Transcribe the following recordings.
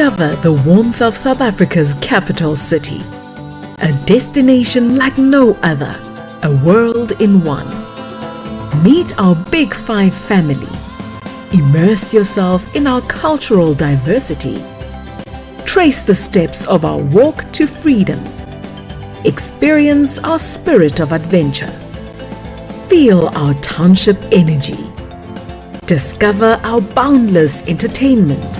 Discover the warmth of South Africa's capital city. A destination like no other, a world in one. Meet our Big Five family. Immerse yourself in our cultural diversity. Trace the steps of our walk to freedom. Experience our spirit of adventure. Feel our township energy. Discover our boundless entertainment.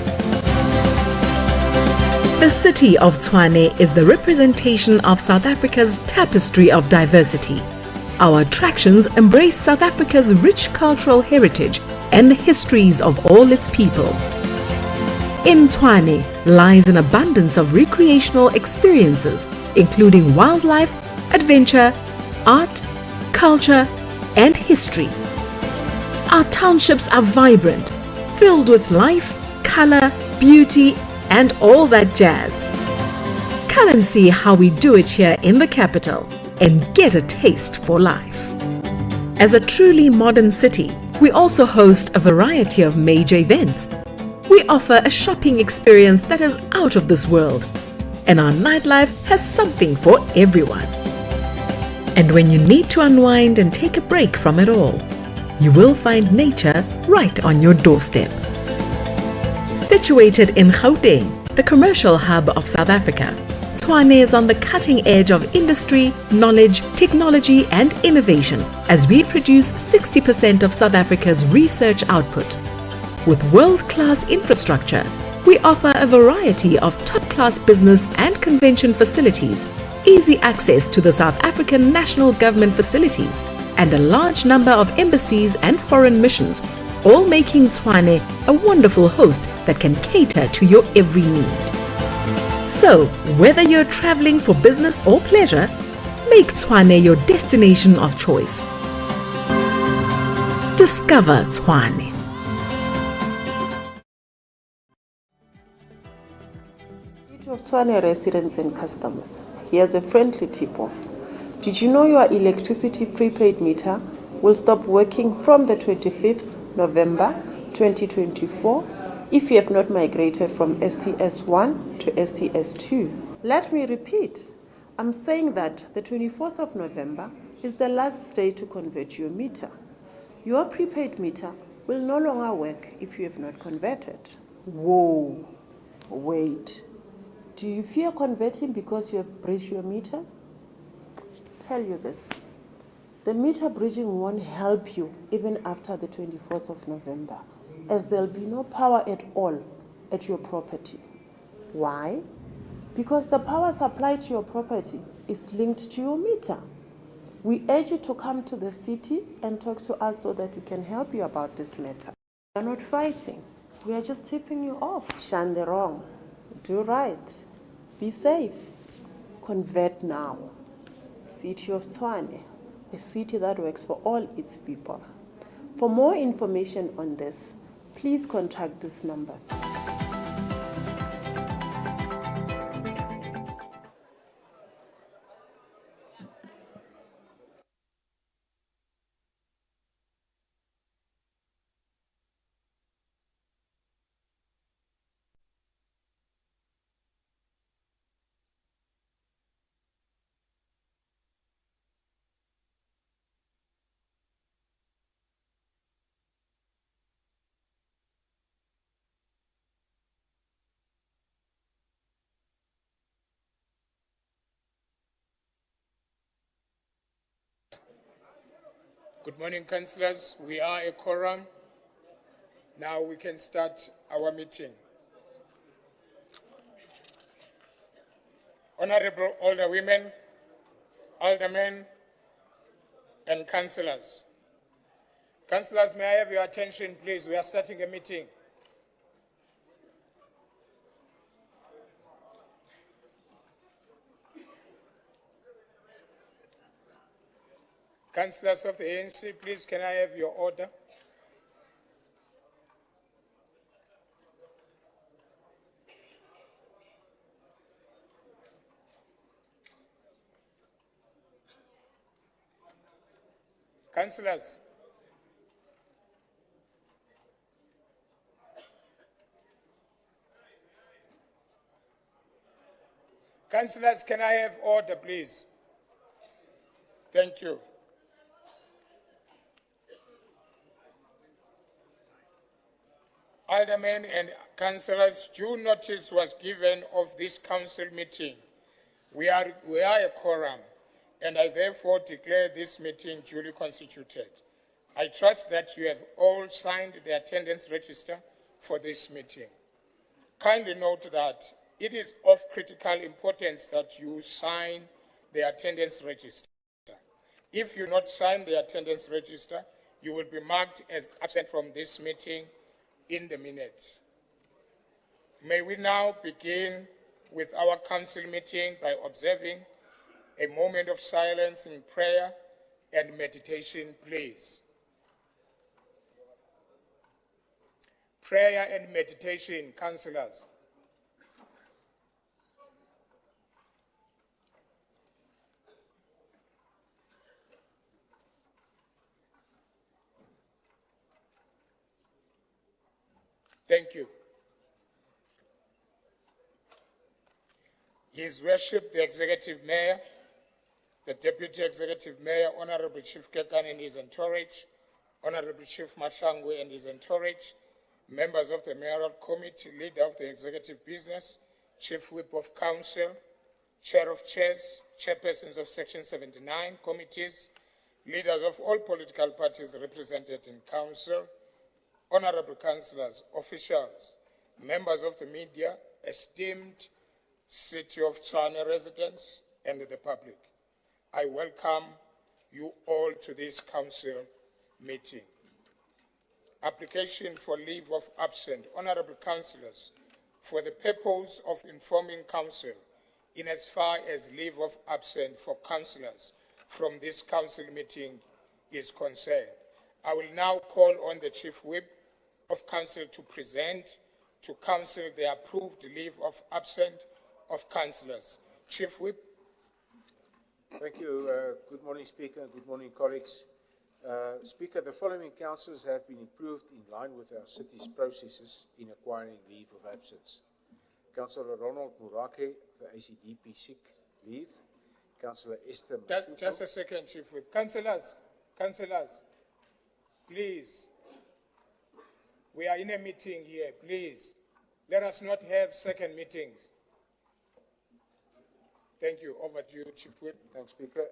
The city of Tshwane is the representation of South Africa's tapestry of diversity. Our attractions embrace South Africa's rich cultural heritage and the histories of all its people. In Tshwane lies an abundance of recreational experiences, including wildlife, adventure, art, culture, and history. Our townships are vibrant, filled with life, color, beauty, and all that jazz. Come and see how we do it here in the capital and get a taste for life. As a truly modern city, we also host a variety of major events. We offer a shopping experience that is out of this world, and our nightlife has something for everyone. And when you need to unwind and take a break from it all, you will find nature right on your doorstep. Situated in Gauteng, the commercial hub of South Africa, Tshwane is on the cutting edge of industry, knowledge, technology and innovation as we produce 60% of South Africa's research output. With world-class infrastructure, we offer a variety of top-class business and convention facilities, easy access to the South African national government facilities, and a large number of embassies and foreign missions, all making Tshwane a wonderful host that can cater to your every need. So, whether you're traveling for business or pleasure, make Tshwane your destination of choice. Discover Tshwane. City of Tshwane residents and customers, here's a friendly tip-off. Did you know your electricity prepaid meter will stop working from the 25th November 2024 if you have not migrated from STS1 to STS2. Let me repeat. I'm saying that the 24th of November is the last day to convert your meter. Your prepaid meter will no longer work if you have not converted. Whoa, wait. Do you fear converting because you have bridged your meter? Tell you this. The meter bridging won't help you even after the 24th of November, as there'll be no power at all at your property. Why? Because the power supply to your property is linked to your meter. We urge you to come to the city and talk to us so that we can help you about this matter. We are not fighting. We are just tipping you off. Shun the wrong. Do right. Be safe. Convert now. City of Tshwane, a city that works for all its people. For more information on this, please contact these numbers. Good morning, councillors. We are a quorum. Now we can start our meeting. Honorable alderwomen, aldermen, and councillors. Councillors, may I have your attention, please? We are starting a meeting. Councillors of the ANC, please can I have your order? Councillors. Councillors, can I have order, please? Thank you. Aldermen and councillors, due notice was given of this council meeting. We are a quorum, and I therefore declare this meeting duly constituted. I trust that you have all signed the attendance register for this meeting. Kindly note that it is of critical importance that you sign the attendance register. If you not sign the attendance register, you will be marked as absent from this meeting in the minutes. May we now begin with our council meeting by observing a moment of silence in prayer and meditation, please. Prayer and meditation, councillors. Thank you. His Worship, the Executive Mayor, the Deputy Executive Mayor, Honorable Chief Kekan and his entourage, Honorable Chief Mashangwe and his entourage, members of the Mayoral Committee, Leader of the Executive Business, Chief Whip of Council, Chair of Chairs, Chairpersons of Section 79 committees, leaders of all political parties represented in Council, Honorable Councillors, officials, members of the media, esteemed City of Tshwane residents, and the public. I welcome you all to this council meeting. Application for leave of absence. Honorable councillors, for the purpose of informing council in as far as leave of absence for councillors from this council meeting is concerned, I will now call on the Chief Whip of Council to present to Council the approved leave of absence of councillors. Chief Whip. Thank you. Good morning, Speaker. Good morning, colleagues. Speaker, the following councillors have been approved in line with our city's processes in acquiring leave of absence. Councillor Ronald Murake, the ACDP sick leave. Councillor Esther Masuko. Just a second, Chief Whip. Councillors, please. We are in a meeting here, please. Let us not have second meetings. Thank you. Over to you, Chief Whip. Thanks, Speaker.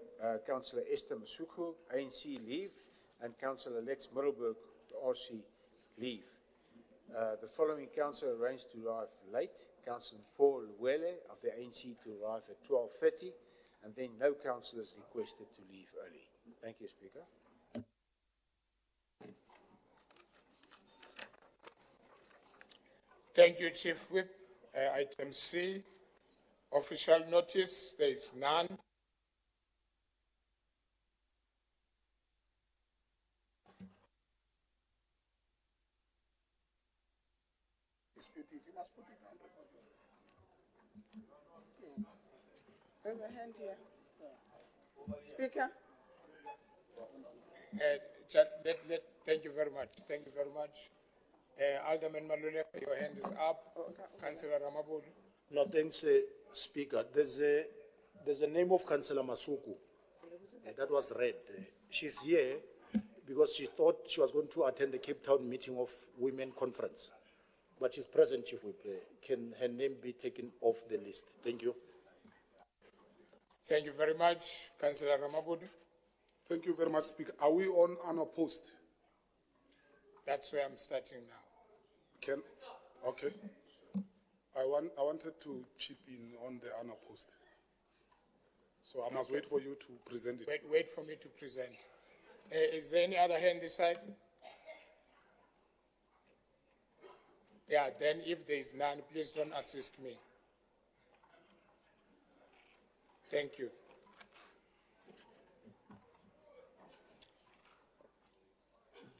Councillor Esther Masuko, ANC leave, and Councillor Lex Middelburg, the RC leave. The following councillor arranged to arrive late. Councillor Paul Wele of the ANC to arrive at 12:30, and then no councillors requested to leave early. Thank you, Speaker. Thank you, Chief Whip. Item C, official notice, there is none. You must put it on record. There's a hand here. Speaker? Thank you very much. Thank you very much. Alderman Malule, your hand is up. Councillor Ramabudu. No, thanks, Speaker. There's a name of Councillor Masuku that was read. She's here because she thought she was going to attend the Cape Town meeting of Women Conference, but she's present, Chief Whip. Can her name be taken off the list? Thank you. Thank you very much, Councillor Ramabudu. Thank you very much, Speaker. Are we on unopposed? That's where I'm starting now. Okay. I wanted to chip in on the unopposed. So I must wait for you to present it. Wait for me to present. Is there any other hand this side? Yeah, then if there is none, please don't assist me. Thank you.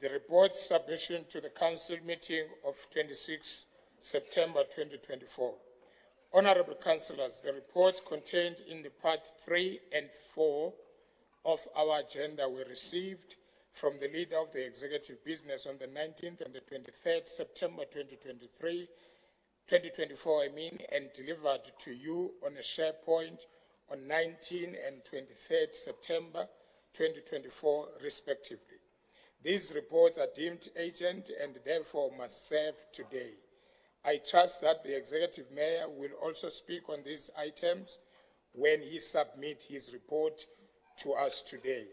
The report submission to the Council meeting of 26 September 2024. Honorable Councillors, the reports contained in the Part 3 and 4 of our agenda were received from the leader of the executive business on the 19th and the 23rd September 2024, and delivered to you on a SharePoint on 19 and 23rd September 2024, respectively. These reports are deemed urgent and therefore must serve today. I trust that the Executive Mayor will also speak on these items when he submits his report to us today.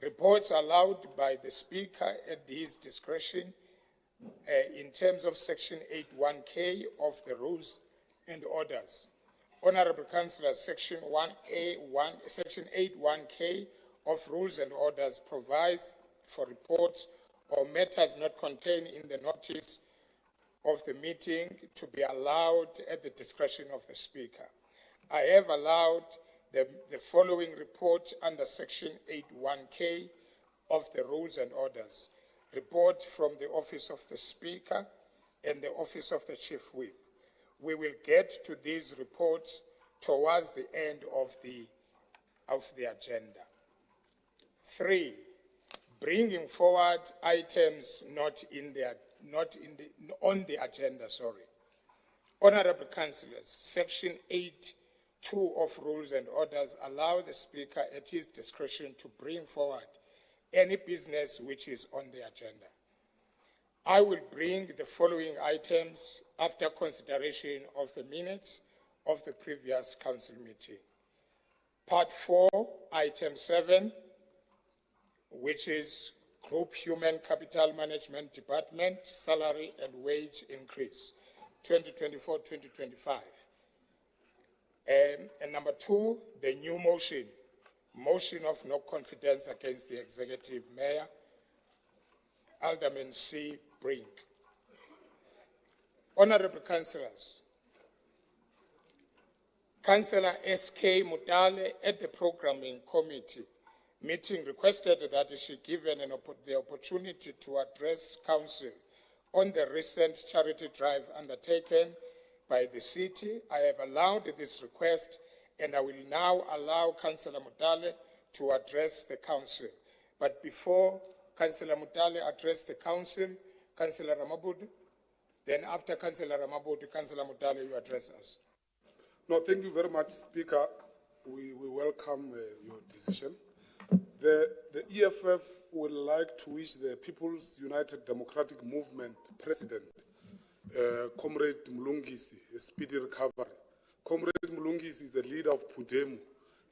Reports allowed by the Speaker at his discretion in terms of Section 81K of the Rules and Orders. Honorable Councillors, Section 81K of Rules and Orders provides for reports or matters not contained in the notice of the meeting to be allowed at the discretion of the Speaker. I have allowed the following report under Section 81K of the Rules and Orders. Report from the Office of the Speaker and the Office of the Chief Whip. We will get to these reports towards the end of the agenda. 3, bringing forward items on the agenda. Honorable Councillors, Section 8(2) of Rules and Orders allow the Speaker at his discretion to bring forward any business which is on the agenda. I will bring the following items after consideration of the minutes of the previous Council meeting. Part 4, Item 7, which is Group Human Capital Management Department Salary and Wage Increase, 2024-2025. And number 2, the new motion of no confidence against the Executive Mayor, Alderman C. Brink. Honorable Councillors, Councillor S.K. Mutale at the Programming Committee meeting requested that she be given the opportunity to address Council on the recent charity drive undertaken by the city. I have allowed this request, and I will now allow Councillor Mutale to address the Council. But before Councillor Mutale address the Council, Councillor Ramabudu, then after Councillor Ramabudu, Councillor Mutale, you address us. No, thank you very much, Speaker. We welcome your decision. The EFF would like to wish the People's United Democratic Movement President, Comrade Mlungisi, a speedy recovery. Comrade Mlungisi is the leader of Pudemu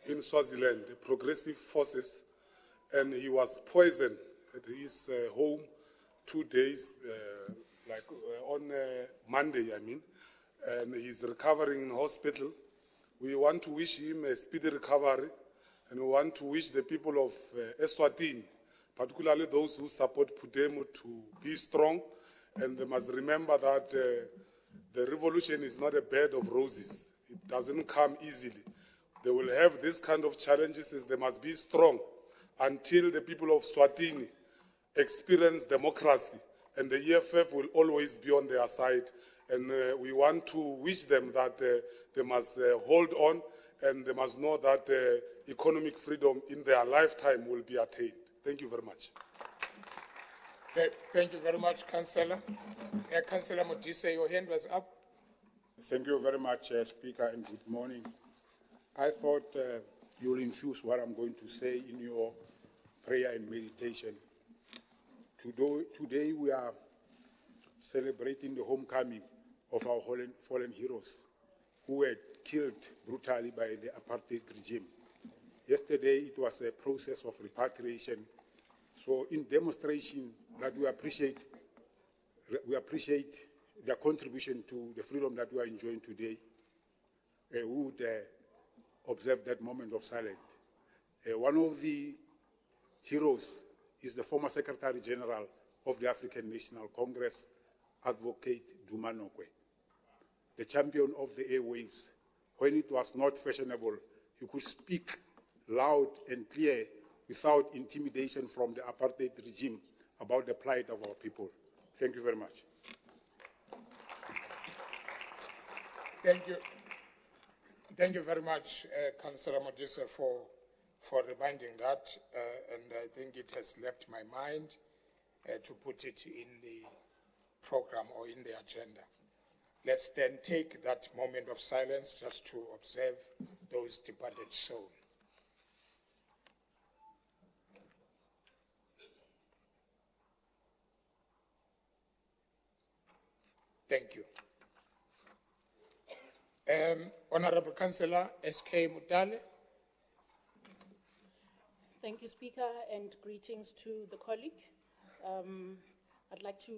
in Swaziland, the progressive forces, and he was poisoned at his home 2 days, on Monday, and he's recovering in hospital. We want to wish him a speedy recovery, and we want to wish the people of Eswatini, particularly those who support Pudemu, to be strong, and they must remember that the revolution is not a bed of roses. It doesn't come easily. They will have this kind of challenges, as they must be strong until the people of Swatini experience democracy, and the EFF will always be on their side. And we want to wish them that they must hold on, and they must know that economic freedom in their lifetime will be attained. Thank you very much. Thank you very much, Councillor. Councillor Modise, your hand was up. Thank you very much, Speaker, and good morning. I thought you'll infuse what I'm going to say in your prayer and meditation. Today we are celebrating the homecoming of our fallen heroes who were killed brutally by the apartheid regime. Yesterday it was a process of repatriation. So in demonstration that we appreciate their contribution to the freedom that we are enjoying today, we would observe that moment of silence. One of the heroes is the former Secretary General of the African National Congress, Advocate Duma Nokwe, the champion of the airwaves. When it was not fashionable, he could speak loud and clear without intimidation from the apartheid regime about the plight of our people. Thank you very much. Thank you. Thank you very much, Councillor Modise, for reminding that, and I think it has left my mind to put it in the program or in the agenda. Let's then take that moment of silence just to observe those departed souls. Thank you. Honorable Councillor S.K. Mutale. Thank you, Speaker, and greetings to the colleague. I'd like to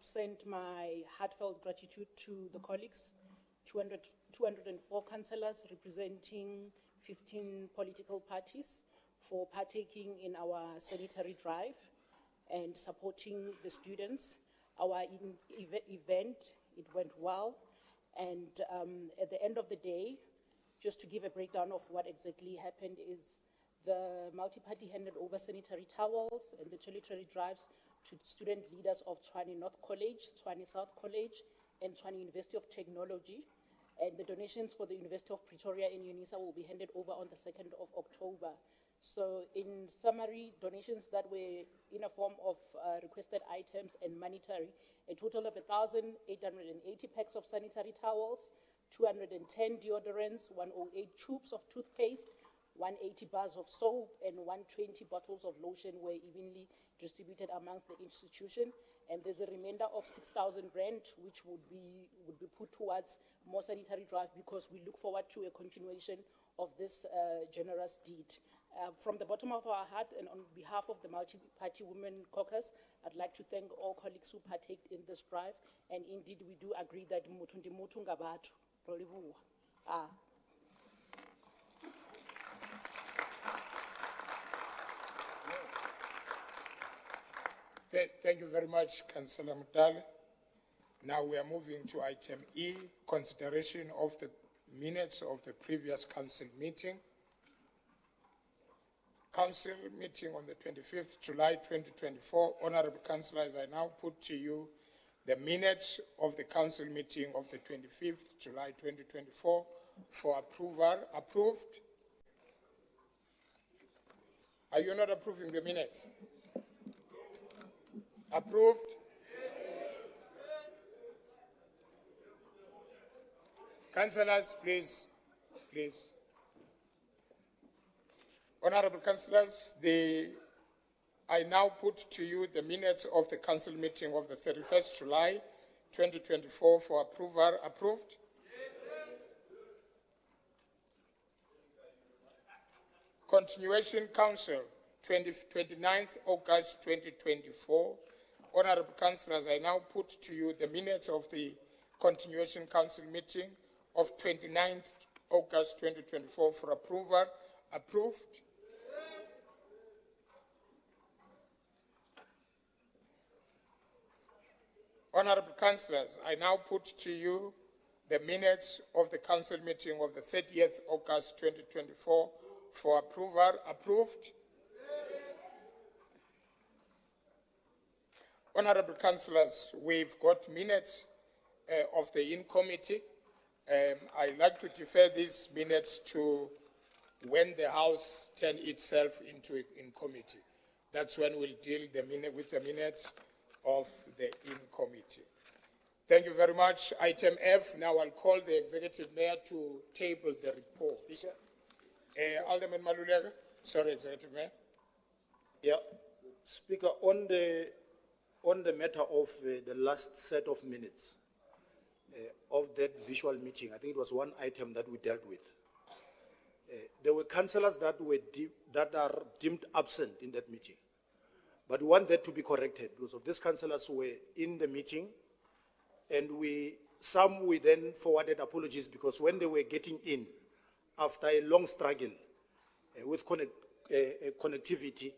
send my heartfelt gratitude to the colleagues, 204 councillors representing 15 political parties for partaking in our sanitary drive and supporting the students. Our event, it went well. And at the end of the day, just to give a breakdown of what exactly happened is the multi-party handed over sanitary towels and the toiletry drives to student leaders of Tshwane North College, Tshwane South College, and Tshwane University of Technology. And the donations for the University of Pretoria and UNISA will be handed over on the 2nd of October. So in summary, donations that were in a form of requested items and monetary, a total of 1,880 packs of sanitary towels, 210 deodorants, 108 tubes of toothpaste, 180 bars of soap, and 120 bottles of lotion were evenly distributed amongst the institution. And there's a remainder of 6,000 rand, which would be put towards more sanitary drive, because we look forward to a continuation of this generous deed. From the bottom of our heart and on behalf of the Multi-Party Women Caucus, I'd like to thank all colleagues who partake in this drive. And indeed, we do agree that muthu ndi muthu nga bathu. Ro libuwa. Thank you very much, Councillor Mutale. Now we are moving to item E, consideration of the minutes of the previous council meeting. Council meeting on the 25th July 2024. Honorable councillors, I now put to you the minutes of the council meeting of the 25th July 2024 for approval. Approved? Are you not approving the minutes? Approved? Councillors, please. Honorable councillors, I now put to you the minutes of the council meeting of the 31st July 2024 for approval. Approved? Continuation Council, 29th August 2024. Honorable councillors, I now put to you the minutes of the Continuation Council meeting of 29th August 2024 for approval. Approved? Honorable councillors, I now put to you the minutes of the council meeting of the 30th August 2024 for approval. Approved? Honorable councillors, we've got minutes of the in-committee. I'd like to defer these minutes to when the House turns itself into in-committee. That's when we'll deal with the minutes of the in-committee. Thank you very much. Item F, now I'll call the Executive Mayor to table the report. Speaker. Alderman Maluleka. Sorry, Executive Mayor. Yeah, Speaker, on the matter of the last set of minutes of that visual meeting, I think it was one item that we dealt with. There were councillors that are deemed absent in that meeting. But we want that to be corrected because of these councillors who were in the meeting, and some we then forwarded apologies because when they were getting in, after a long struggle with connectivity,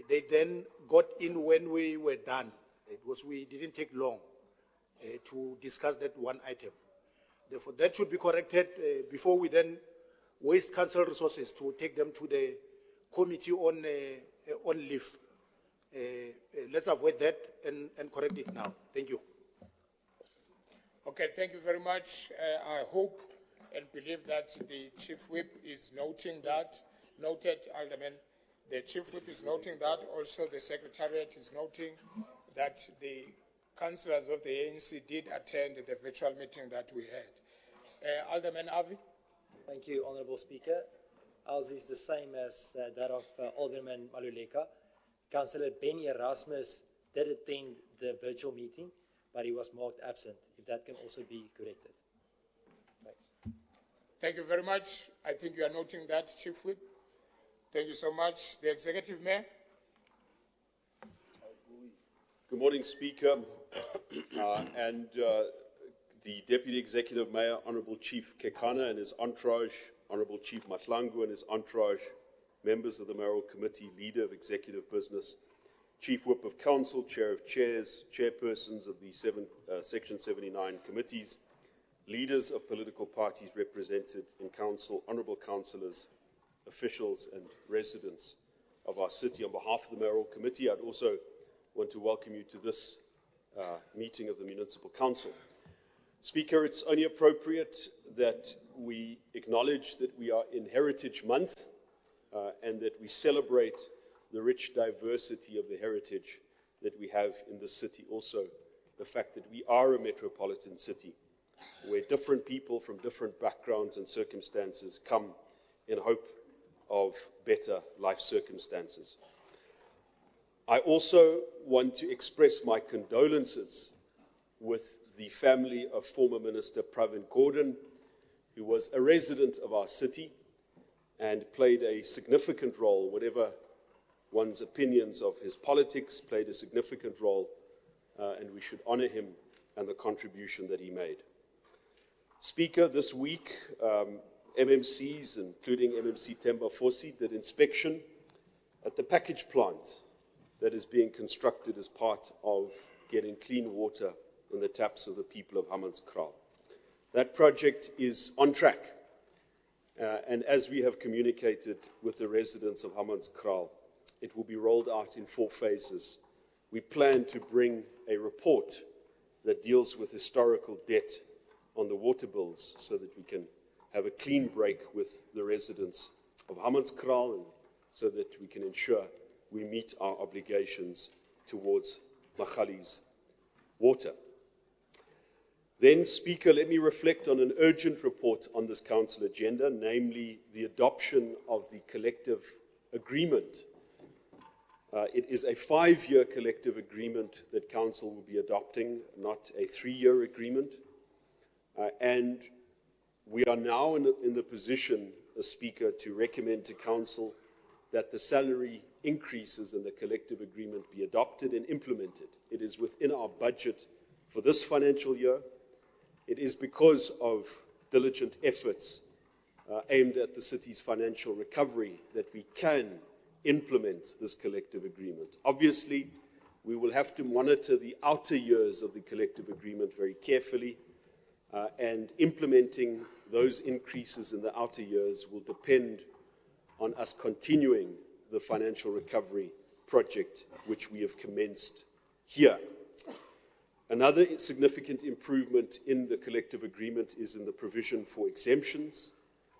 they then got in when we were done because we didn't take long to discuss that one item. Therefore, that should be corrected before we then waste council resources to take them to the committee on leave. Let's avoid that and correct it now. Thank you. Okay, thank you very much. I hope and believe that the Chief Whip is noting that. Noted, Alderman. The Chief Whip is noting that. Also, the Secretariat is noting that the councillors of the ANC did attend the virtual meeting that we had. Alderman Avi? Thank you, Honourable Speaker. Ours is the same as that of Alderman Maluleka. Councillor Ben Erasmus did attend the virtual meeting, but he was marked absent. If that can also be corrected. Thanks. Thank you very much. I think you are noting that, Chief Whip. Thank you so much. The Executive Mayor. Good morning, Speaker, and the Deputy Executive Mayor, Honourable Chief Kekana and his entourage, Honourable Chief Matlangu and his entourage, members of the Mayoral Committee, Leader of Executive Business, Chief Whip of Council, Chair of Chairs, Chairpersons of the Section 79 committees, leaders of political parties represented in Council, Honourable Councillors, officials and residents of our city. On behalf of the Mayoral Committee, I'd also want to welcome you to this meeting of the Municipal Council. Speaker, it's only appropriate that we acknowledge that we are in Heritage Month and that we celebrate the rich diversity of the heritage that we have in the city. Also, the fact that we are a metropolitan city where different people from different backgrounds and circumstances come in hope of better life circumstances. I also want to express my condolences with the family of former Minister Pravin Gordhan, who was a resident of our city and played a significant role, whatever one's opinions of his politics, played a significant role, and we should honor him and the contribution that he made. Speaker, this week, MMCs, including MMC Temba Fosi, did inspection at the package plant that is being constructed as part of getting clean water in the taps of the people of Hammanskraal. That project is on track, and as we have communicated with the residents of Hammanskraal, it will be rolled out in 4 phases. We plan to bring a report that deals with historical debt on the water bills so that we can have a clean break with the residents of Hammanskraal and so that we can ensure we meet our obligations towards Magali's water. Then, Speaker, let me reflect on an urgent report on this Council agenda, namely the adoption of the collective agreement. It is a 5-year collective agreement that Council will be adopting, not a 3-year agreement. And we are now in the position, Speaker, to recommend to Council that the salary increases in the collective agreement be adopted and implemented. It is within our budget for this financial year. It is because of diligent efforts aimed at the city's financial recovery that we can implement this collective agreement. Obviously, we will have to monitor the outer years of the collective agreement very carefully, and implementing those increases in the outer years will depend on us continuing the financial recovery project which we have commenced here. Another significant improvement in the collective agreement is in the provision for exemptions,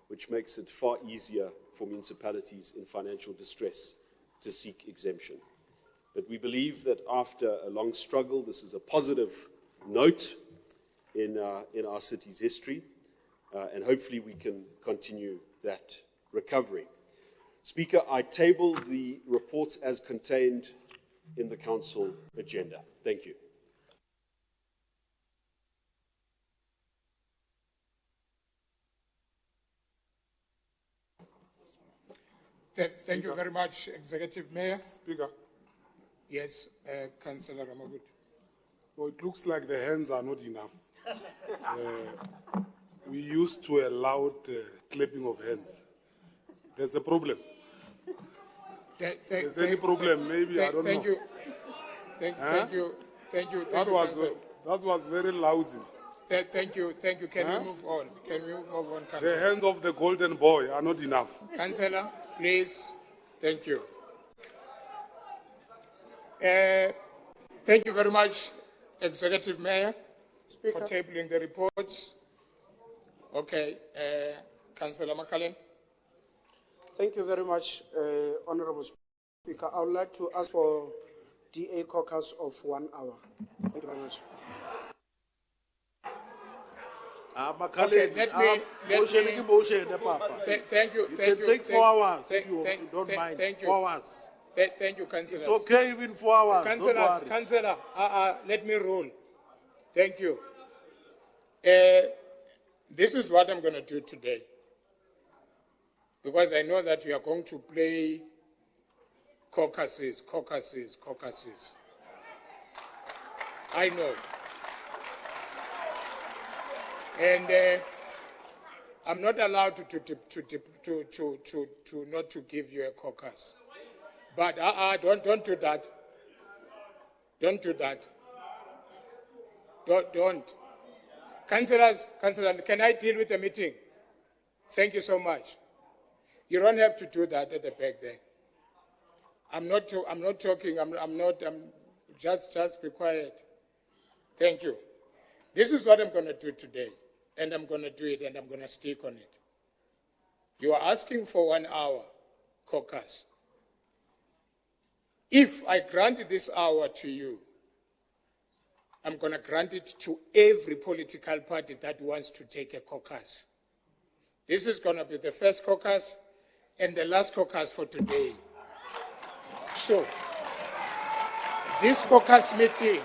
which makes it far easier for municipalities in financial distress to seek exemption. But we believe that after a long struggle, this is a positive note in our city's history, and hopefully we can continue that recovery. Speaker, I table the reports as contained in the Council agenda. Thank you. Thank you very much, Executive Mayor. Speaker, Yes, Councillor Ramagud. well, it looks like the hands are not enough. We used to allow clapping of hands. There's a problem. There's any problem, maybe, I don't know. Thank you. Thank you. That was very lousy. Thank you. Can we move on? Can we move on, The Councillor? hands of the golden boy are not enough. Councillor, please. Thank you. Thank you very much, Executive Mayor, for tabling the reports. Okay, Councillor Makalen. Thank you very much, Honorable Speaker. I would like to ask for DA caucus of 1 hour. Thank you very much. Okay, let me- Thank you. You can take 4 hours if you don't mind. Thank you. 4 hours. Thank you, councillors. It's okay, even 4 hours. Don't Councillors, worry. councillor, let me rule. Thank you. This is what I'm going to do today. Because I know that we are going to play caucuses. I know. And I'm not allowed to not to give you a caucus. But don't do that. Don't do that. Don't. Councillors, can I deal with the meeting? Thank you so much. You don't have to do that at the back there. I'm not talking. Just be quiet. Thank you. This is what I'm going to do today, and I'm going to do it, and I'm going to stick on it. You are asking for 1 hour caucus. If I grant this hour to you, I'm going to grant it to every political party that wants to take a caucus. This is going to be the first caucus and the last caucus for today. So, this caucus meeting,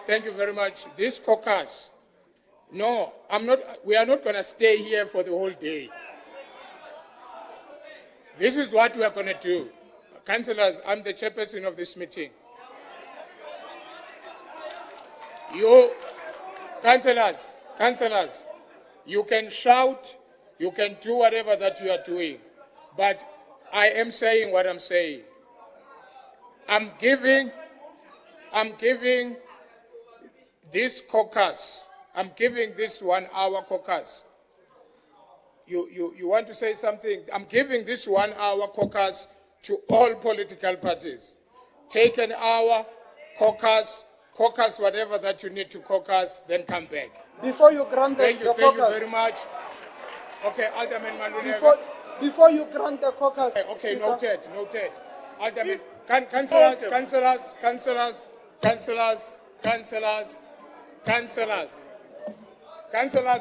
thank you very much. This caucus, no, we are not going to stay here for the whole day. This is what we are going to do. Councillors, I'm the chairperson of this meeting. You, councillors, you can shout, you can do whatever that you are doing, but I am saying what I'm saying. I'm giving this caucus, I'm giving this 1 hour caucus. You want to say something? I'm giving this 1 hour caucus to all political parties. Take an hour, caucus whatever that you need to caucus, then come back. Before you grant Thank the you caucus. very much. Okay, Alderman Maluleka. Before you grant the caucus. Okay, Speaker. noted. Alderman, councillors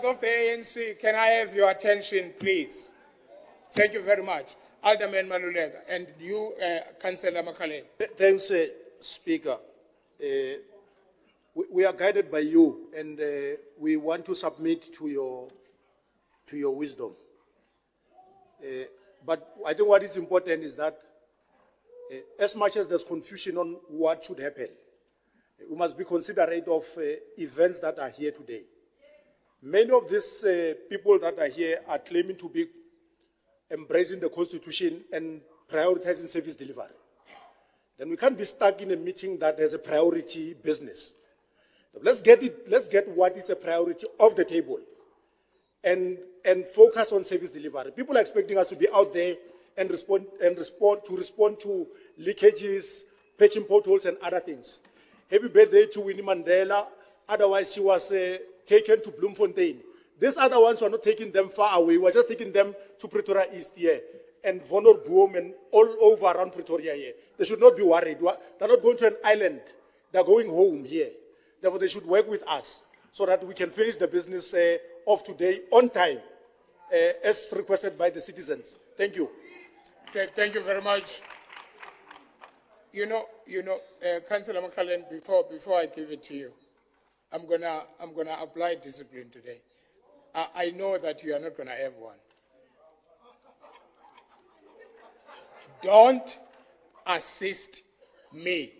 of the ANC, can I have your attention, please? Thank you very much. Alderman Maluleka, and you, Councillor Makalen. Thanks, Speaker. We are guided by you, and we want to submit to your wisdom. But I think what is important is that as much as there's confusion on what should happen, we must be considerate of events that are here today. Many of these people that are here are claiming to be embracing the Constitution and prioritizing service delivery. Then we can't be stuck in a meeting that has a priority business. Let's get what is a priority off the table and focus on service delivery. People are expecting us to be out there and respond to leakages, patching potholes and other things. Happy birthday to Winnie Mandela. Otherwise, she was taken to Bloemfontein. These other ones were not taking them far away. We were just taking them to Pretoria East here and Vonor Boom and all over around Pretoria here. They should not be worried. They're not going to an island. They're going home here. Therefore, they should work with us so that we can finish the business of today on time, as requested by the citizens. Thank you. Okay, thank you very much. You know, Councillor Makalen, before I give it to you, I'm gonna apply discipline today. I know that you are not gonna have one. Don't assist me.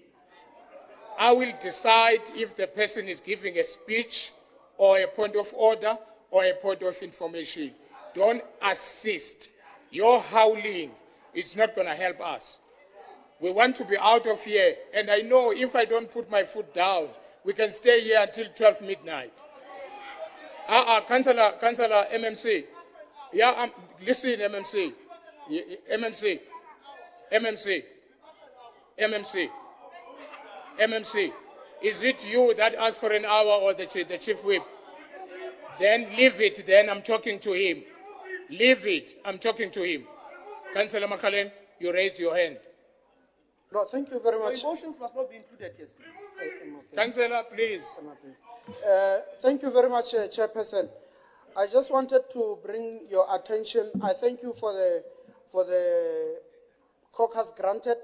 I will decide if the person is giving a speech or a point of order or a point of information. Don't assist. Your howling is not going to help us. We want to be out of here. And I know if I don't put my foot down, we can stay here until 12 midnight. Councillor MMC. Yeah, listen, MMC. MMC, MMC, MMC, MMC. Is it you that asked for an hour or the chief whip? Then leave it, then I'm talking to him. Leave it, I'm talking to him. Councillor Makalen, you raised your hand. No, thank you very much. Emotions must not be included, yes. Councillor, please. Thank you very much, Chairperson. I just wanted to bring your attention. I thank you for the caucus granted,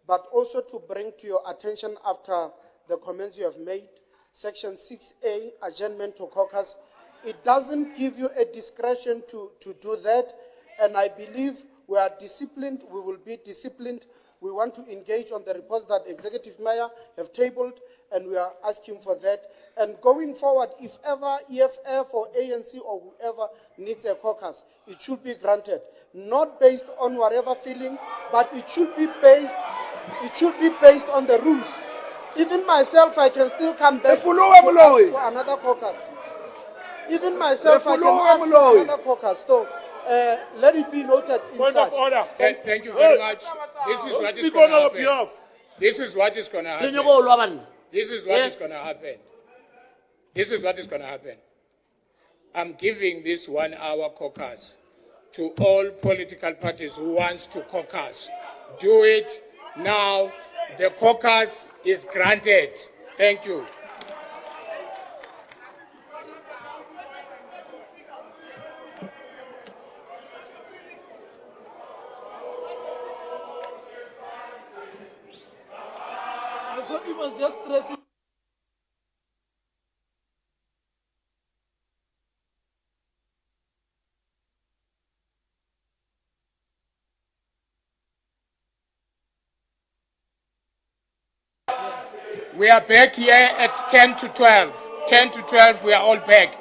but also to bring to your attention after the comments you have made, Section 6A, adjournment to caucus. It doesn't give you a discretion to do that, and I believe we are disciplined. We will be disciplined. We want to engage on the reports that Executive Mayor have tabled, and we are asking for that. And going forward, if ever EFF or ANC or whoever needs a caucus, it should be granted, not based on whatever feeling, but it should be based on the rules. Even myself, I can still come back to ask for another caucus. Even myself, I can ask for another caucus. So let it be noted in Point such. of order. Thank you very much. This is what is going to happen. This is what is going to happen. This is what is going to happen. This is what is going to happen. I'm giving this 1 hour caucus to all political parties who wants to caucus. Do it now. The caucus is granted. Thank you. I thought he was just stressing. We are back here at 10 to 12. 10 to 12, we are all back.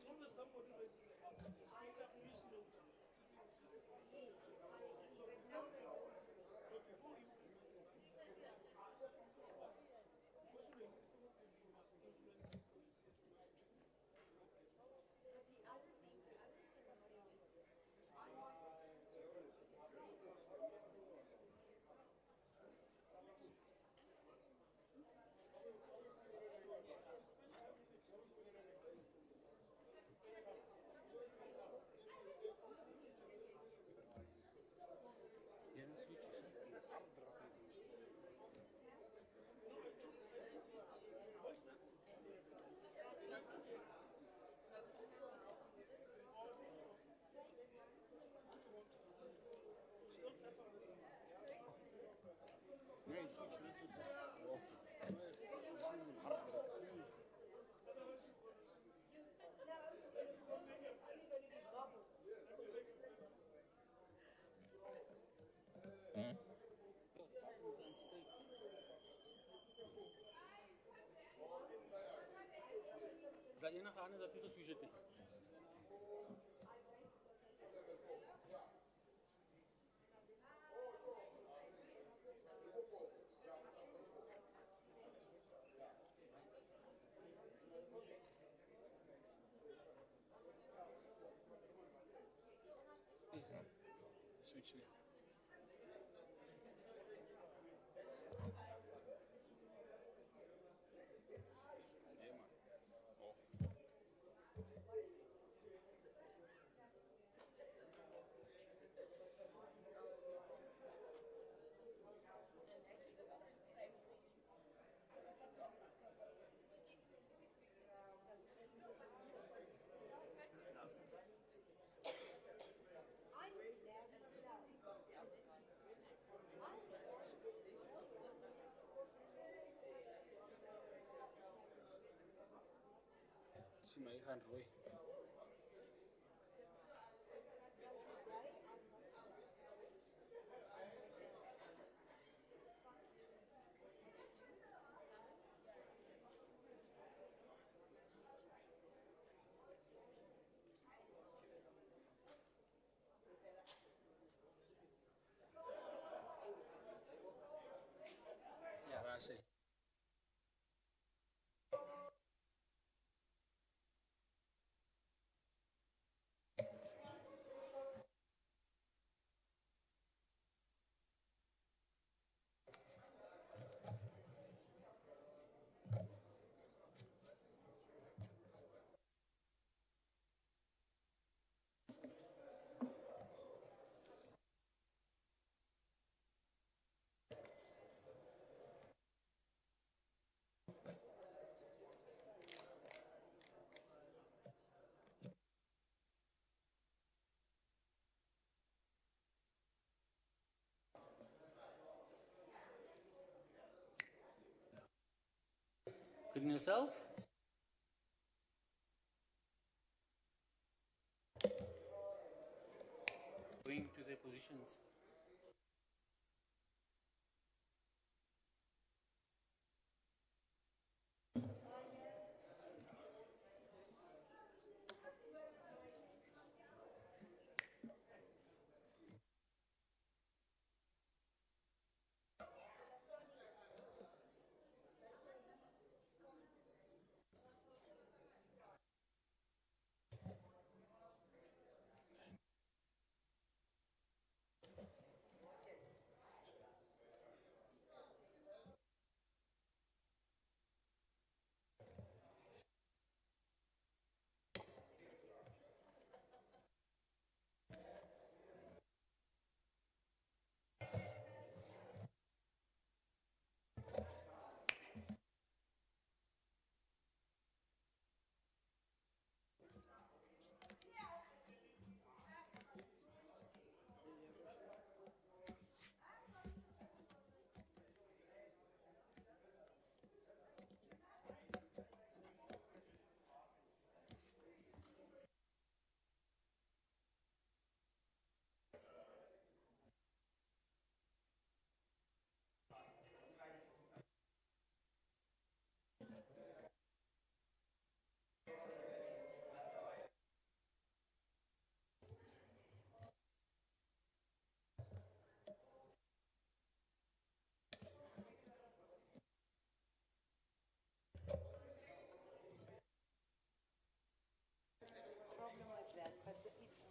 long as somebody raises their hand, the speaker, please note down. But before you, Zajena khane za tiko sujete. Switch me. See my hand away. Yeah, that's it. Good in yourself? Going to their positions.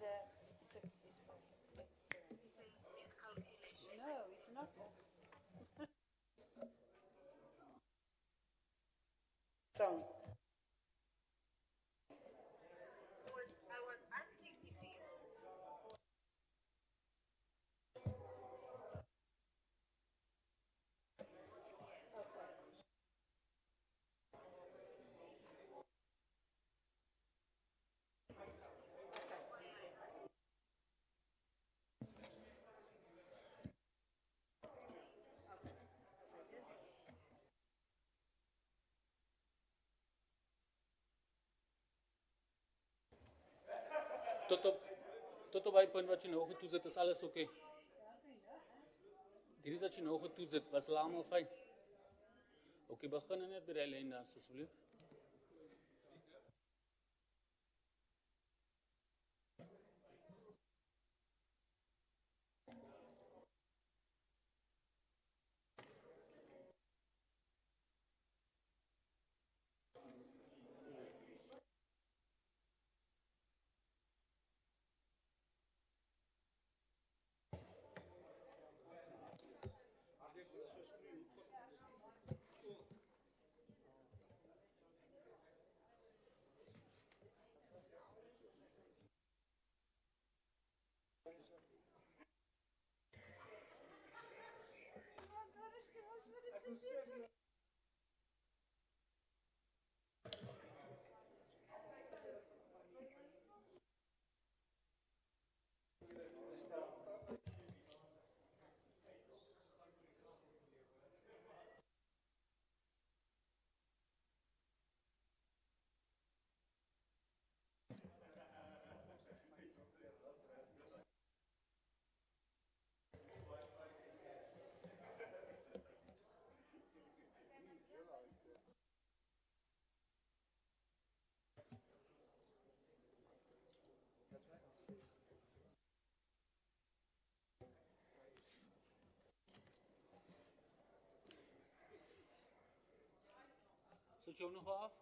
No, it's not off. Sound. Tot op die punt wat jy nou getoets het, is alles oké. Dit is wat jy nou getoets het, was hulle almal fyn. Oké, begin net by die lyn dan, asseblief. Sit jou nog af?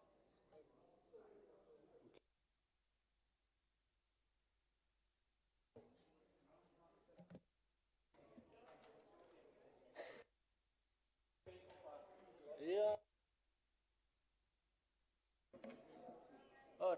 Ja. Oh.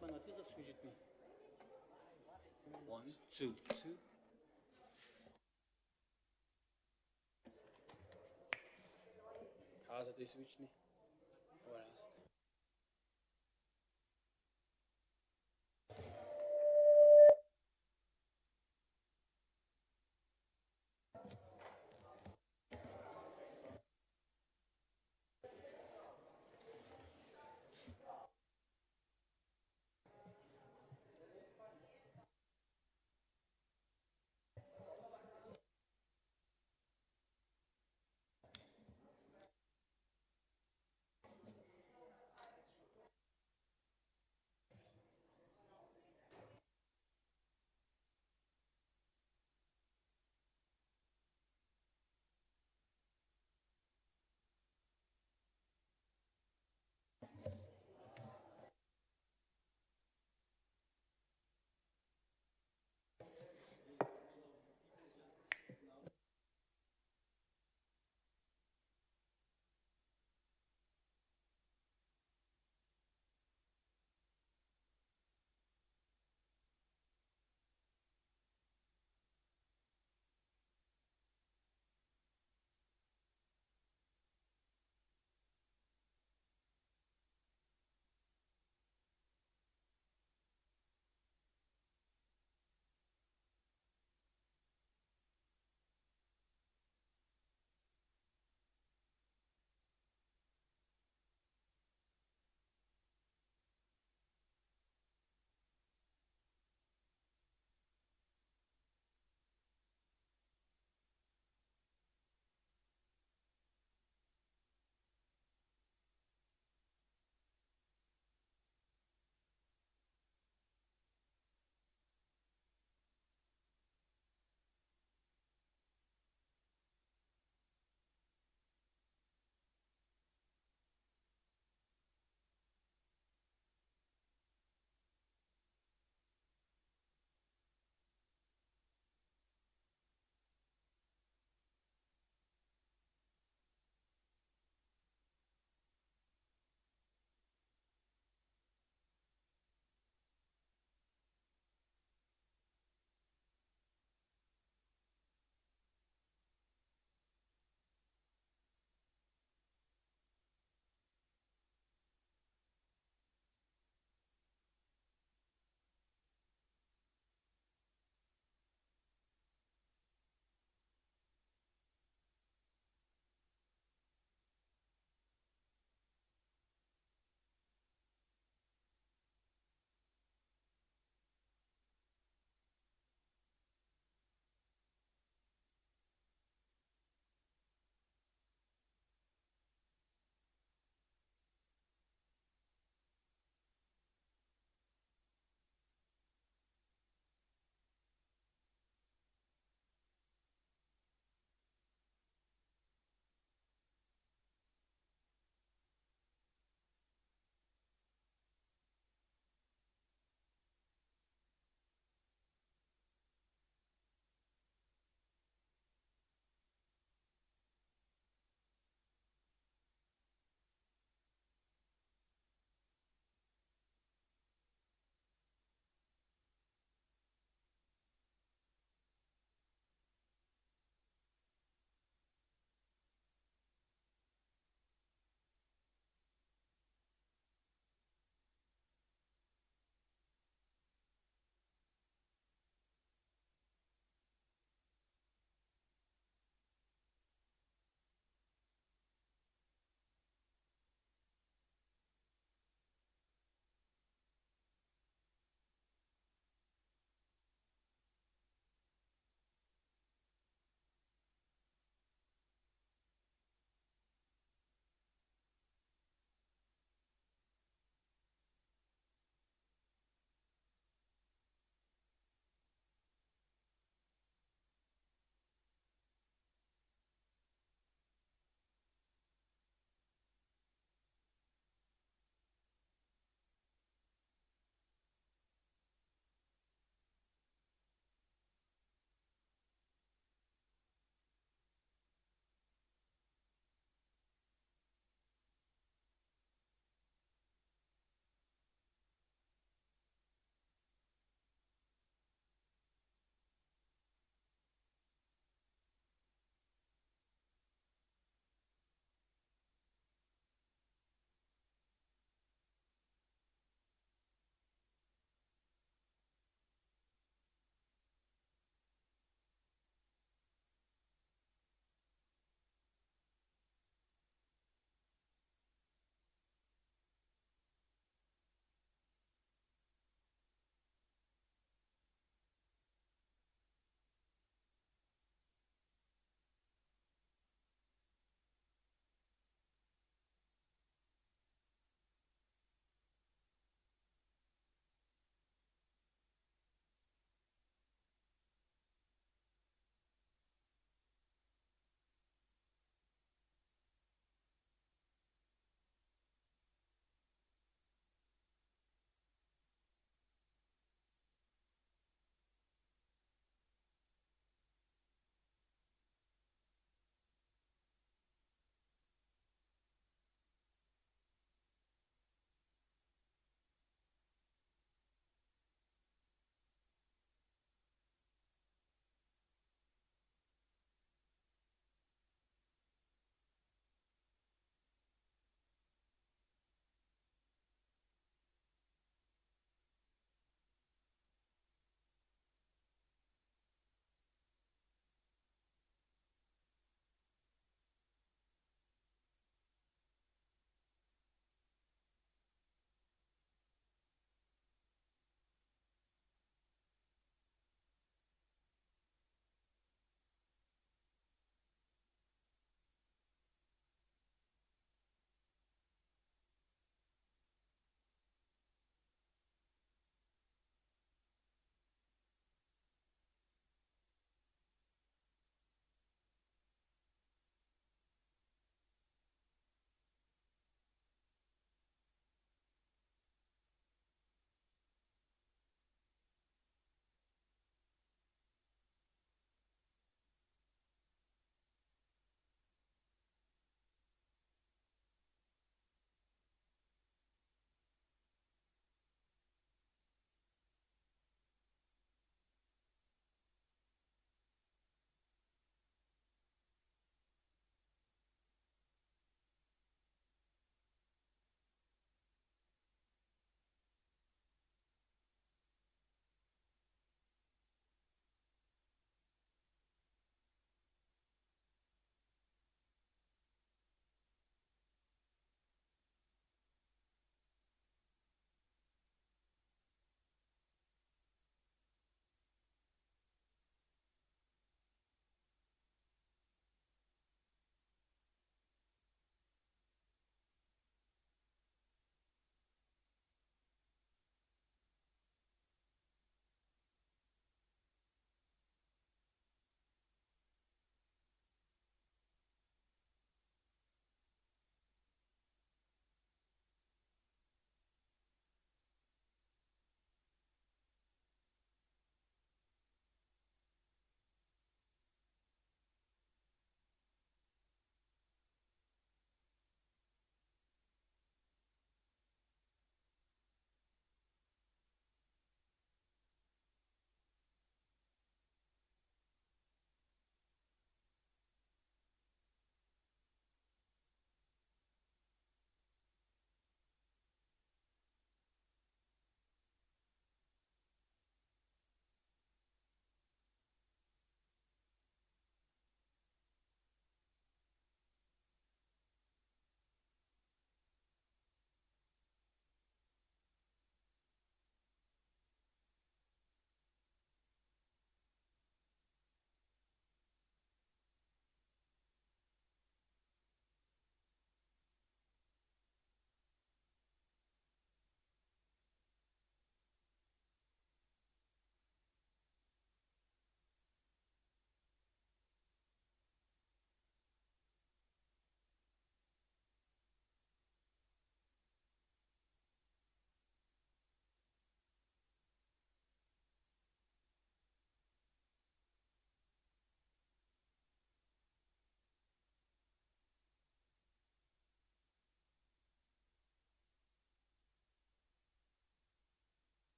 Maar natuurlijk switch het niet. 1, 2, 2. How's it this switch niet? What else?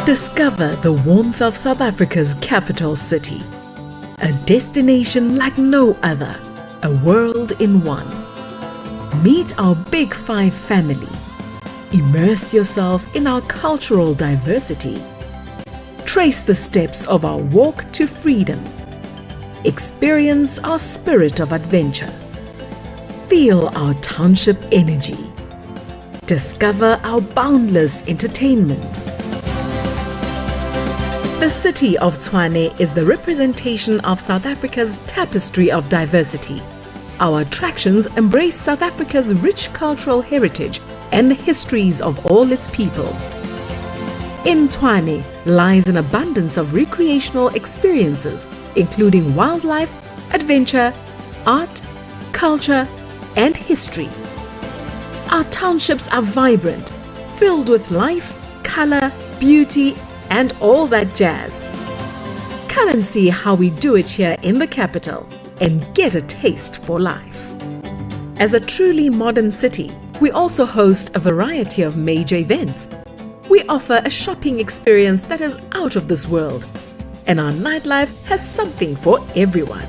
Discover the warmth of South Africa's capital city. A destination like no other, a world in one. Meet our Big Five family. Immerse yourself in our cultural diversity. Trace the steps of our walk to freedom. Experience our spirit of adventure. Feel our township energy. Discover our boundless entertainment. The city of Tshwane is the representation of South Africa's tapestry of diversity. Our attractions embrace South Africa's rich cultural heritage and the histories of all its people. In Tshwane lies an abundance of recreational experiences, including wildlife, adventure, art, culture, and history. Our townships are vibrant, filled with life, color, beauty, and all that jazz. Come and see how we do it here in the capital and get a taste for life. As a truly modern city, we also host a variety of major events. We offer a shopping experience that is out of this world, and our nightlife has something for everyone.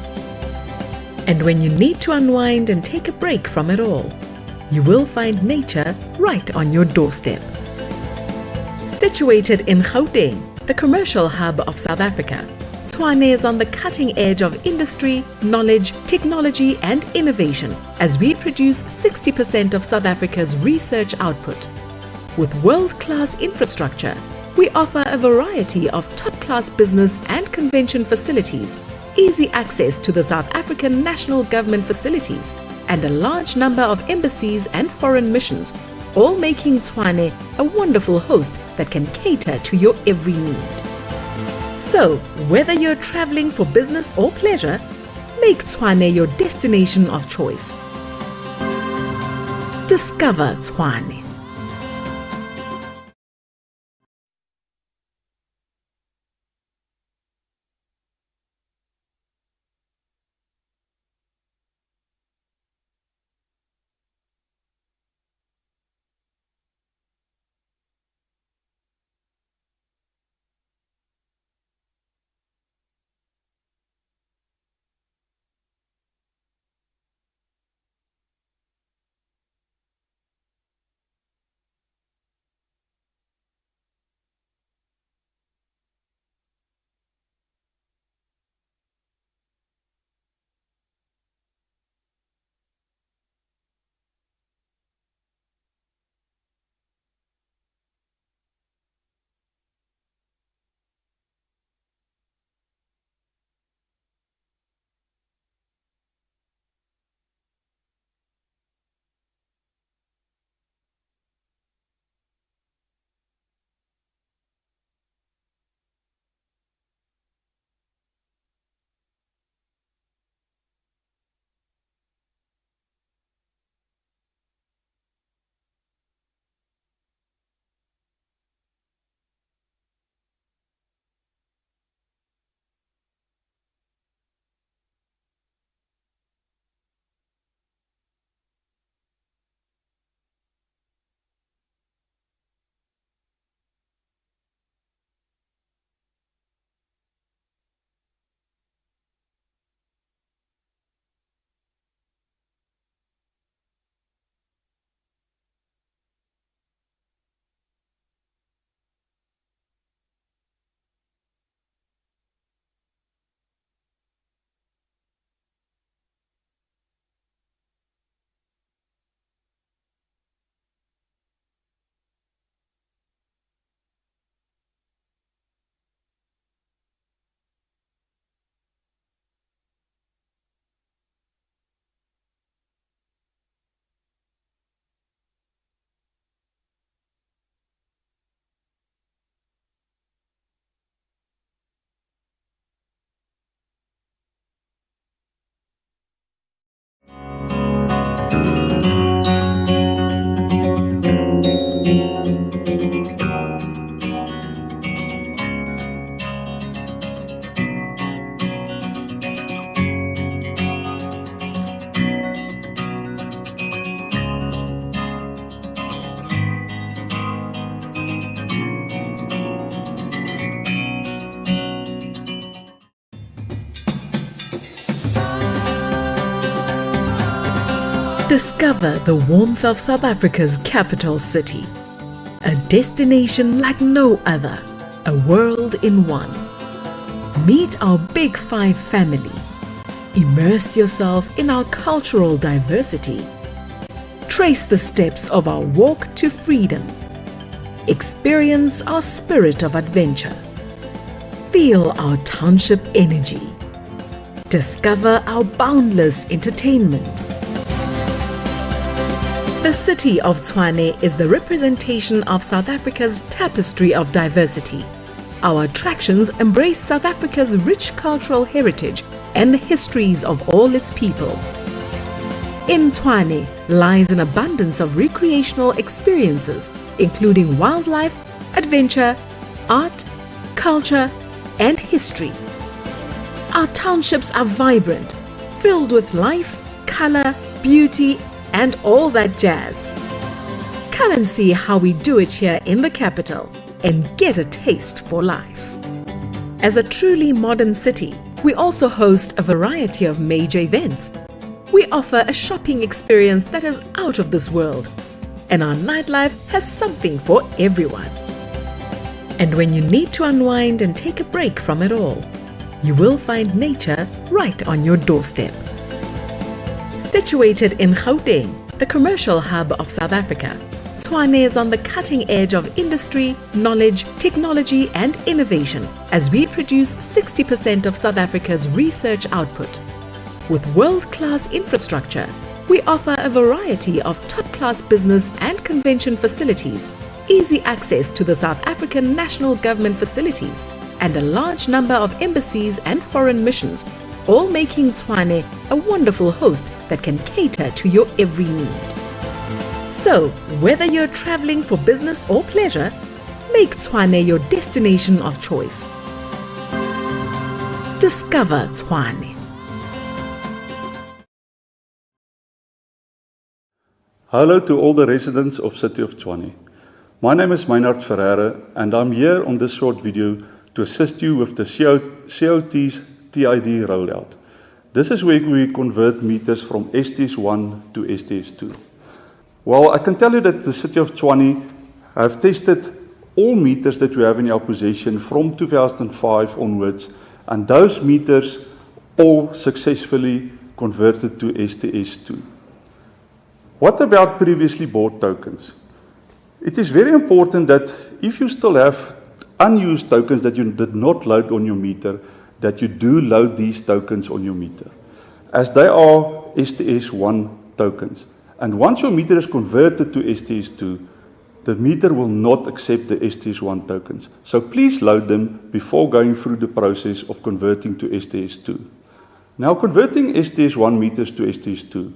And when you need to unwind and take a break from it all, you will find nature right on your doorstep. Situated in Gauteng, the commercial hub of South Africa, Tshwane is on the cutting edge of industry, knowledge, technology and innovation as we produce 60% of South Africa's research output. With world-class infrastructure, we offer a variety of top-class business and convention facilities, easy access to the South African national government facilities, and a large number of embassies and foreign missions, all making Tshwane a wonderful host that can cater to your every need. So, whether you're traveling for business or pleasure, make Tshwane your destination of choice. Discover Tshwane. Discover the warmth of South Africa's capital city. A destination like no other. A world in one. Meet our Big Five family. Immerse yourself in our cultural diversity. Trace the steps of our walk to freedom. Experience our spirit of adventure. Feel our township energy. Discover our boundless entertainment. The city of Tshwane is the representation of South Africa's tapestry of diversity. Our attractions embrace South Africa's rich cultural heritage and the histories of all its people. In Tshwane lies an abundance of recreational experiences, including wildlife, adventure, art, culture, and history. Our townships are vibrant, filled with life, color, beauty, and all that jazz. Come and see how we do it here in the capital and get a taste for life. As a truly modern city, we also host a variety of major events. We offer a shopping experience that is out of this world, and our nightlife has something for everyone. And when you need to unwind and take a break from it all, you will find nature right on your doorstep. Situated in Gauteng, the commercial hub of South Africa, Tshwane is on the cutting edge of industry, knowledge, technology and innovation as we produce 60% of South Africa's research output. With world-class infrastructure, we offer a variety of top-class business and convention facilities, easy access to the South African national government facilities, and a large number of embassies and foreign missions, all making Tshwane a wonderful host that can cater to your every need. So, whether you're traveling for business or pleasure, make Tshwane your destination of choice. Discover Tshwane. Hello to all the residents of City of Tshwane. My name is Meinhard Ferreira and I'm here on this short video to assist you with the COT's TID rollout. This is where we convert meters from STS1 to STS2. Well, I can tell you that the City of Tshwane have tested all meters that we have in our possession from 2005 onwards, and those meters all successfully converted to STS2. What about previously bought tokens? It is very important that if you still have unused tokens that you did not load on your meter, that you do load these tokens on your meter, as they are STS1 tokens. And once your meter is converted to STS2, the meter will not accept the STS1 tokens. So please load them before going through the process of converting to STS2. Now, converting STS1 meters to STS2,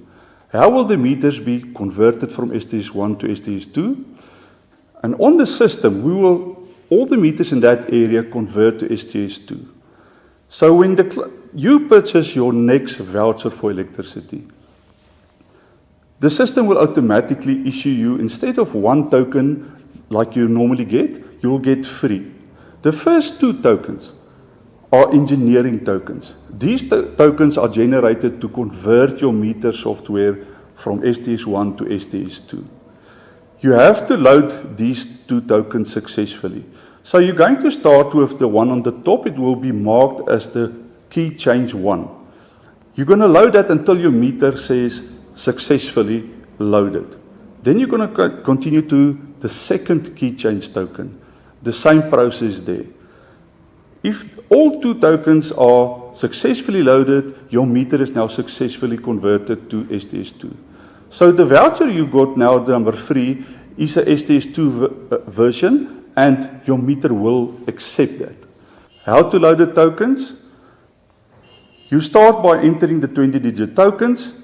how will the meters be converted from STS1 to STS2? And on the system, all the meters in that area convert to STS2. So when you purchase your next voucher for electricity, the system will automatically issue you, instead of one token like you normally get, you will get 3. The first 2 tokens are engineering tokens. These tokens are generated to convert your meter software from STS1 to STS2. You have to load these 2 tokens successfully. So you're going to start with the one on the top. It will be marked as the key change 1. You're going to load that until your meter says successfully loaded. Then you're going to continue to the second key change token. The same process there. If all 2 tokens are successfully loaded, your meter is now successfully converted to STS2. So the voucher you got now, the number 3, is a STS2 version, and your meter will accept that. How to load the tokens? You start by entering the 20-digit tokens.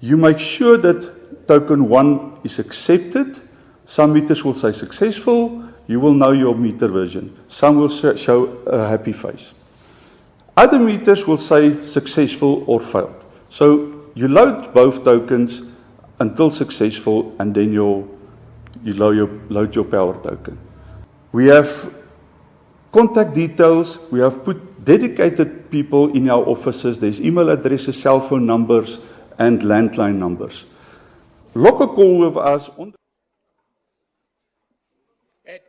You make sure that token 1 is accepted. Some meters will say successful. You will know your meter version. Some will show a happy face. Other meters will say successful or failed. So you load both tokens until successful, and then you load your power token. We have contact details. We have put dedicated people in our offices. There's email addresses, cell phone numbers, and landline numbers. lock a call with us on. Ed,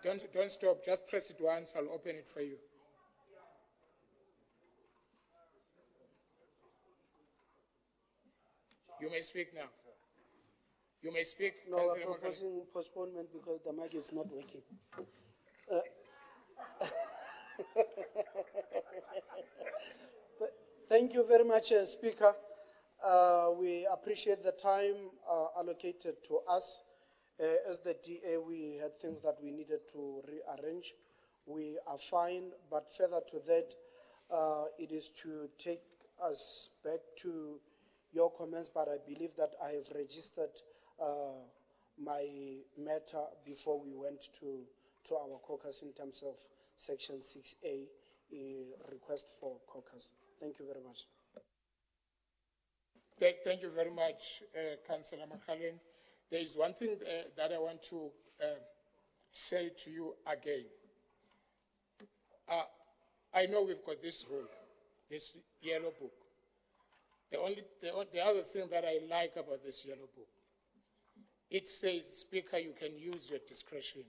don't stop. Just press it once. I'll open it for you. You may speak now. You may speak. No, Councillor we're Makhaleni. proposing postponement because the mic is not working. But thank you very much, Speaker. We appreciate the time allocated to us. As the DA, we had things that we needed to rearrange. We are fine, but further to that, it is to take us back to your comments, but I believe that I have registered my matter before we went to our caucus in terms of Section 6A, request for caucus. Thank you very much. Thank you very much, Councillor Makhaleni. There is one thing that I want to say to you again. I know we've got this rule, this yellow book. The other thing that I like about this yellow book, it says, Speaker, you can use your discretion.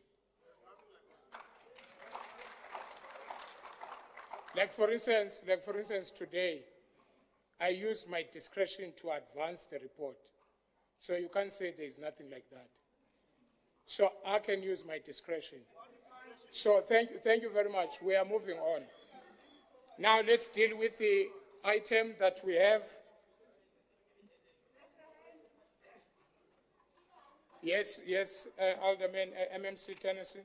Like for instance, today, I used my discretion to advance the report. So you can't say there's nothing like that. So I can use my discretion. So thank you very much. We are moving on. Now let's deal with the item that we have. Yes, Alderman, MMC Tennessee.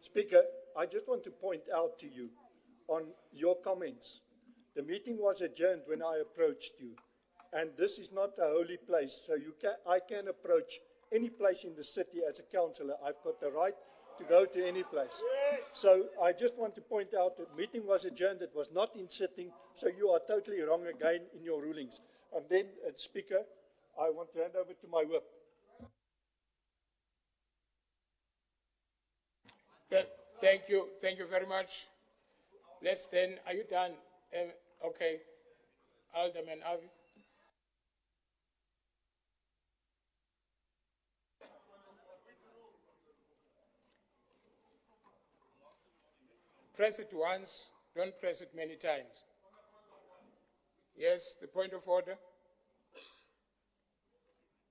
Speaker, I just want to point out to you on your comments. The meeting was adjourned when I approached you, and this is not a holy place, so I can approach any place in the city as a councillor. I've got the right to go to any place. So I just want to point out that the meeting was adjourned, it was not in sitting, so you are totally wrong again in your rulings. And then, Speaker, I want to hand over to my whip. Thank you very much. Let's then, are you done? Okay, Alderman Avi. Press it once, don't press it many times. Yes, the point of order.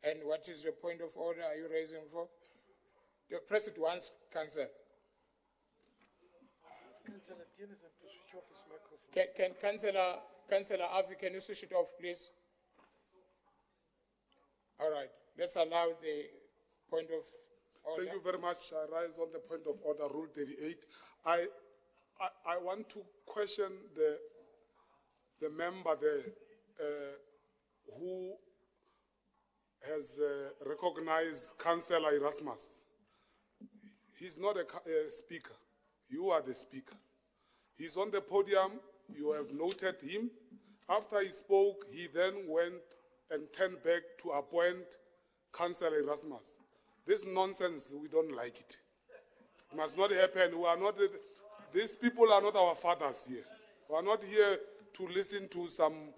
And what is your point of order are you raising for? Press it once, Councillor. Can Councillor Avi, can you switch it off, please? All right, let's allow the point of order. Thank you very much. I rise on the point of order, Rule 38. I want to question the member there who has recognized Councillor Erasmus. He's not a speaker. You are the speaker. He's on the podium. You have noted him. After he spoke, he then went and turned back to appoint Councillor Erasmus. This nonsense, we don't like it. It must not happen. We are not, these people are not our fathers here. We are not here to listen to some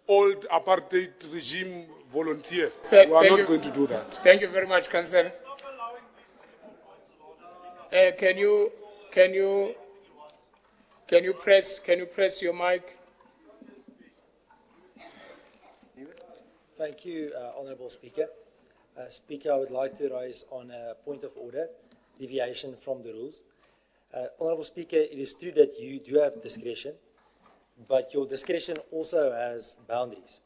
old apartheid regime volunteer. We are not going to do that. Thank you very much, Councillor. Can you press your mic? Thank you, Honourable Speaker. Speaker, I would like to raise on a point of order, deviation from the rules. Honourable Speaker, it is true that you do have discretion, but your discretion also has boundaries.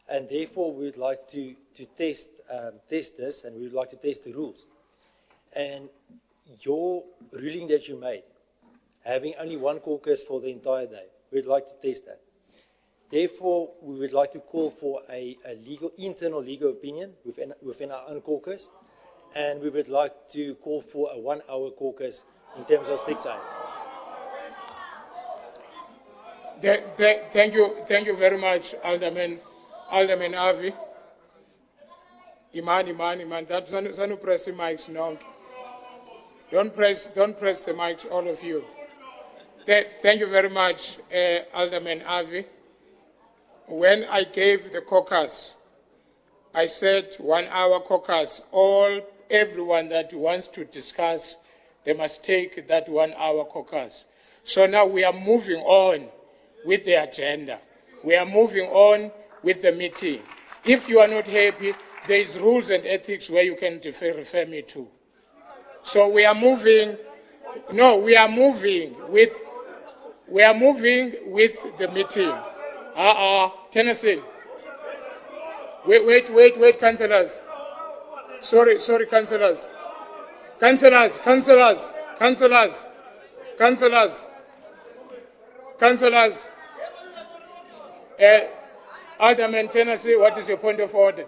And therefore, we would like to test this, and we would like to test the rules. And your ruling that you made, having only one caucus for the entire day, we would like to test that. Therefore, we would like to call for a internal legal opinion within our own caucus, and we would like to call for a 1-hour caucus in terms of 6A. Thank you very much, Alderman Avi. Iman. Don't press the mics, no. Don't press the mics, all of you. Thank you very much, Alderman Avi. When I gave the caucus, I said 1 hour caucus, everyone that wants to discuss, they must take that 1 hour caucus. So now we are moving on with the agenda. We are moving on with the meeting. If you are not happy, there is rules and ethics where you can refer me to. So we are moving with the meeting. Tennessee. Wait, councillors. Sorry, councillors. Councillors. Alderman Tennessee, what is your point of order?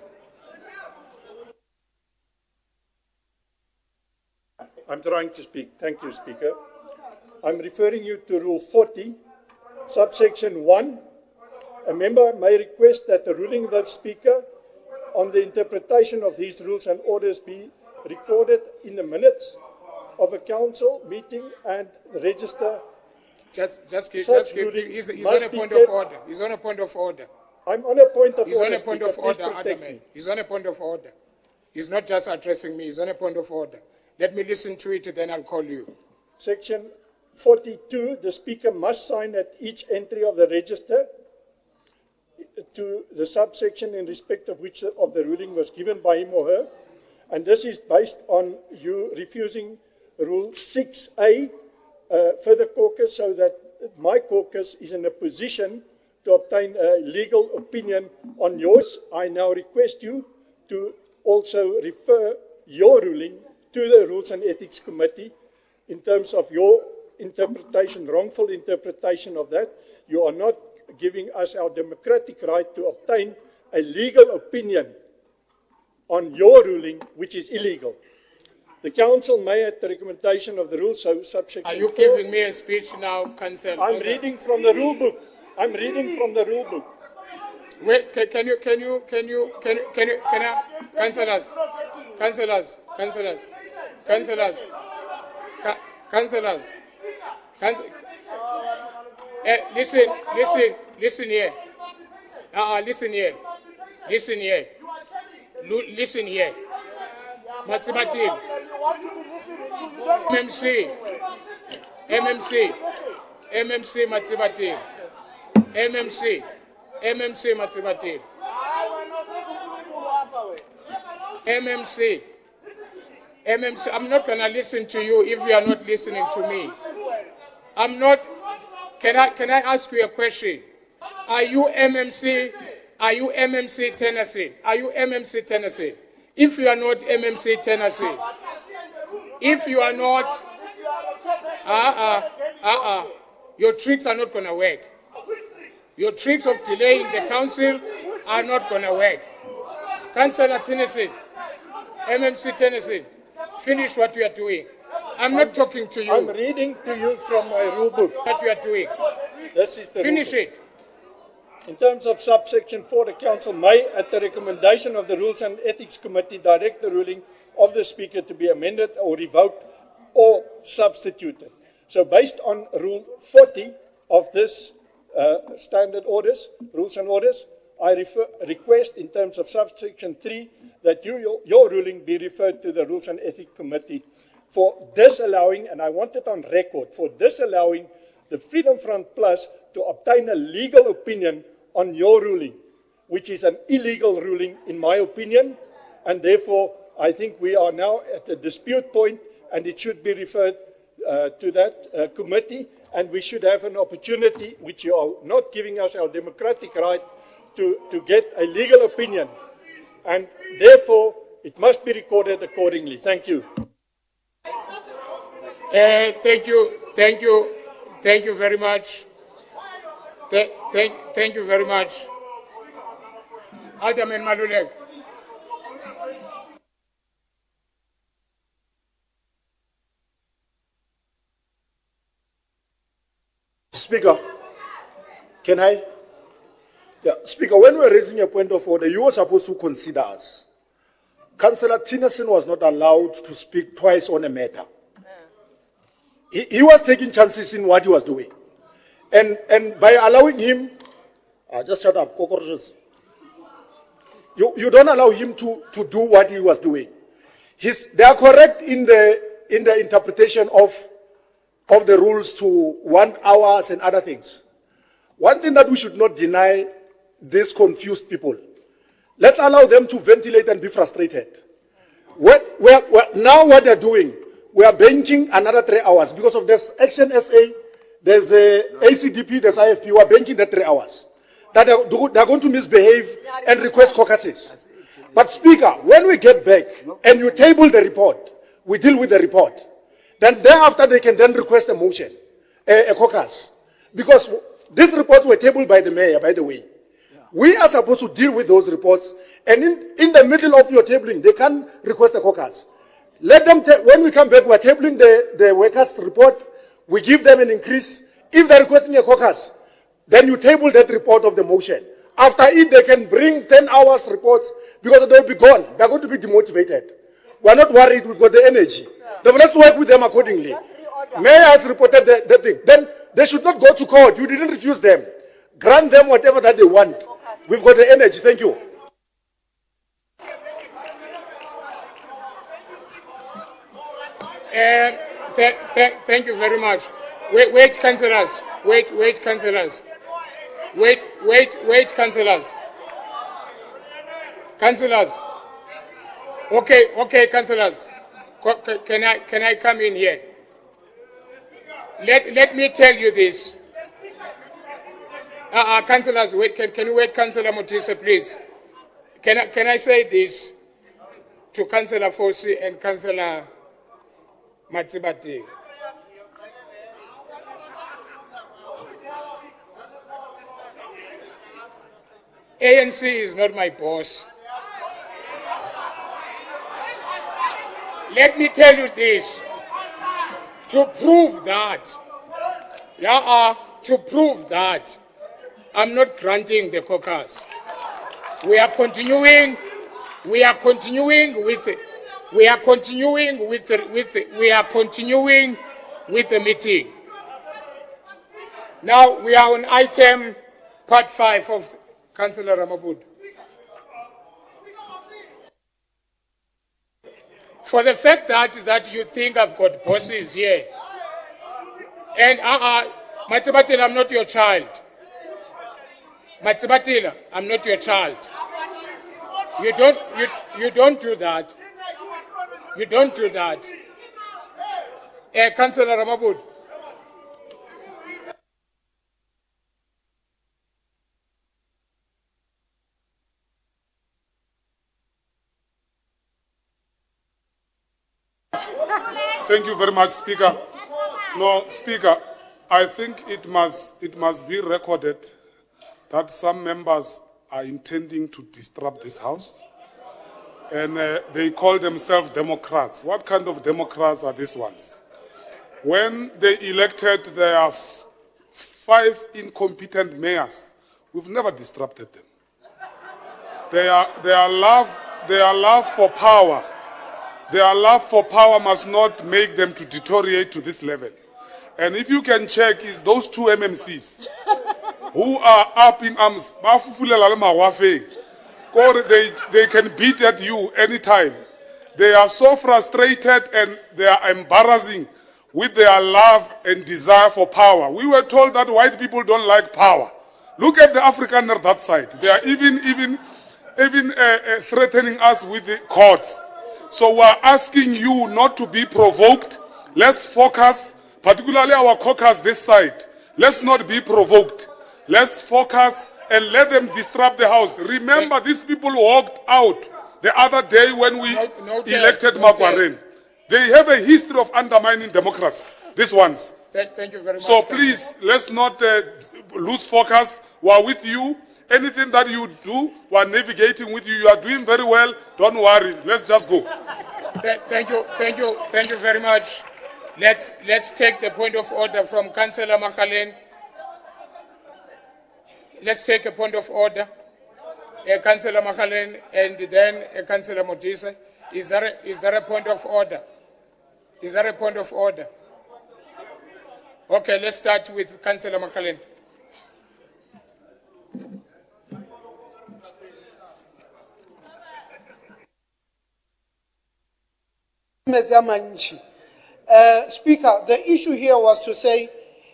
I'm trying to speak. Thank you, Speaker. I'm referring you to Rule 40, subsection 1. A member may request that the ruling of the Speaker on the interpretation of these rules and orders be recorded in the minutes of a council meeting and register. He's on a point of order. He's on a point of order. I'm on a point of order. He's on a point of order, Alderman. He's on a point of order. He's not just addressing me. He's on a point of order. Let me listen to it, then I'll call you. Section 42, the Speaker must sign at each entry of the register to the subsection in respect of which of the ruling was given by him or her. And this is based on you refusing Rule 6A, further caucus, so that my caucus is in a position to obtain a legal opinion on yours. I now request you to also refer your ruling to the Rules and Ethics Committee in terms of your interpretation, wrongful interpretation of that. You are not giving us our democratic right to obtain a legal opinion on your ruling, which is illegal. The Council may, at the recommendation of the rules, so subsection 4. Are you giving me a speech now, Council? I'm reading from the rule book. I'm reading from the rule book. Wait, can you, councillors, listen here. Listen here. Matsibatin. MMC Matsibatin. MMC Matsibatin. MMC, I'm not going to listen to you if you are not listening to me. I'm not. Can I ask you a question? Are you MMC? Are you MMC Tennessee? Are you MMC Tennessee? If you are not MMC Tennessee, if you are not, your tricks are not going to work. Your tricks of delaying the council are not going to work. Councillor Tennessee, MMC Tennessee, finish what you are doing. I'm not talking to you. I'm reading to you from my rule book. What you are doing. This is the finish rule book. it. In terms of subsection 4, the Council may, at the recommendation of the Rules and Ethics Committee, direct the ruling of the Speaker to be amended or revoked or substituted. So based on Rule 40 of this standard orders, rules and orders, I request in terms of subsection 3 that your ruling be referred to the Rules and Ethics Committee for disallowing, and I want it on record, for disallowing the Freedom Front Plus to obtain a legal opinion on your ruling, which is an illegal ruling in my opinion, and therefore I think we are now at a dispute point and it should be referred to that committee, and we should have an opportunity, which you are not giving us our democratic right, to get a legal opinion, and therefore it must be recorded accordingly. Thank you. Thank you very much. Thank you very much. Alderman Maluleke. Speaker, can I? Yeah, Speaker, when we're raising a point of order, you were supposed to consider us. Councillor Tinnerson was not allowed to speak twice on a matter. He was taking chances in what he was doing. And by allowing him, just shut up, cockroaches. You don't allow him to do what he was doing. They are correct in the interpretation of the rules to 1 hour and other things. One thing that we should not deny these confused people. Let's allow them to ventilate and be frustrated. Now what they're doing, we are banking another 3 hours because of this Action SA, there's ACDP, there's IFP, we are banking the 3 hours. That they're going to misbehave and request caucuses. But Speaker, when we get back and you table the report, we deal with the report. Then thereafter they can then request a motion, a caucus. Because these reports were tabled by the mayor, by the way. We are supposed to deal with those reports, and in the middle of your tabling, they can request a caucus. Let them, when we come back, we're tabling the workers' report, we give them an increase. If they're requesting a caucus, then you table that report of the motion. After it, they can bring 10 hours reports, because they'll be gone. They're going to be demotivated. We're not worried, we've got the energy. Then let's work with them accordingly. Mayor has reported the thing. Then they should not go to court. You didn't refuse them. Grant them whatever that they want. We've got the energy. Thank you. Thank you very much. Wait, councillors. Wait, councillors. Wait, councillors. Councillors. Okay, councillors. Can I come in here? Let me tell you this. Councillors, wait. Can you wait, Councillor Mutisa, please? Can I say this to Councillor Fosi and Councillor Matsibati? ANC is not my boss. Let me tell you this. To prove that, I'm not granting the caucus. We are continuing with the meeting. Now we are on item part 5 of Councillor Ramabud. For the fact that you think I've got bosses here, and Matsibatila, I'm not your child. Matsibatila, I'm not your child. You don't do that. You don't do that. Councillor Ramabud. Thank you very much, Speaker. No, Speaker, I think it must be recorded that some members are intending to disrupt this House. And they call themselves Democrats. What kind of Democrats are these ones? When they elected their 5 incompetent mayors, we've never disrupted them. Their love for power. Their love for power must not make them to deteriorate to this level. And if you can check, is those 2 MMCs who are up in arms, they can beat at you anytime. They are so frustrated and they are embarrassing with their love and desire for power. We were told that white people don't like power. Look at the Afrikaner that side. They are even threatening us with the courts. So we're asking you not to be provoked. Let's focus, particularly our caucus this side. Let's not be provoked. Let's focus and let them disrupt the House. Remember, these people walked out the other day when we elected Magwareni. They have a history of undermining democracy, these ones. Thank you very much. So please, let's not lose focus. We're with you. Anything that you do, we're navigating with you. You are doing very well. Don't worry. Let's just go. Thank you very much. Let's take the point of order from Councillor Makalen. Let's take a point of order. Councillor Machalen and then Councillor Modise. Is there a point of order? Is there a point of order? Okay, let's start with Councillor Machalen. Speaker, the issue here was to say,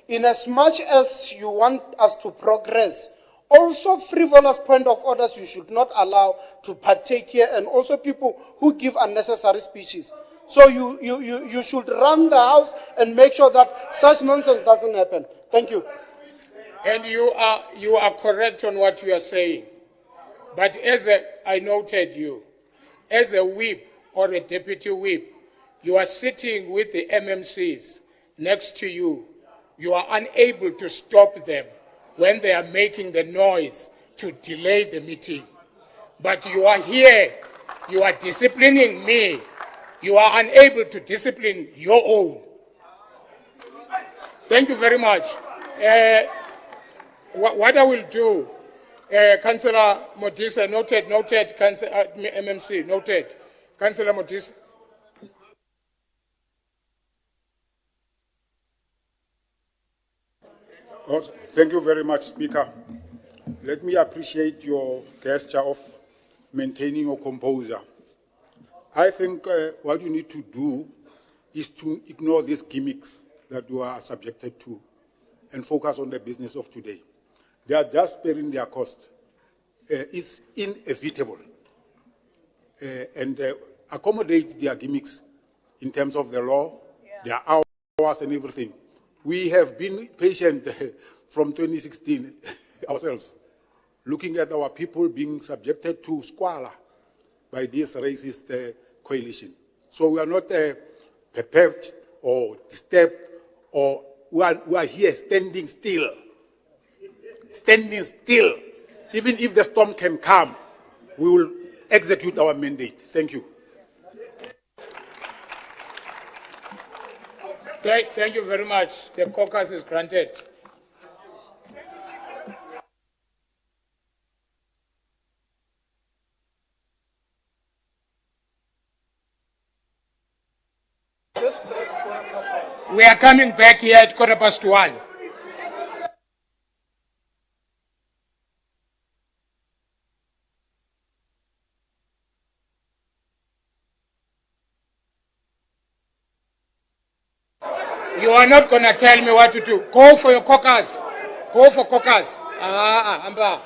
in as much as you want us to progress, also frivolous point of orders you should not allow to partake here, and also people who give unnecessary speeches. So you should run the house and make sure that such nonsense doesn't happen. Thank you. And you are correct on what you are saying. But I noted you, as a whip or a deputy whip, you are sitting with the MMCs next to you. You are unable to stop them when they are making the noise to delay the meeting. But you are here, you are disciplining me. You are unable to discipline your own. Thank you very much. What I will do, Councillor Modise, noted, MMC, noted. Councillor Modise. Oh, thank you very much, Speaker. Let me appreciate your gesture of maintaining your composure. I think what you need to do is to ignore these gimmicks that you are subjected to and focus on the business of today. They are just bearing their cost. It's inevitable. And accommodate their gimmicks in terms of the law, their hours and everything. We have been patient from 2016 ourselves, looking at our people being subjected to squalor by this racist coalition. So we are not perturbed or disturbed, or we are here standing still. Standing still. Even if the storm can come, we will execute our mandate. Thank you. Thank you very much. The caucus is granted. We are coming back here at 1:15. You are not going to tell me what to do. Go for your caucus. Go for caucus. Amba.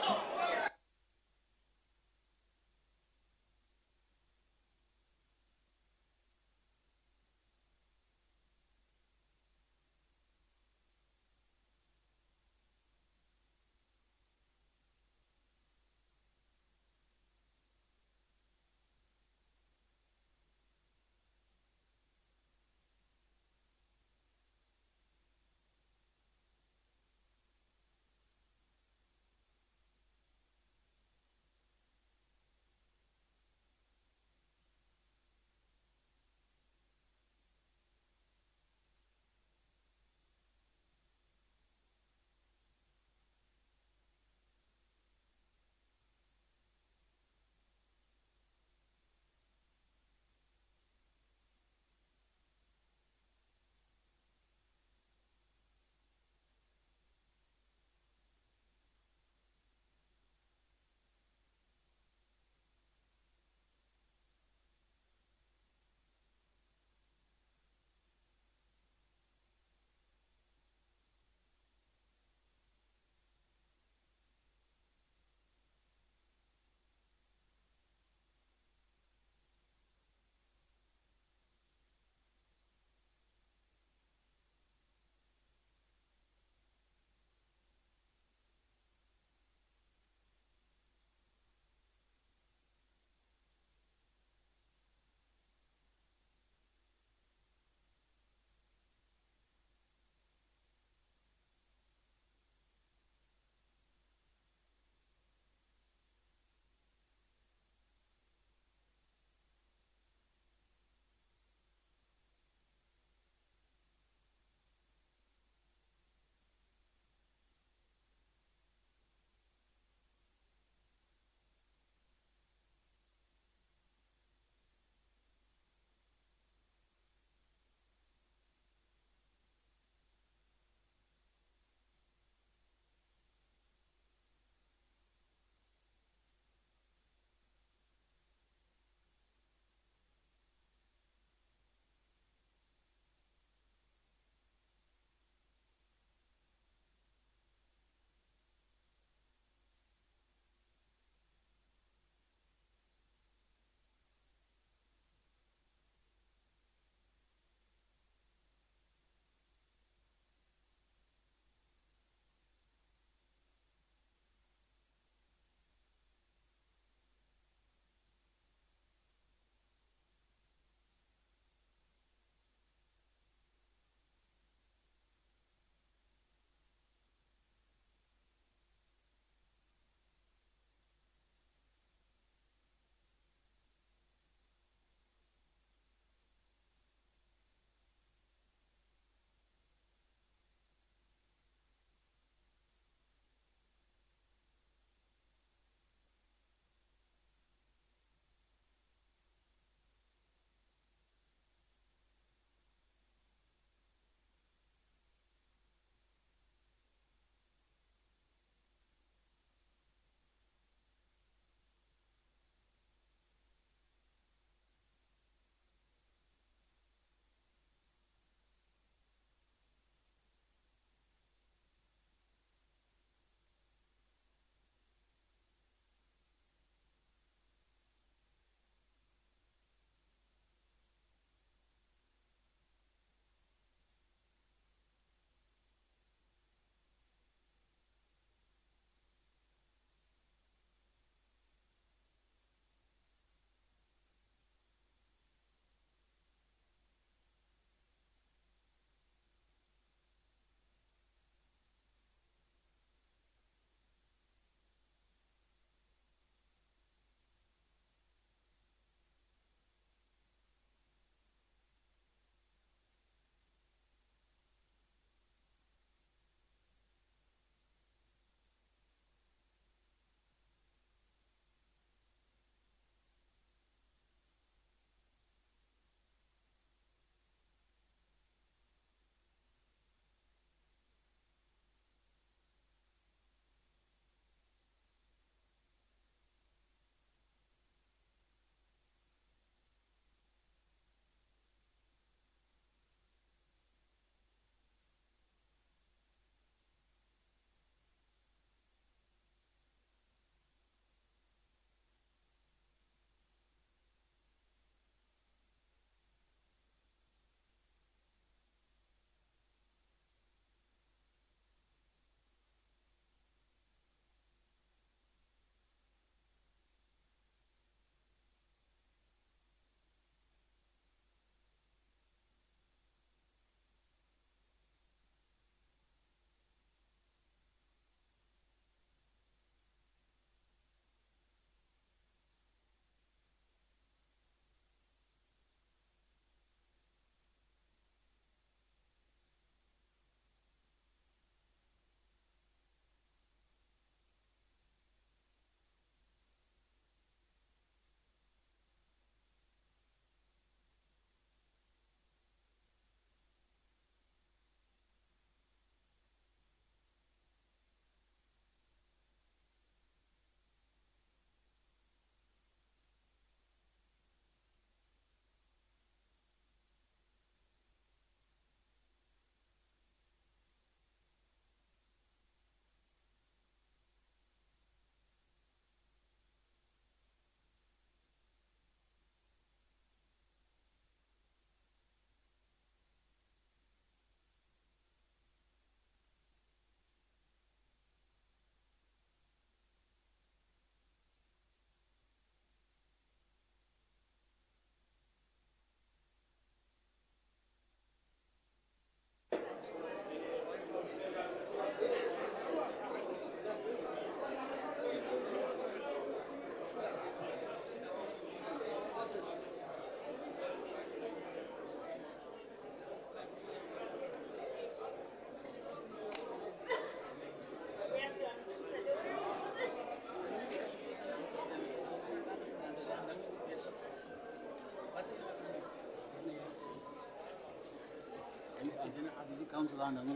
then I busy council on them.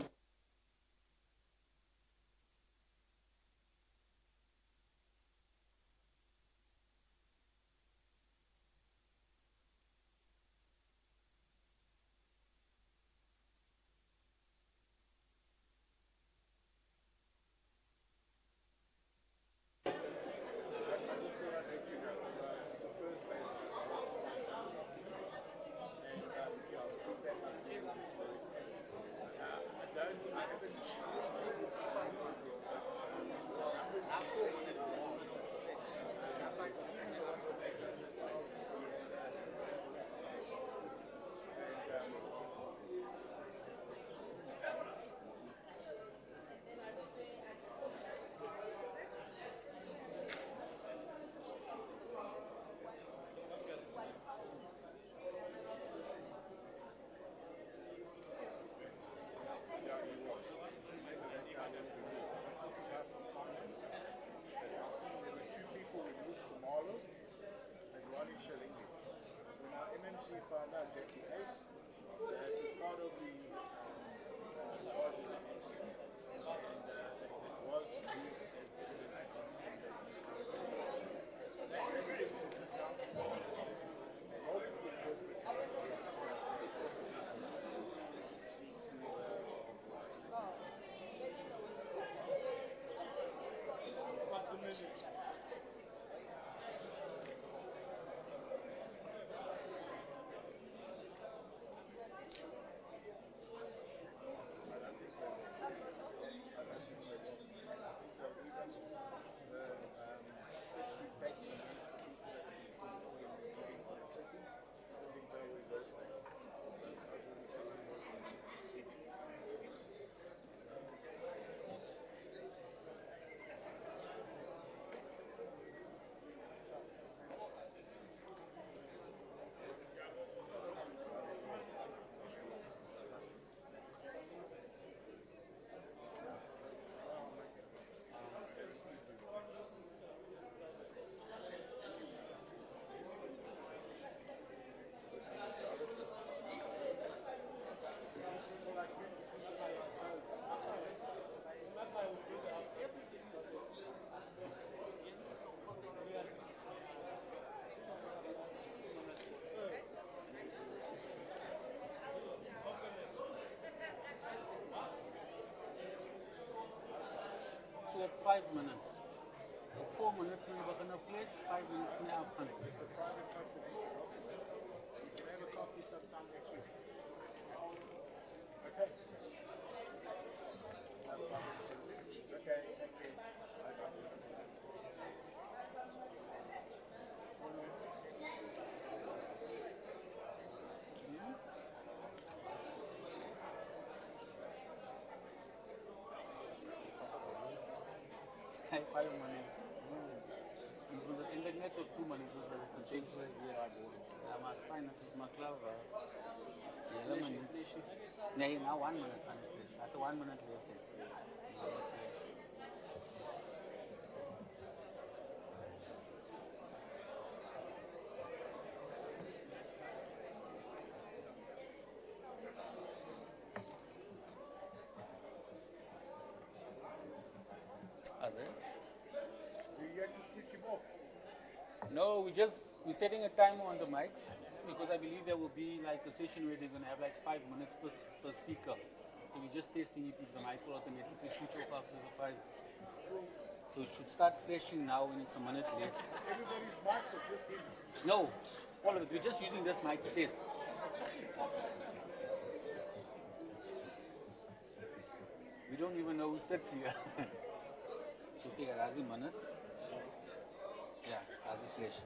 So 5 minutes. 4 minutes when we're going to flash, 5 minutes when we're after. Okay. Okay, thank you. Hey, 5 minutes. Because the internet took 2 minutes, so I could change where I go. I must find that it's my cloud. Yeah, yeah, now 1 minute. That's 1 minute left. As it? You have to switch him off. No, we're setting a timer on the mics because I believe there will be like a session where they're going to have like 5 minutes per speaker. So we're just testing it if the mic will automatically switch off after the 5. So it should start flashing now when it's a minute left. Everybody's mics are just him. No, all of it. We're just using this mic to test. We don't even know who sits here. So okay, that's a minute. Yeah, that's a flash.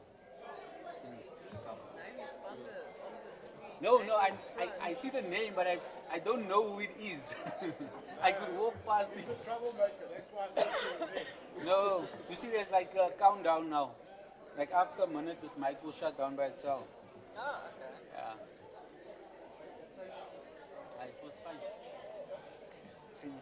No, I see the name, but I don't know who it is. I could walk past it. He's a troublemaker, that's why I thought you were there. No, you see there's like a countdown now. Like after a minute, this mic will shut down by itself. Oh, okay. Yeah. It was fine. See.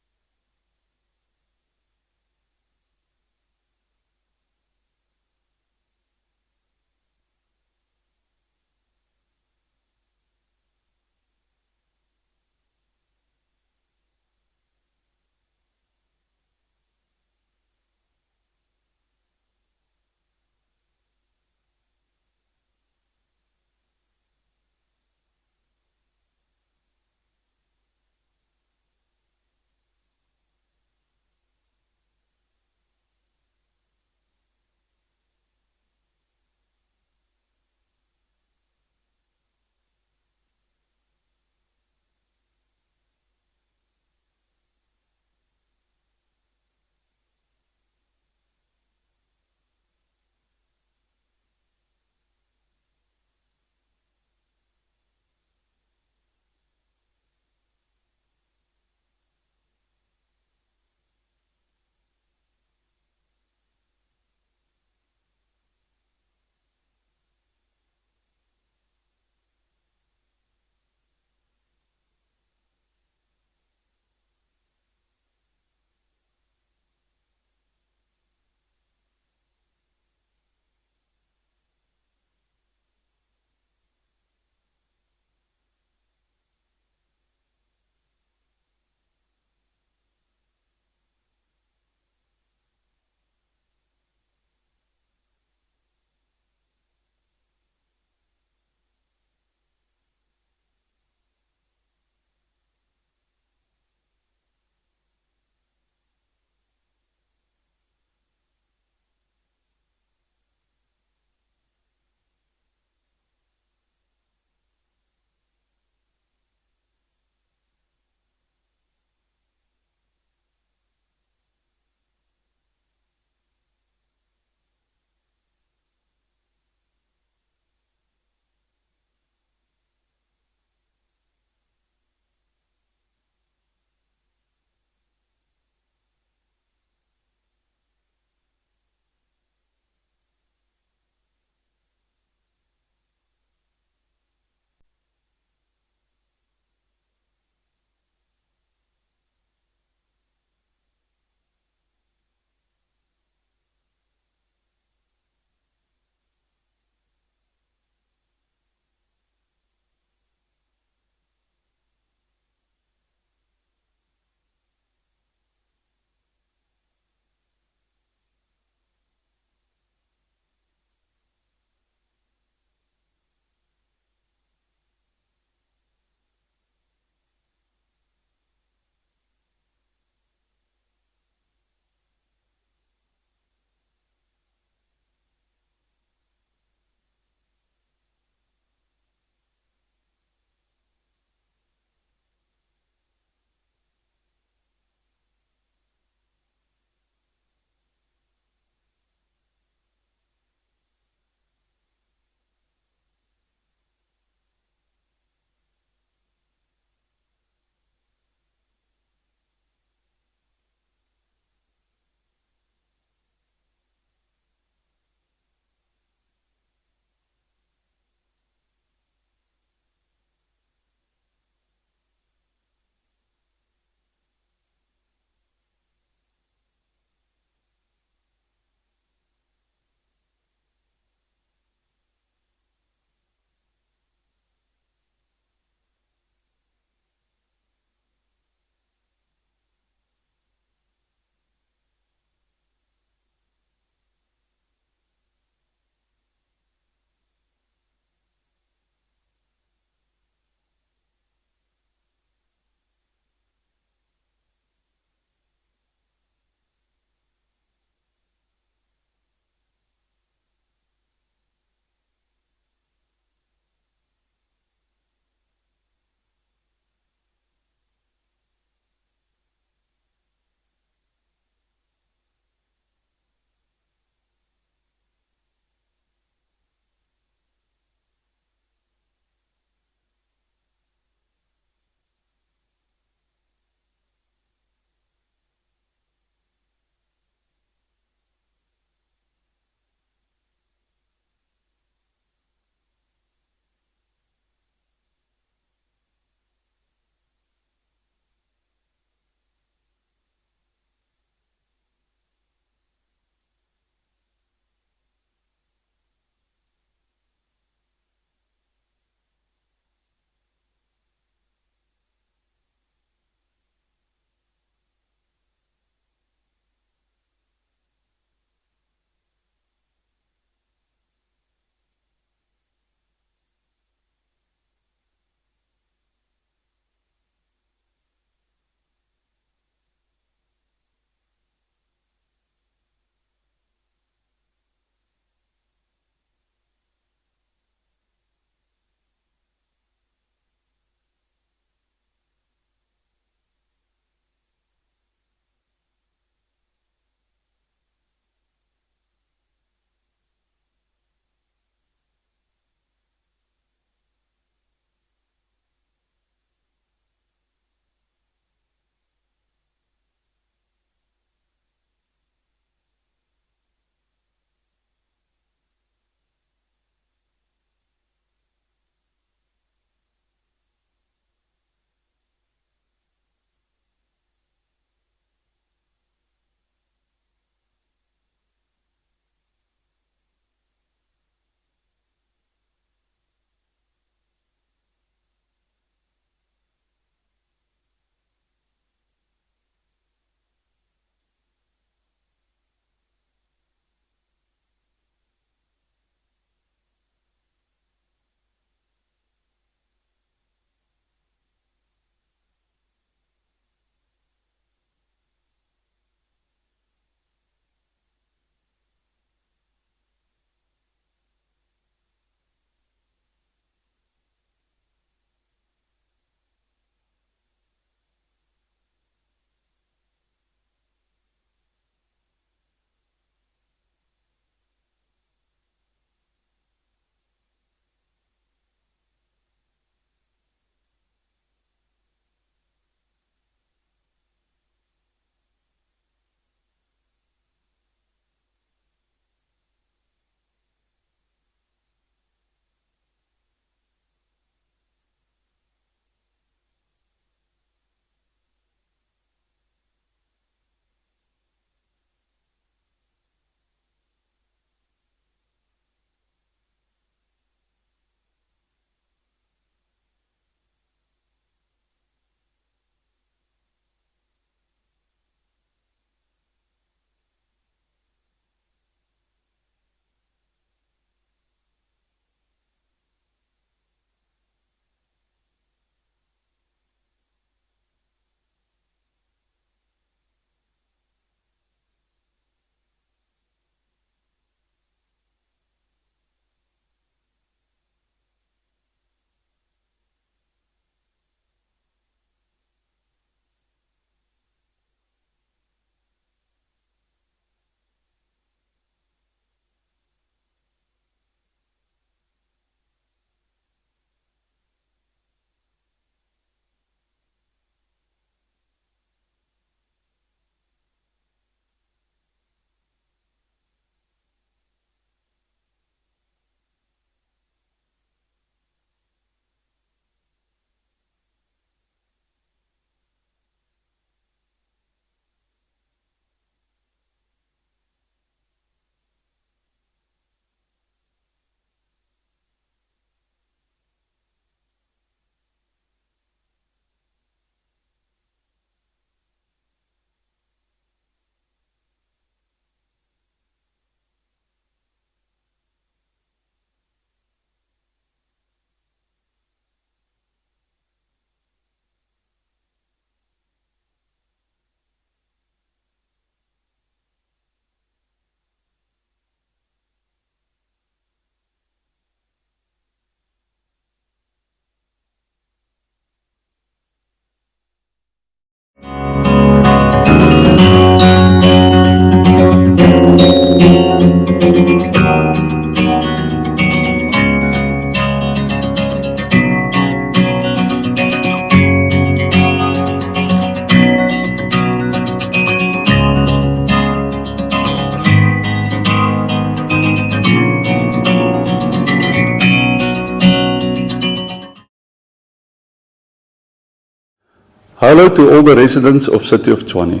Hello to all the residents of City of Tshwane.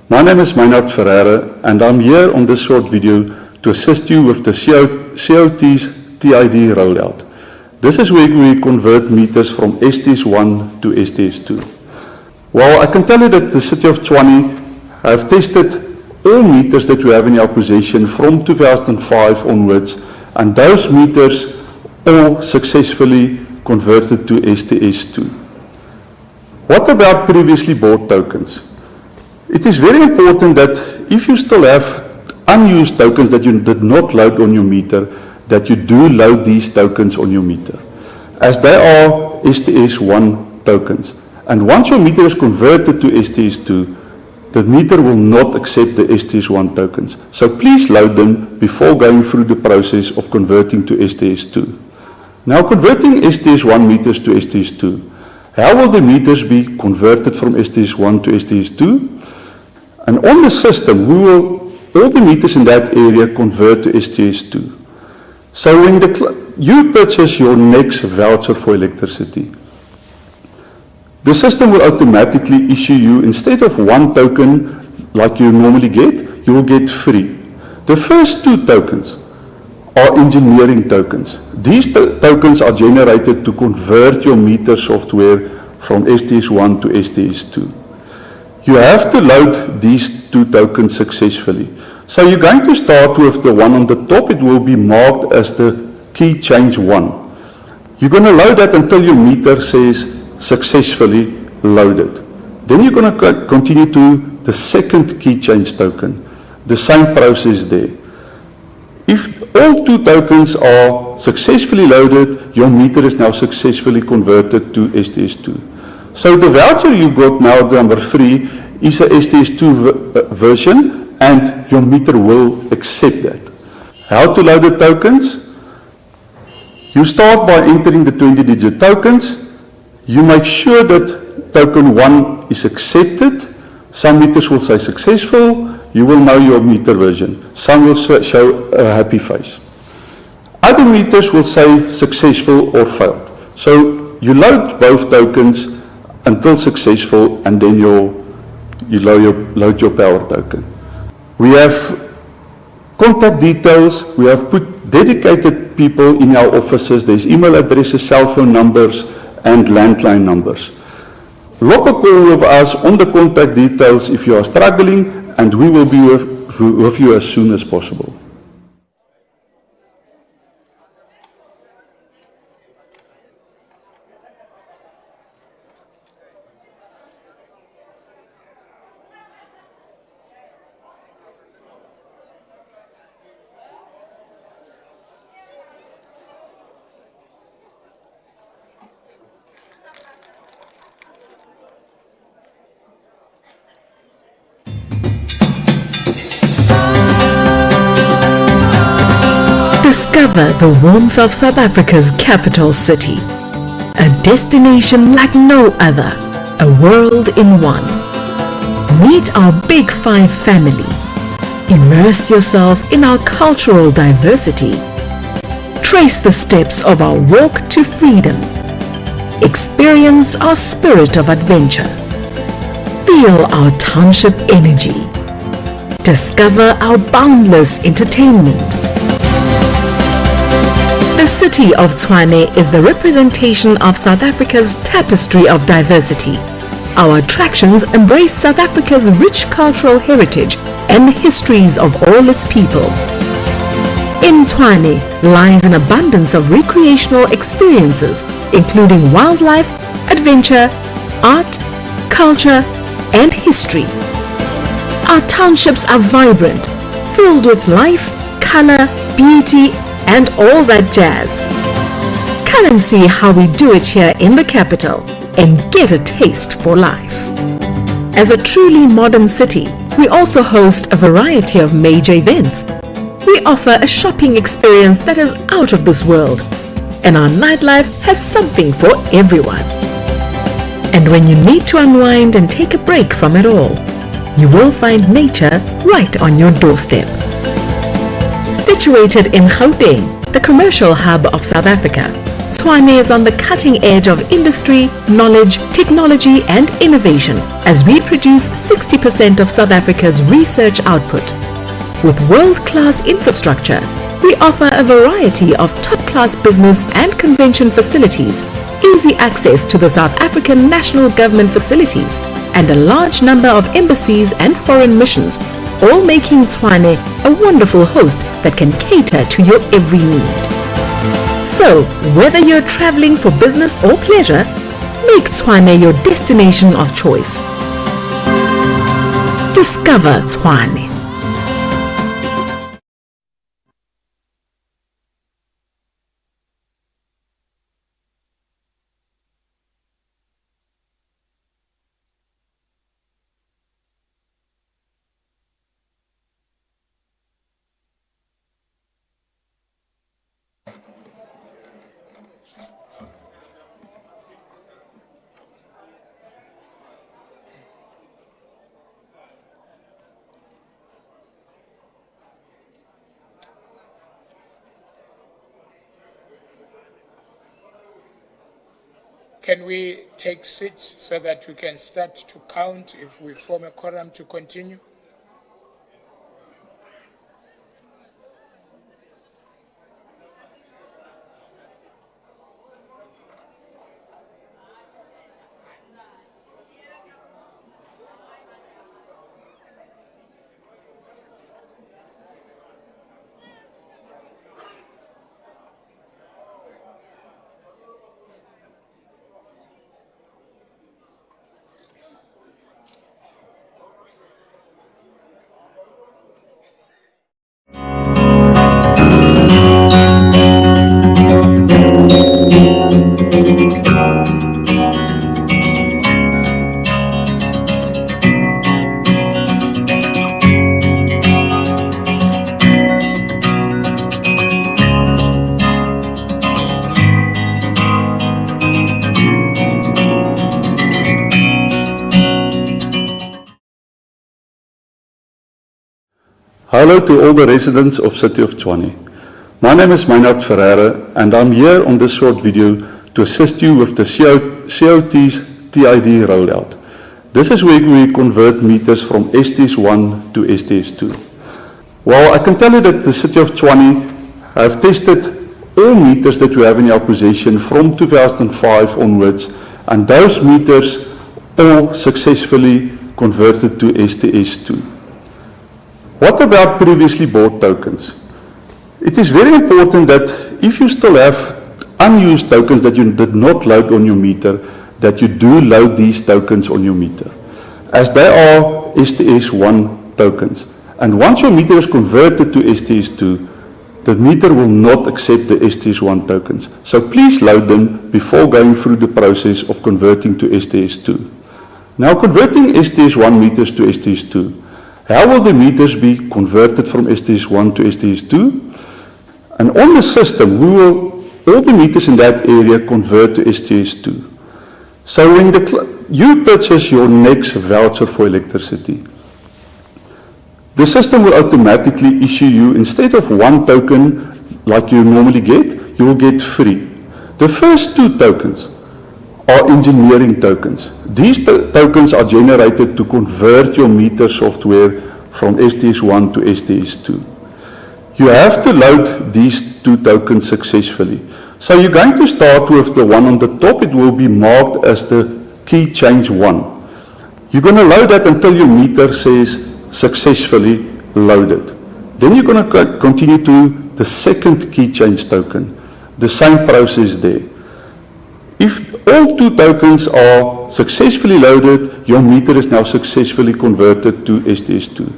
My name is Meinhard Ferreira and I'm here on this short video to assist you with the COT's TID rollout. This is where we convert meters from STS1 to STS2. Well, I can tell you that the City of Tshwane have tested all meters that we have in our possession from 2005 onwards, and those meters all successfully converted to STS2. What about previously bought tokens? It is very important that if you still have unused tokens that you did not load on your meter, that you do load these tokens on your meter, as they are STS1 tokens. And once your meter is converted to STS2, the meter will not accept the STS1 tokens. So please load them before going through the process of converting to STS2. Now, converting STS1 meters to STS2. How will the meters be converted from STS1 to STS2? And on the system, all the meters in that area convert to STS2. So when you purchase your next voucher for electricity, the system will automatically issue you, instead of one token like you normally get, you will get 3. The first 2 tokens are engineering tokens. These tokens are generated to convert your meter software from STS1 to STS2. You have to load these 2 tokens successfully. So you're going to start with the one on the top. It will be marked as the key change 1. You're going to load that until your meter says successfully loaded. Then you're going to continue to the second key change token. The same process there. If all 2 tokens are successfully loaded, your meter is now successfully converted to STS2. So the voucher you got now, number 3, is a STS2 version, and your meter will accept that. How to load the tokens? You start by entering the 20-digit tokens. You make sure that token 1 is accepted. Some meters will say successful. You will know your meter version. Some will show a happy face. Other meters will say successful or failed. So you load both tokens until successful, and then you load your power token. We have contact details. We have put dedicated people in our offices. There's email addresses, cell phone numbers, and landline numbers. Log a call with us on the contact details if you are struggling, and we will be with you as soon as possible. Discover the warmth of South Africa's capital city. A destination like no other. A world in one. Meet our Big 5 family. Immerse yourself in our cultural diversity. Trace the steps of our walk to freedom. Experience our spirit of adventure. Feel our township energy. Discover our boundless entertainment. The city of Tshwane is the representation of South Africa's tapestry of diversity. Our attractions embrace South Africa's rich cultural heritage and the histories of all its people. In Tshwane lies an abundance of recreational experiences, including wildlife, adventure, art, culture, and history. Our townships are vibrant, filled with life, color, beauty, and all that jazz. Come and see how we do it here in the capital and get a taste for life. As a truly modern city, we also host a variety of major events. We offer a shopping experience that is out of this world, and our nightlife has something for everyone. And when you need to unwind and take a break from it all, you will find nature right on your doorstep. Situated in Gauteng, the commercial hub of South Africa, Tshwane is on the cutting edge of industry, knowledge, technology and innovation as we produce 60% of South Africa's research output. With world-class infrastructure, we offer a variety of top-class business and convention facilities, easy access to the South African national government facilities, and a large number of embassies and foreign missions, all making Tshwane a wonderful host that can cater to your every need. So, whether you're traveling for business or pleasure, make Tshwane your destination of choice. Discover Tshwane. Can we take seats so that we can start to count if we form a quorum to continue? Hello to all the residents of City of Tshwane. My name is Meinhard Ferreira and I'm here on this short video to assist you with the COT's TID rollout. This is where we convert meters from STS1 to STS2. Well, I can tell you that the City of Tshwane have tested all meters that we have in our possession from 2005 onwards, and those meters all successfully converted to STS2. What about previously bought tokens? It is very important that if you still have unused tokens that you did not load on your meter, that you do load these tokens on your meter, as they are STS1 tokens. And once your meter is converted to STS2, the meter will not accept the STS1 tokens. So please load them before going through the process of converting to STS2. Now, converting STS1 meters to STS2. How will the meters be converted from STS1 to STS2? And on the system, all the meters in that area convert to STS2. So when you purchase your next voucher for electricity, the system will automatically issue you, instead of one token like you normally get, you will get 3. The first 2 tokens are engineering tokens. These tokens are generated to convert your meter software from STS1 to STS2. You have to load these 2 tokens successfully. So you're going to start with the one on the top. It will be marked as the key change 1. You're going to load that until your meter says successfully loaded. Then you're going to continue to the second key change token. The same process there. If all 2 tokens are successfully loaded, your meter is now successfully converted to STS2.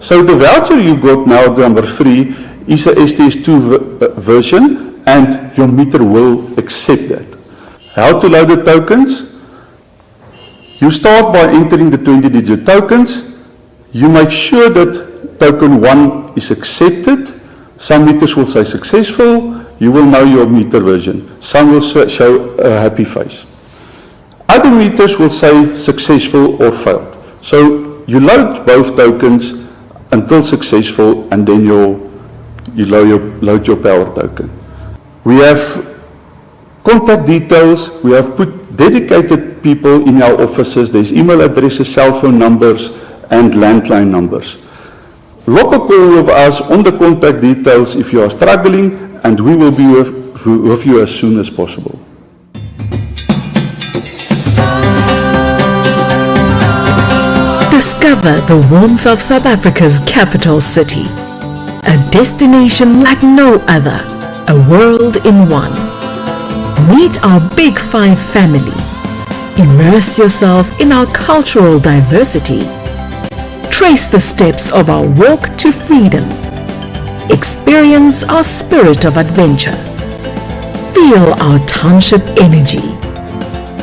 So the voucher you got now, the number 3, is a STS2 version, and your meter will accept that. How to load the tokens? You start by entering the 20-digit tokens. You make sure that token 1 is accepted. Some meters will say successful. You will know your meter version. Some will show a happy face. Other meters will say successful or failed. So you load both tokens until successful, and then you load your power token. We have Contact details, we have put dedicated people in our offices. There's email addresses, cell phone numbers, and landline numbers. Log a call with us on the contact details if you are struggling, and we will be with you as soon as possible. Discover the warmth of South Africa's capital city. A destination like no other, a world in one. Meet our Big Five family. Immerse yourself in our cultural diversity. Trace the steps of our walk to freedom. Experience our spirit of adventure. Feel our township energy.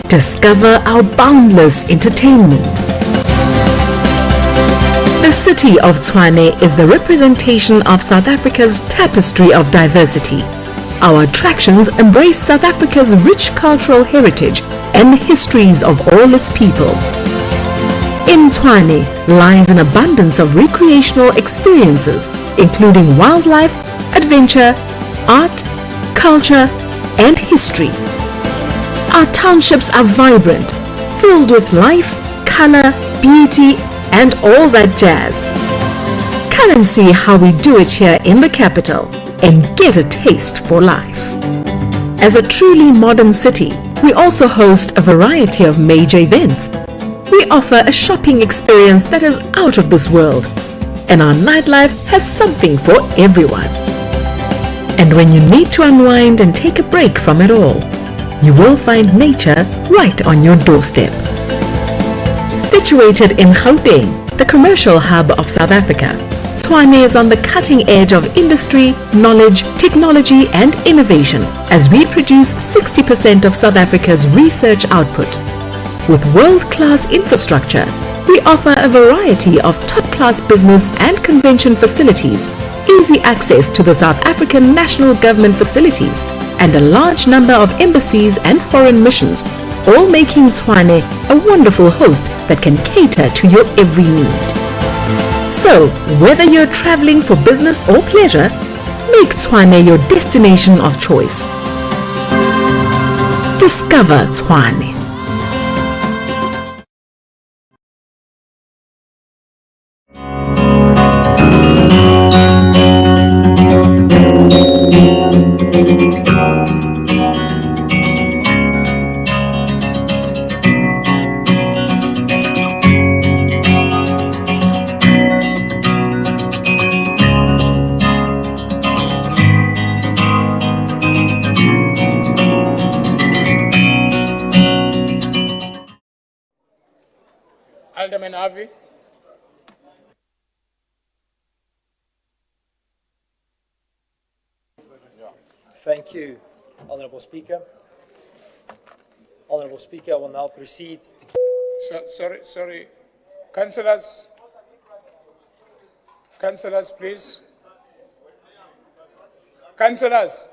Discover our boundless entertainment. The city of Tshwane is the representation of South Africa's tapestry of diversity. Our attractions embrace South Africa's rich cultural heritage and histories of all its people. In Tshwane lies an abundance of recreational experiences, including wildlife, adventure, art, culture, and history. Our townships are vibrant, filled with life, color, beauty, and all that jazz. Come and see how we do it here in the capital and get a taste for life. As a truly modern city, we also host a variety of major events. We offer a shopping experience that is out of this world, and our nightlife has something for everyone. And when you need to unwind and take a break from it all, you will find nature right on your doorstep. Situated in Gauteng, the commercial hub of South Africa, Tshwane is on the cutting edge of industry, knowledge, technology and innovation as we produce 60% of South Africa's research output. With world-class infrastructure, we offer a variety of top-class business and convention facilities, easy access to the South African national government facilities, and a large number of embassies and foreign missions, all making Tshwane a wonderful host that can cater to your every need. So, whether you're traveling for business or pleasure, make Tshwane your destination of choice. Discover Tshwane. Alderman Harvey. Thank you, Honourable Speaker. Honourable Speaker, I will now proceed to... Sorry. Councillors, please. Councillors.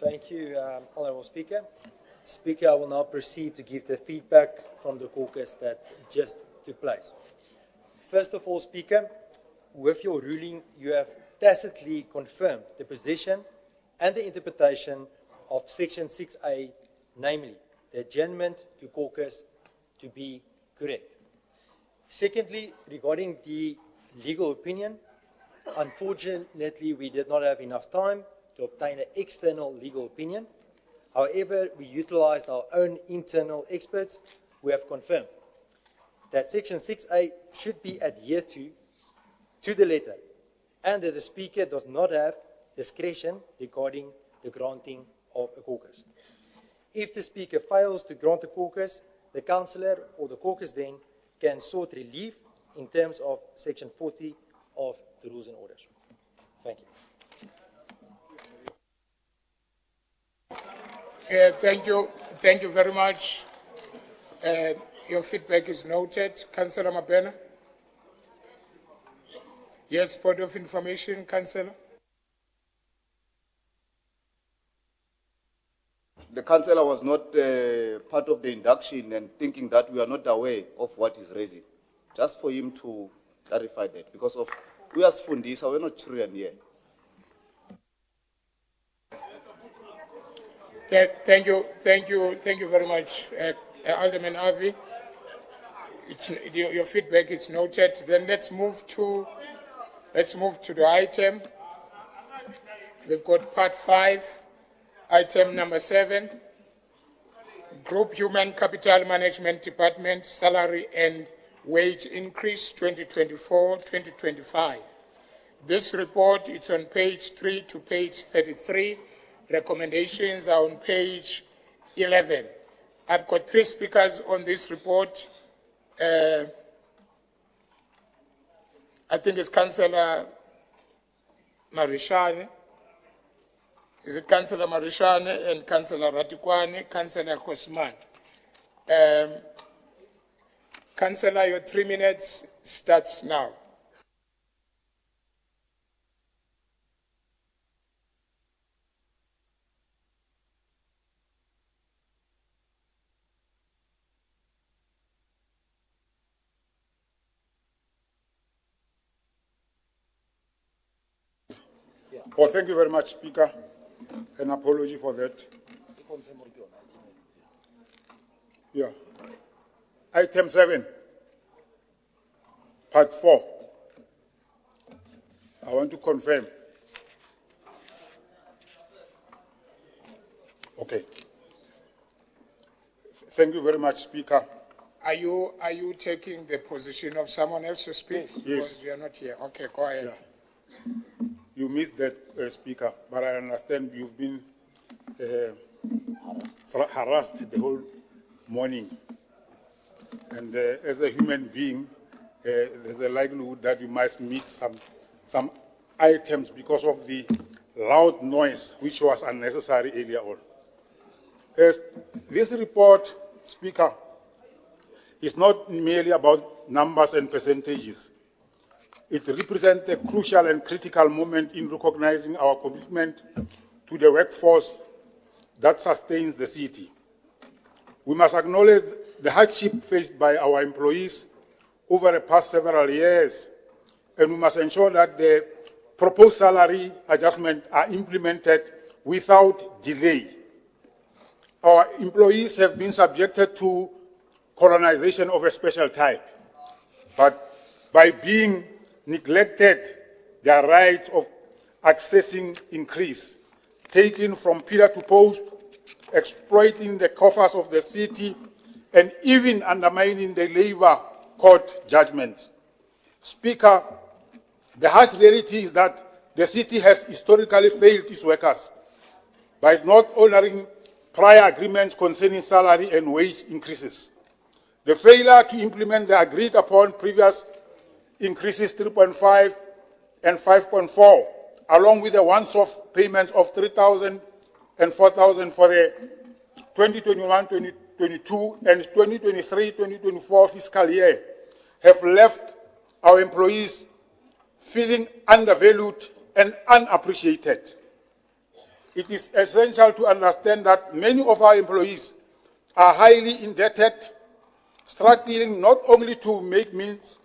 Thank you, Honourable Speaker. Speaker, I will now proceed to give the feedback from the caucus that just took place. First of all, Speaker, with your ruling, you have tacitly confirmed the position and the interpretation of Section 6A, namely, the adjournment to caucus to be correct. Secondly, regarding the legal opinion, unfortunately, we did not have enough time to obtain an external legal opinion. However, we utilized our own internal experts who have confirmed that Section 6A should be adhered to the letter, and that the Speaker does not have discretion regarding the granting of a caucus. If the Speaker fails to grant a caucus, the Councillor or the caucus then can sought relief in terms of Section 40 of the Rules and Orders. Thank you. Thank you very much. Your feedback is noted. Councillor Mabena. Yes, point of information, Councillor. the councillor was not part of the induction and thinking that we are not aware of what is raising. Just for him to clarify that, because of we as Fundisa, we're not children here. Thank you very much, Alderman Avi. Your feedback is noted. Then let's move to the item. We've got part 5, item number 7, Group Human Capital Management Department Salary and Wage Increase 2024-2025. This report is on page 3 to page 33. Recommendations are on page 11. I've got 3 speakers on this report. I think it's Councillor Marishane. Is it Councillor Marishane and Councillor Ratikwane, Councillor Khosman? Councillor, your 3 minutes starts now. Well, thank you very much, Speaker. An apology for that. Yeah. Item 7, part 4. I want to confirm. Okay. Thank you very much, Speaker. Are you taking the position of someone else to speak? Yes. Because you are not here. Okay, go ahead. Yeah. You missed that, Speaker, but I understand you've been harassed the whole morning. And as a human being, there's a likelihood that you might miss some items because of the loud noise, which was unnecessary earlier on. This report, Speaker, is not merely about numbers and percentages. It represents a crucial and critical moment in recognizing our commitment to the workforce that sustains the city. We must acknowledge the hardship faced by our employees over the past several years, and we must ensure that the proposed salary adjustments are implemented without delay. Our employees have been subjected to colonization of a special type, but by being neglected, their rights of accessing increase, taken from pillar to post, exploiting the coffers of the city, and even undermining the labor court judgments. Speaker, the harsh reality is that the city has historically failed its workers by not honoring prior agreements concerning salary and wage increases. The failure to implement the agreed upon previous increases 3.5 and 5.4, along with the once-off payments of 3,000 and 4,000 for the 2021-2022 and 2023-2024 fiscal year, have left our employees feeling undervalued and unappreciated. It is essential to understand that many of our employees are highly indebted, struggling not only to make means,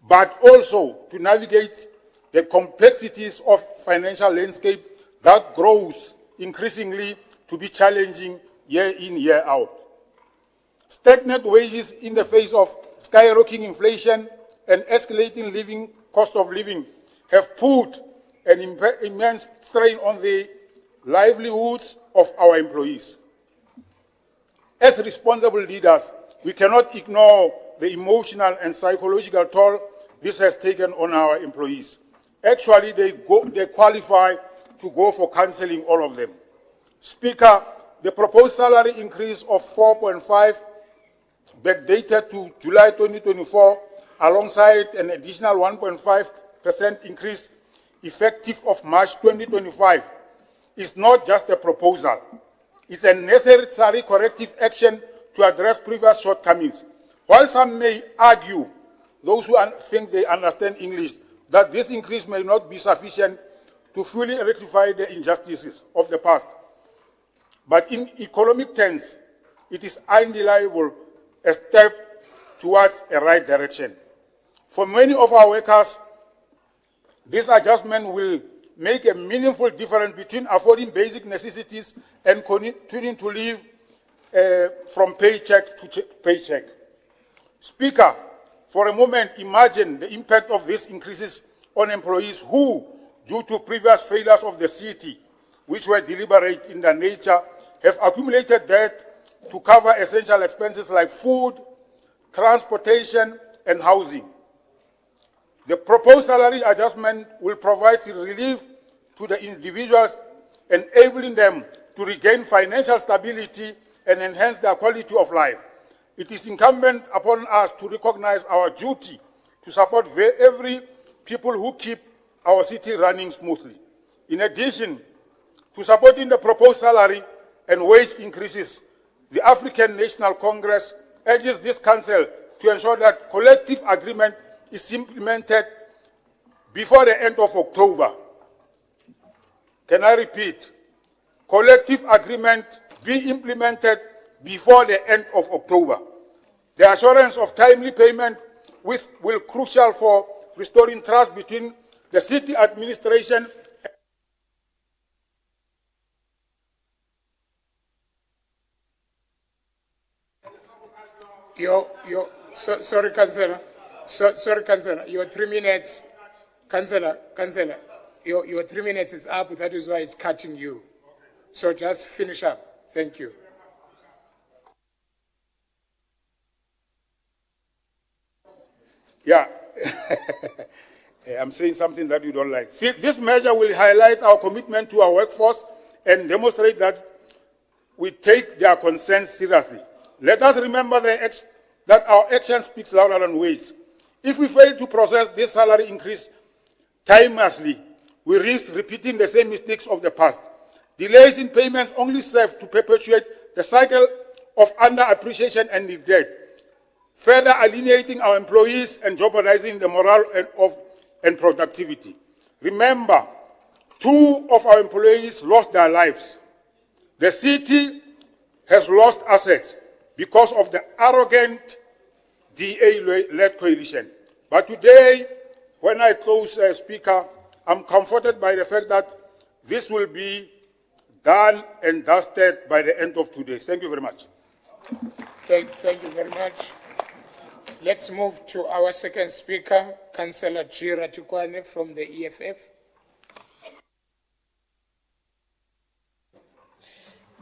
but also to navigate the complexities of financial landscape that grows increasingly to be challenging year in, year out. Stagnant wages in the face of skyrocketing inflation and escalating cost of living have put an immense strain on the livelihoods of our employees. As responsible leaders, we cannot ignore the emotional and psychological toll this has taken on our employees. Actually, they qualify to go for cancelling, all of them. Speaker, the proposed salary increase of 4.5, backdated to July 2024, alongside an additional 1.5% increase effective of March 2025, is not just a proposal. It's a necessary corrective action to address previous shortcomings. While some may argue, those who think they understand English, that this increase may not be sufficient to fully rectify the injustices of the past. but in economic terms, it is undeniable a step towards a right direction. For many of our workers, this adjustment will make a meaningful difference between affording basic necessities and continuing to live from paycheck to paycheck. Speaker, for a moment, imagine the impact of these increases on employees who, due to previous failures of the city, which were deliberate in their nature, have accumulated debt to cover essential expenses like food, transportation, and housing. The proposed salary adjustment will provide relief to the individuals, enabling them to regain financial stability and enhance their quality of life. It is incumbent upon us to recognize our duty to support every people who keep our city running smoothly. In addition to supporting the proposed salary and wage increases, the African National Congress urges this Council to ensure that collective agreement is implemented before the end of October. Can I repeat? Collective agreement be implemented before the end of October. The assurance of timely payment will be crucial for restoring trust between the city administration . Sorry, Councillor. Sorry, Councillor. Your 3 minutes, Councillor, your 3 minutes is up. That is why it's cutting you. So just finish up. Thank you. Yeah. I'm saying something that you don't like. This measure will highlight our commitment to our workforce and demonstrate that we take their concerns seriously. Let us remember that our action speaks louder than words. If we fail to process this salary increase timelessly, we risk repeating the same mistakes of the past. Delays in payments only serve to perpetuate the cycle of underappreciation and neglect, further alienating our employees and jeopardizing the morale and productivity. Remember, 2 of our employees lost their lives. The city has lost assets because of the arrogant DA-led coalition. But today, when I close, Speaker, I'm comforted by the fact that this will be done and dusted by the end of today. Thank you very much. Thank you very much. Let's move to our second speaker, Councillor Tshwane from the EFF.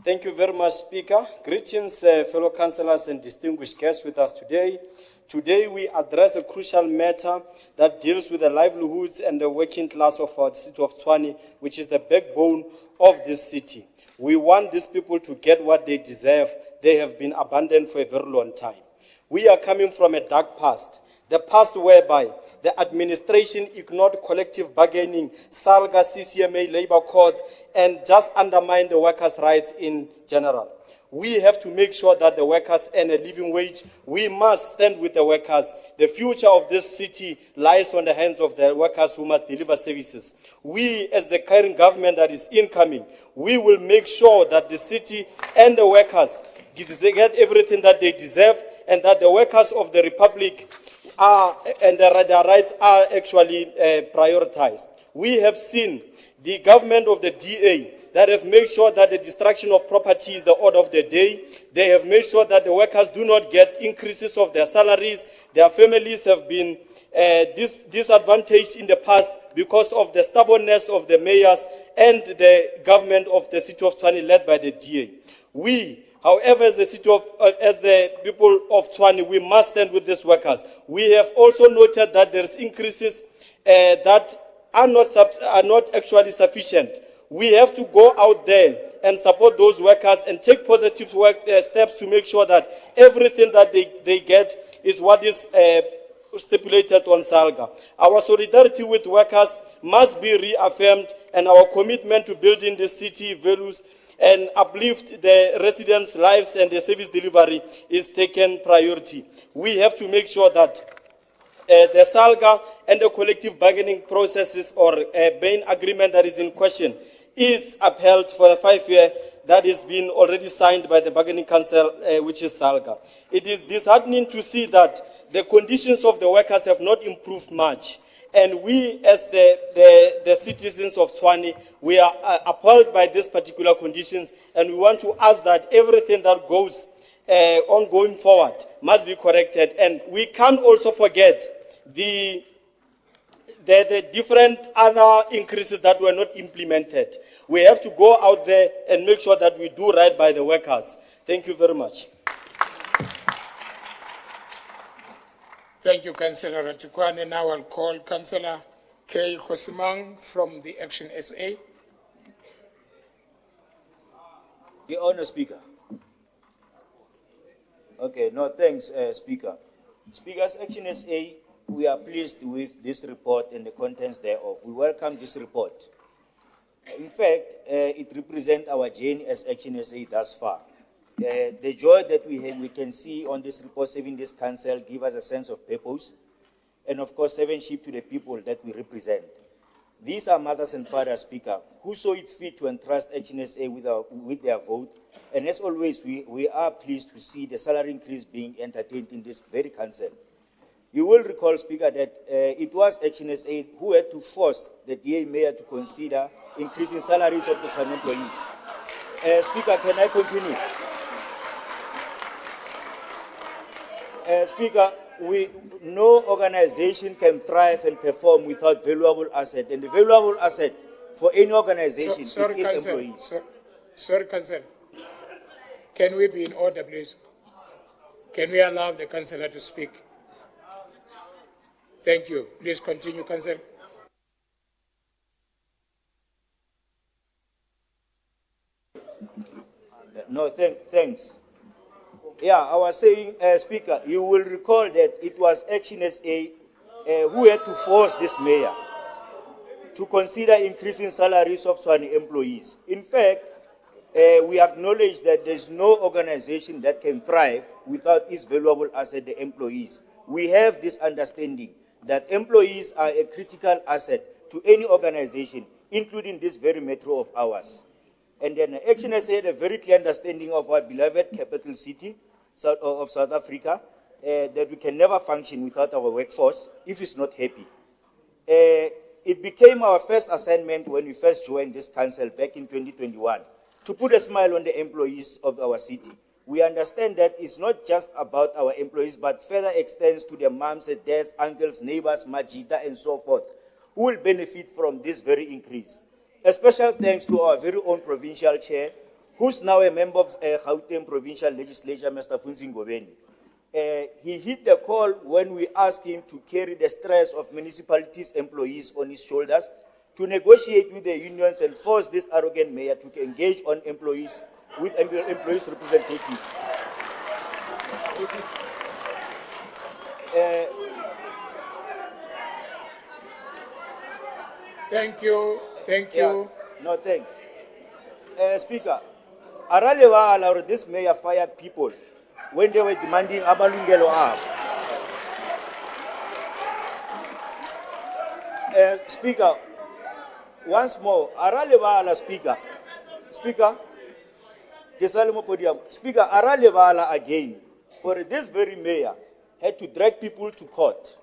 Thank you very much, Speaker. Greetings, fellow councillors and distinguished guests with us today. Today, we address a crucial matter that deals with the livelihoods and the working class of our city of Tshwane, which is the backbone of this city. We want these people to get what they deserve. They have been abandoned for a very long time. We are coming from a dark past, the past whereby the administration ignored collective bargaining, SALGA, CCMA, labor codes, and just undermined the workers' rights in general. We have to make sure that the workers earn a living wage. We must stand with the workers. The future of this city lies on the hands of the workers who must deliver services. We, as the current government that is incoming, we will make sure that the city and the workers get everything that they deserve, and that the workers of the Republic and their rights are actually prioritized. We have seen the government of the DA that have made sure that the destruction of property is the order of the day. They have made sure that the workers do not get increases of their salaries. Their families have been disadvantaged in the past because of the stubbornness of the mayors and the government of the city of Tshwane led by the DA. We, however, as the people of Tshwane, we must stand with these workers. We have also noted that there is increases that are not actually sufficient. We have to go out there and support those workers and take positive steps to make sure that everything that they get is what is stipulated on SALGA. Our solidarity with workers must be reaffirmed, and our commitment to building the city values and uplift the residents' lives and the service delivery is taken priority. We have to make sure that the SALGA and the collective bargaining processes or main agreement that is in question is upheld for the 5 years that has been already signed by the bargaining council, which is SALGA. It is disheartening to see that the conditions of the workers have not improved much. And we, as the citizens of Tshwane, we are appalled by these particular conditions, and we want to ask that everything that goes on going forward must be corrected. And we can't also forget the different other increases that were not implemented. We have to go out there and make sure that we do right by the workers. Thank you very much. Thank you, Councillor Tshwane. Now I'll call Councillor K. Khosimang from the Action SA. Your Honour, Speaker. Okay, no, thanks, Speaker. Speaker's Action SA, we are pleased with this report and the contents thereof. We welcome this report. In fact, it represents our journey as Action SA thus far. The joy that we can see on this report, serving this council, give us a sense of purpose, and of course, servantship to the people that we represent. These are mothers and fathers, Speaker, who saw it fit to entrust Action SA with their vote, and as always, we are pleased to see the salary increase being entertained in this very council. You will recall, Speaker, that it was Action SA who had to force the DA mayor to consider increasing salaries of the Tshwane employees. Speaker, can I continue? Speaker, no organization can thrive and perform without valuable asset, and the valuable asset for any organization is its employees. Sorry, Councillor. Can we be in order, please? Can we allow the Councillor to speak? Thank you. Please continue, Councillor. No, thanks. Yeah, I was saying, Speaker, you will recall that it was Action SA who had to force this mayor to consider increasing salaries of Tshwane employees. In fact, we acknowledge that there's no organization that can thrive without its valuable asset, the employees. We have this understanding that employees are a critical asset to any organization, including this very metro of ours. And then Action SA had a very clear understanding of our beloved capital city of South Africa, that we can never function without our workforce if it's not happy. It became our first assignment when we first joined this council back in 2021 to put a smile on the employees of our city. We understand that it's not just about our employees, but further extends to their moms and dads, uncles, neighbors, Majida, and so forth, who will benefit from this very increase. A special thanks to our very own provincial chair, who's now a member of Gauteng Provincial Legislature, Mr. Funzi Ngobeni. He hit the call when we asked him to carry the stress of municipalities' employees on his shoulders, to negotiate with the unions and force this arrogant mayor to engage on employees with employees' representatives. Thank you. Thank you. Yeah, no, thanks. Speaker, Aralewa or this mayor fired people when they were demanding amalungelo abo. Speaker, once more, Aralewa, Speaker, Speaker, Aralewa again, for this very mayor had to drag people to court.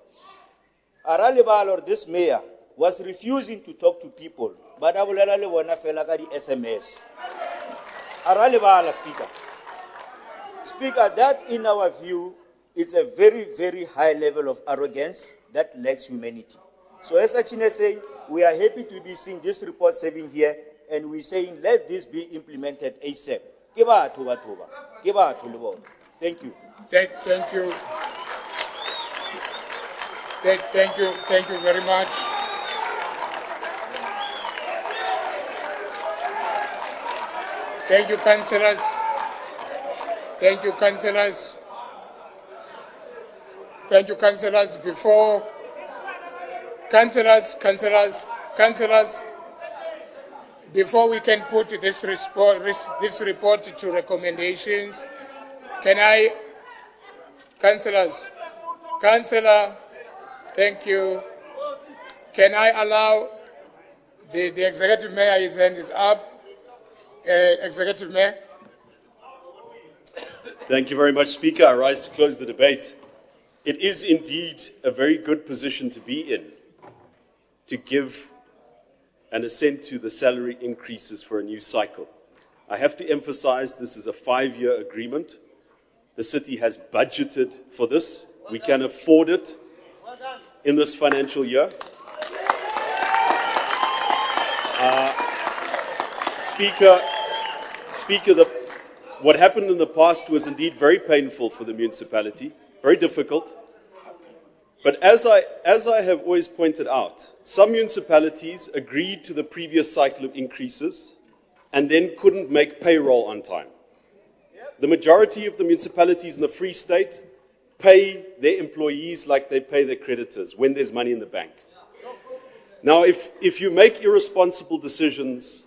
Aralewa or this mayor was refusing to talk to people, but Abulela le wona fela ka di SMS. Aralewa, Speaker. Speaker, that in our view, it's a very, very high level of arrogance that lacks humanity. So as Action SA, we are happy to be seeing this report serving here, and we're saying let this be implemented ASAP. Thank you. Thank you. Thank you very much. Thank you, councillors. Thank you, councillors. Thank you, councillors. Before before we can put this report to recommendations, can I, councillor, thank you. Can I allow the executive mayor, his hand is up, Executive Mayor. Thank you very much, Speaker. I rise to close the debate. It is indeed a very good position to be in, to give an assent to the salary increases for a new cycle. I have to emphasize this is a 5-year agreement. The city has budgeted for this. We can afford it in this financial year. Speaker, what happened in the past was indeed very painful for the municipality, very difficult. But as I have always pointed out, some municipalities agreed to the previous cycle of increases and then couldn't make payroll on time. The majority of the municipalities in the Free State pay their employees like they pay their creditors when there's money in the bank. Now, if you make irresponsible decisions,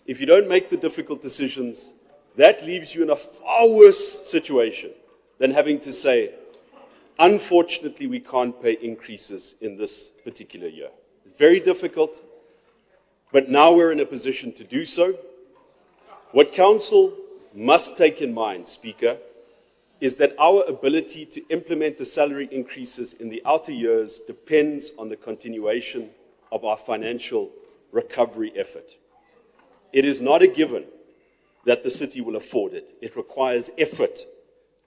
if you don't make the difficult decisions, that leaves you in a far worse situation than having to say, unfortunately, we can't pay increases in this particular year. Very difficult, but now we're in a position to do so. What Council must take in mind, Speaker, is that our ability to implement the salary increases in the outer years depends on the continuation of our financial recovery effort. It is not a given that the city will afford it. It requires effort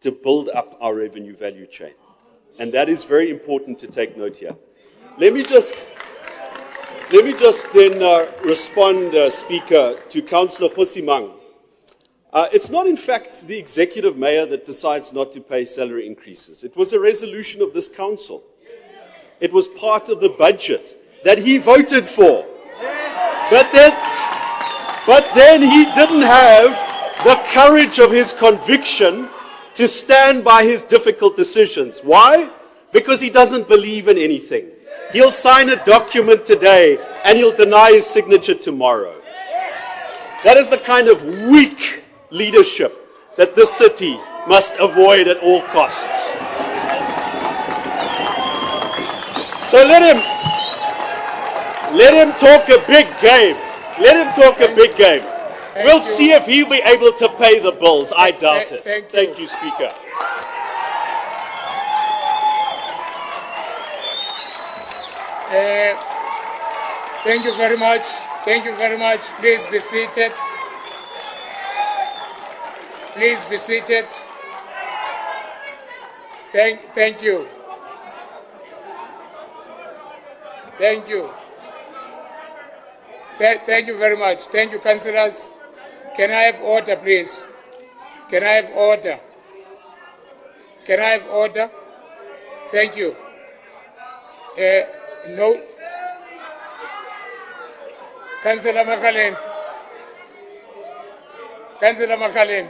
to build up our revenue value chain. And that is very important to take note here. Let me just then respond, Speaker, to Councillor Khosimang. It's not, in fact, the executive mayor that decides not to pay salary increases. It was a resolution of this council. It was part of the budget that he voted for. But then he didn't have the courage of his conviction to stand by his difficult decisions. Why? Because he doesn't believe in anything. He'll sign a document today and he'll deny his signature tomorrow. That is the kind of weak leadership that this city must avoid at all costs. So let him talk a big game. Let him talk a big game. We'll see if he'll be able to pay the bills. I doubt it. Thank you, Speaker. Thank you very much. Thank you very much. Please be seated. Please be seated. Thank you. Thank you. Thank you very much. Thank you, councillors. Can I have order, please? Can I have order? Can I have order? Thank you. No. Councillor Makalen. Councillor Makalen.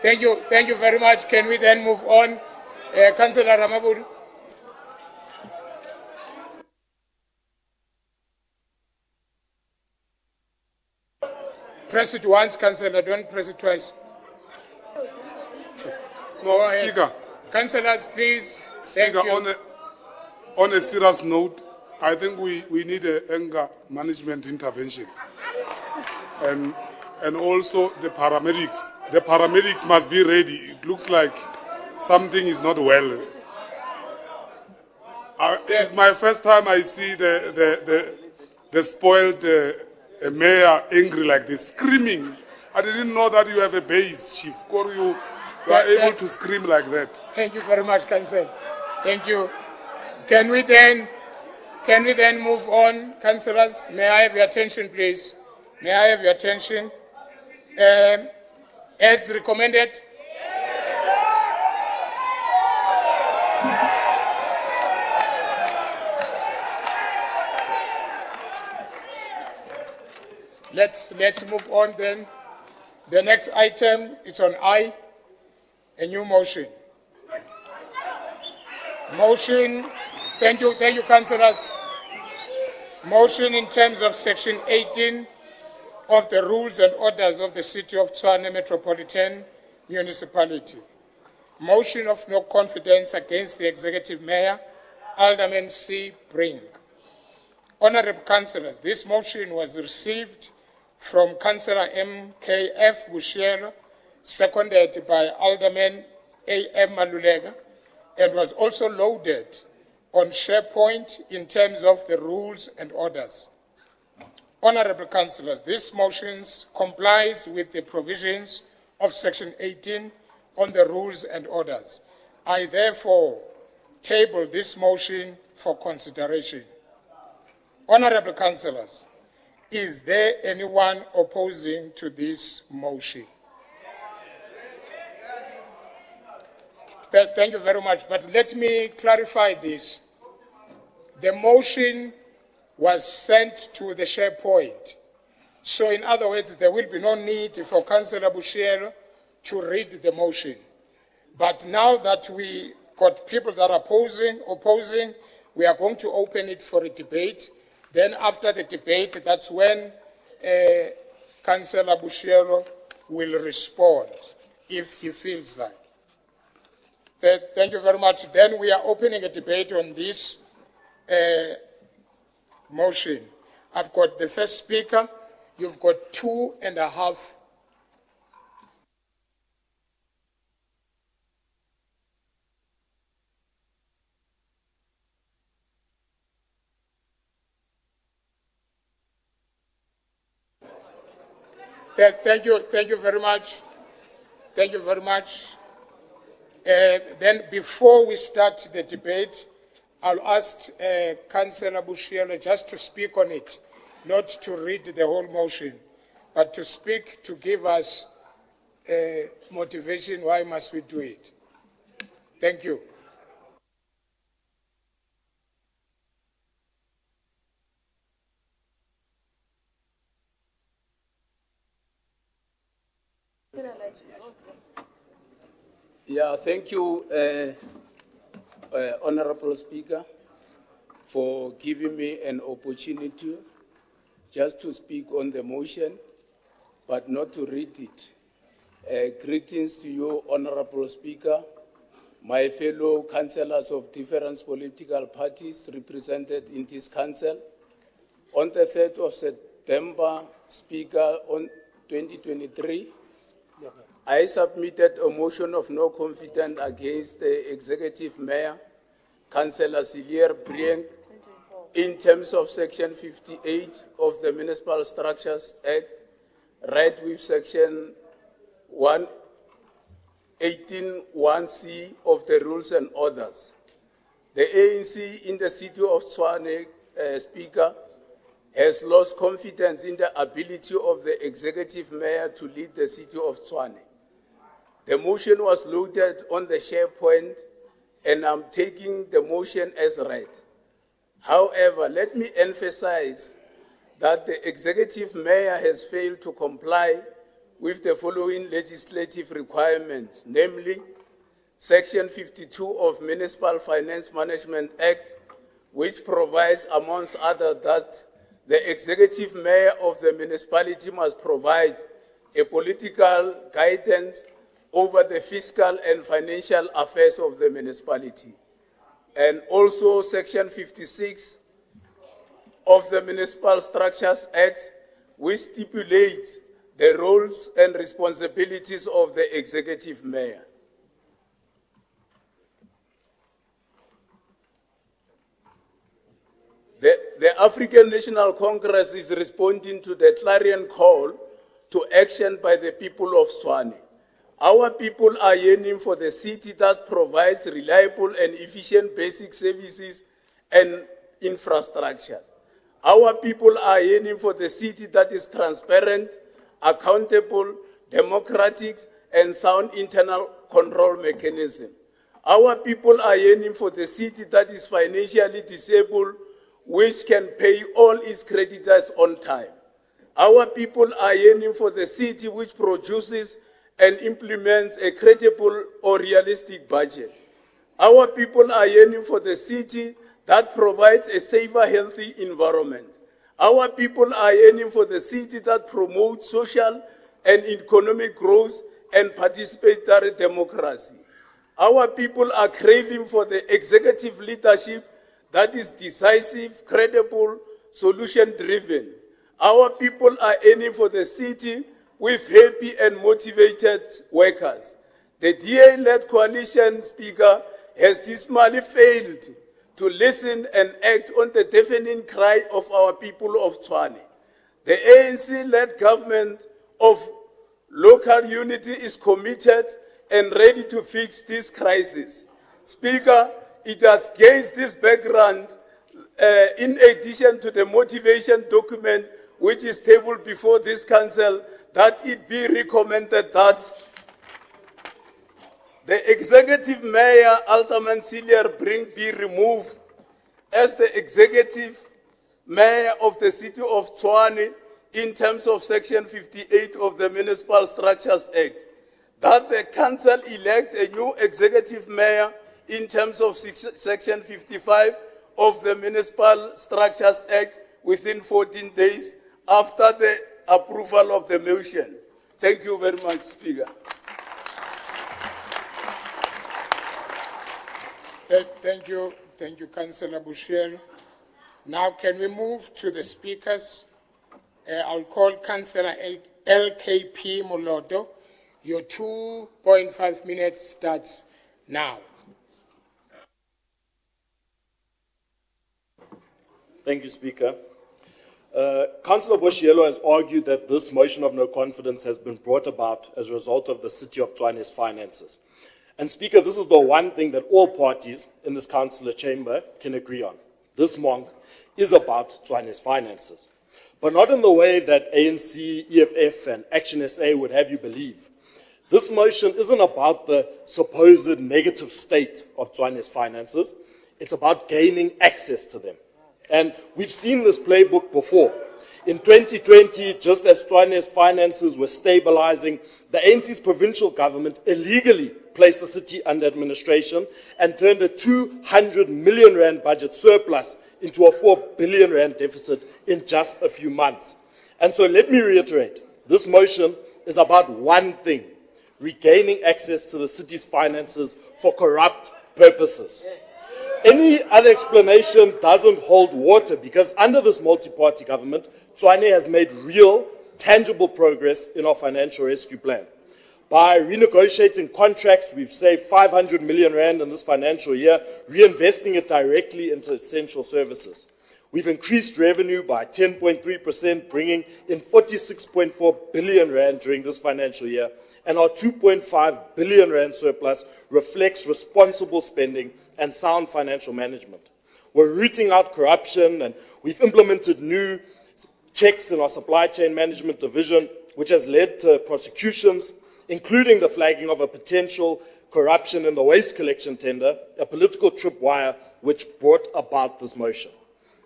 Thank you very much. Can we then move on? Councillor Ramabudu. Press it once, Councillor, don't press it twice. No, Speaker. Councillors, please. Speaker, on a serious note, I think we need an anger management intervention. And also the paramedics. The paramedics must be ready. It looks like something is not well. It's my first time I see the spoiled mayor angry like this, screaming. I didn't know that you have a base, Chief. You are able to scream like that. Thank you very much, Council. Thank you. Can we then move on, councillors? May I have your attention, please? May I have your attention? As recommended. Let's move on then. The next item, it's on I, a new motion. Motion, thank you, councillors. Motion in terms of section 18 of the rules and orders of the City of Tshwane Metropolitan Municipality. Motion of no confidence against the Executive Mayor, Alderman C. Brink. Honorable Councillors, this motion was received from Councillor M.K.F. Bushielo, seconded by Alderman A.M. Malulega, and was also loaded on SharePoint in terms of the rules and orders. Honorable Councillors, this motion complies with the provisions of Section 18 on the rules and orders. I therefore table this motion for consideration. Honorable Councillors, is there anyone opposing to this motion? Thank you very much, but let me clarify this. The motion was sent to the SharePoint. So in other words, there will be no need for Councillor Bushielo to read the motion. But now that we got people that are opposing, we are going to open it for a debate. Then after the debate, that's when Councillor Bushielo will respond, if he feels like. Thank you very much. Then we are opening a debate on this motion. I've got the first speaker. You've got 2.5. Thank you very much. Thank you very much. Then before we start the debate, I'll ask Councillor Bushielo just to speak on it, not to read the whole motion, but to speak, to give us motivation, why must we do it. Thank you. Yeah, thank you, Honorable Speaker, for giving me an opportunity just to speak on the motion, but not to read it. Greetings to you, Honorable Speaker, my fellow councillors of different political parties represented in this council. On the 3rd of September, Speaker, on 2023, I submitted a motion of no confidence against the Executive Mayor, Councillor Silier Brieng, in terms of Section 58 of the Municipal Structures Act, read with Section 118(1)(c) of the Rules and Orders. The ANC in the city of Tshwane, Speaker, has lost confidence in the ability of the Executive Mayor to lead the city of Tshwane. The motion was loaded on the SharePoint, and I'm taking the motion as read. However, let me emphasize that the Executive Mayor has failed to comply with the following legislative requirements, namely Section 52 of Municipal Finance Management Act, which provides, amongst others, that the Executive Mayor of the municipality must provide a political guidance over the fiscal and financial affairs of the municipality. And also Section 56 of the Municipal Structures Act, which stipulates the roles and responsibilities of the Executive Mayor. The African National Congress is responding to the clarion call to action by the people of Tshwane. Our people are yearning for the city that provides reliable and efficient basic services and infrastructure. Our people are yearning for the city that is transparent, accountable, democratic, and sound internal control mechanism. Our people are yearning for the city that is financially disabled, which can pay all its creditors on time. Our people are yearning for the city which produces and implements a credible or realistic budget. Our people are yearning for the city that provides a safer, healthy environment. Our people are yearning for the city that promotes social and economic growth and participatory democracy. Our people are craving for the executive leadership that is decisive, credible, solution-driven. Our people are aiming for the city with happy and motivated workers. The DA-led coalition, Speaker, has dismally failed to listen and act on the deafening cry of our people of Tshwane. The ANC-led government of local unity is committed and ready to fix this crisis. Speaker, it has against this background, in addition to the motivation document which is tabled before this council, that it be recommended that the executive mayor, Altaman Silier, be removed as the executive mayor of the city of Tshwane in terms of Section 58 of the Municipal Structures Act. That the council elect a new executive mayor in terms of Section 55 of the Municipal Structures Act within 14 days after the approval of the motion. Thank you very much, Speaker. Thank you, Councillor Bushiel. Now can we move to the speakers? I'll call Councillor LKP Moloto. Your 2.5 minutes starts now. Thank you, Speaker. Councillor Bushielo has argued that this motion of no confidence has been brought about as a result of the City of Tshwane's finances. And Speaker, this is the one thing that all parties in this councillor chamber can agree on. This monk is about Tshwane's finances. But not in the way that ANC, EFF, and Action SA would have you believe. This motion isn't about the supposed negative state of Tshwane's finances. It's about gaining access to them. And we've seen this playbook before. In 2020, just as Tshwane's finances were stabilizing, the ANC's provincial government illegally placed the city under administration and turned a 200 million rand budget surplus into a 4 billion rand deficit in just a few months. And so let me reiterate, this motion is about one thing: regaining access to the city's finances for corrupt purposes. Any other explanation doesn't hold water, because under this multi-party government, Tshwane has made real, tangible progress in our financial rescue plan. By renegotiating contracts, we've saved 500 million rand in this financial year, reinvesting it directly into essential services. We've increased revenue by 10.3%, bringing in 46.4 billion rand during this financial year, and our 2.5 billion rand surplus reflects responsible spending and sound financial management. We're rooting out corruption, and we've implemented new checks in our supply chain management division, which has led to prosecutions, including the flagging of a potential corruption in the waste collection tender, a political tripwire which brought about this motion.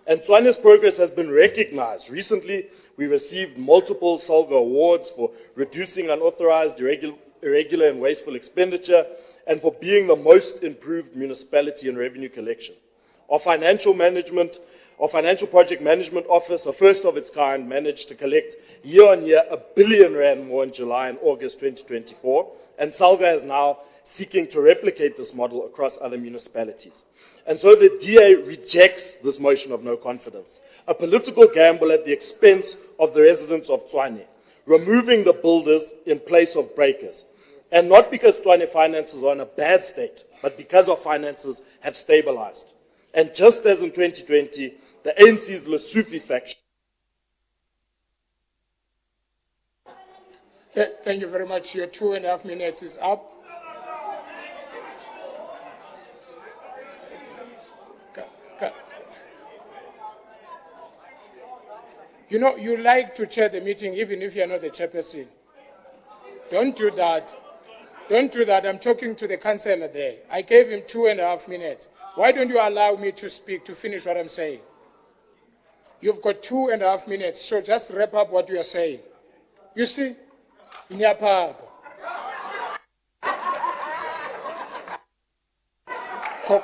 And Tshwane's progress has been recognized. Recently, we received multiple SALGA awards for reducing unauthorized, irregular and wasteful expenditure, and for being the most improved municipality in revenue collection. Our financial project management office, a first of its kind, managed to collect year-on-year 1 billion rand more in July and August 2024, and SALGA is now seeking to replicate this model across other municipalities. And so the DA rejects this motion of no confidence, a political gamble at the expense of the residents of Tshwane, removing the builders in place of breakers. And not because Tshwane finances are in a bad state, but because our finances have stabilized. And just as in 2020, the ANC's Lesotho faction. Thank you very much. Your 2.5 minutes is up. You know, you like to chair the meeting even if you're not the chairperson. Don't do that. Don't do that. I'm talking to the councillor there. I gave him 2.5 minutes. Why don't you allow me to speak, to finish what I'm saying? You've got 2.5 minutes, so just wrap up what you are saying. You see?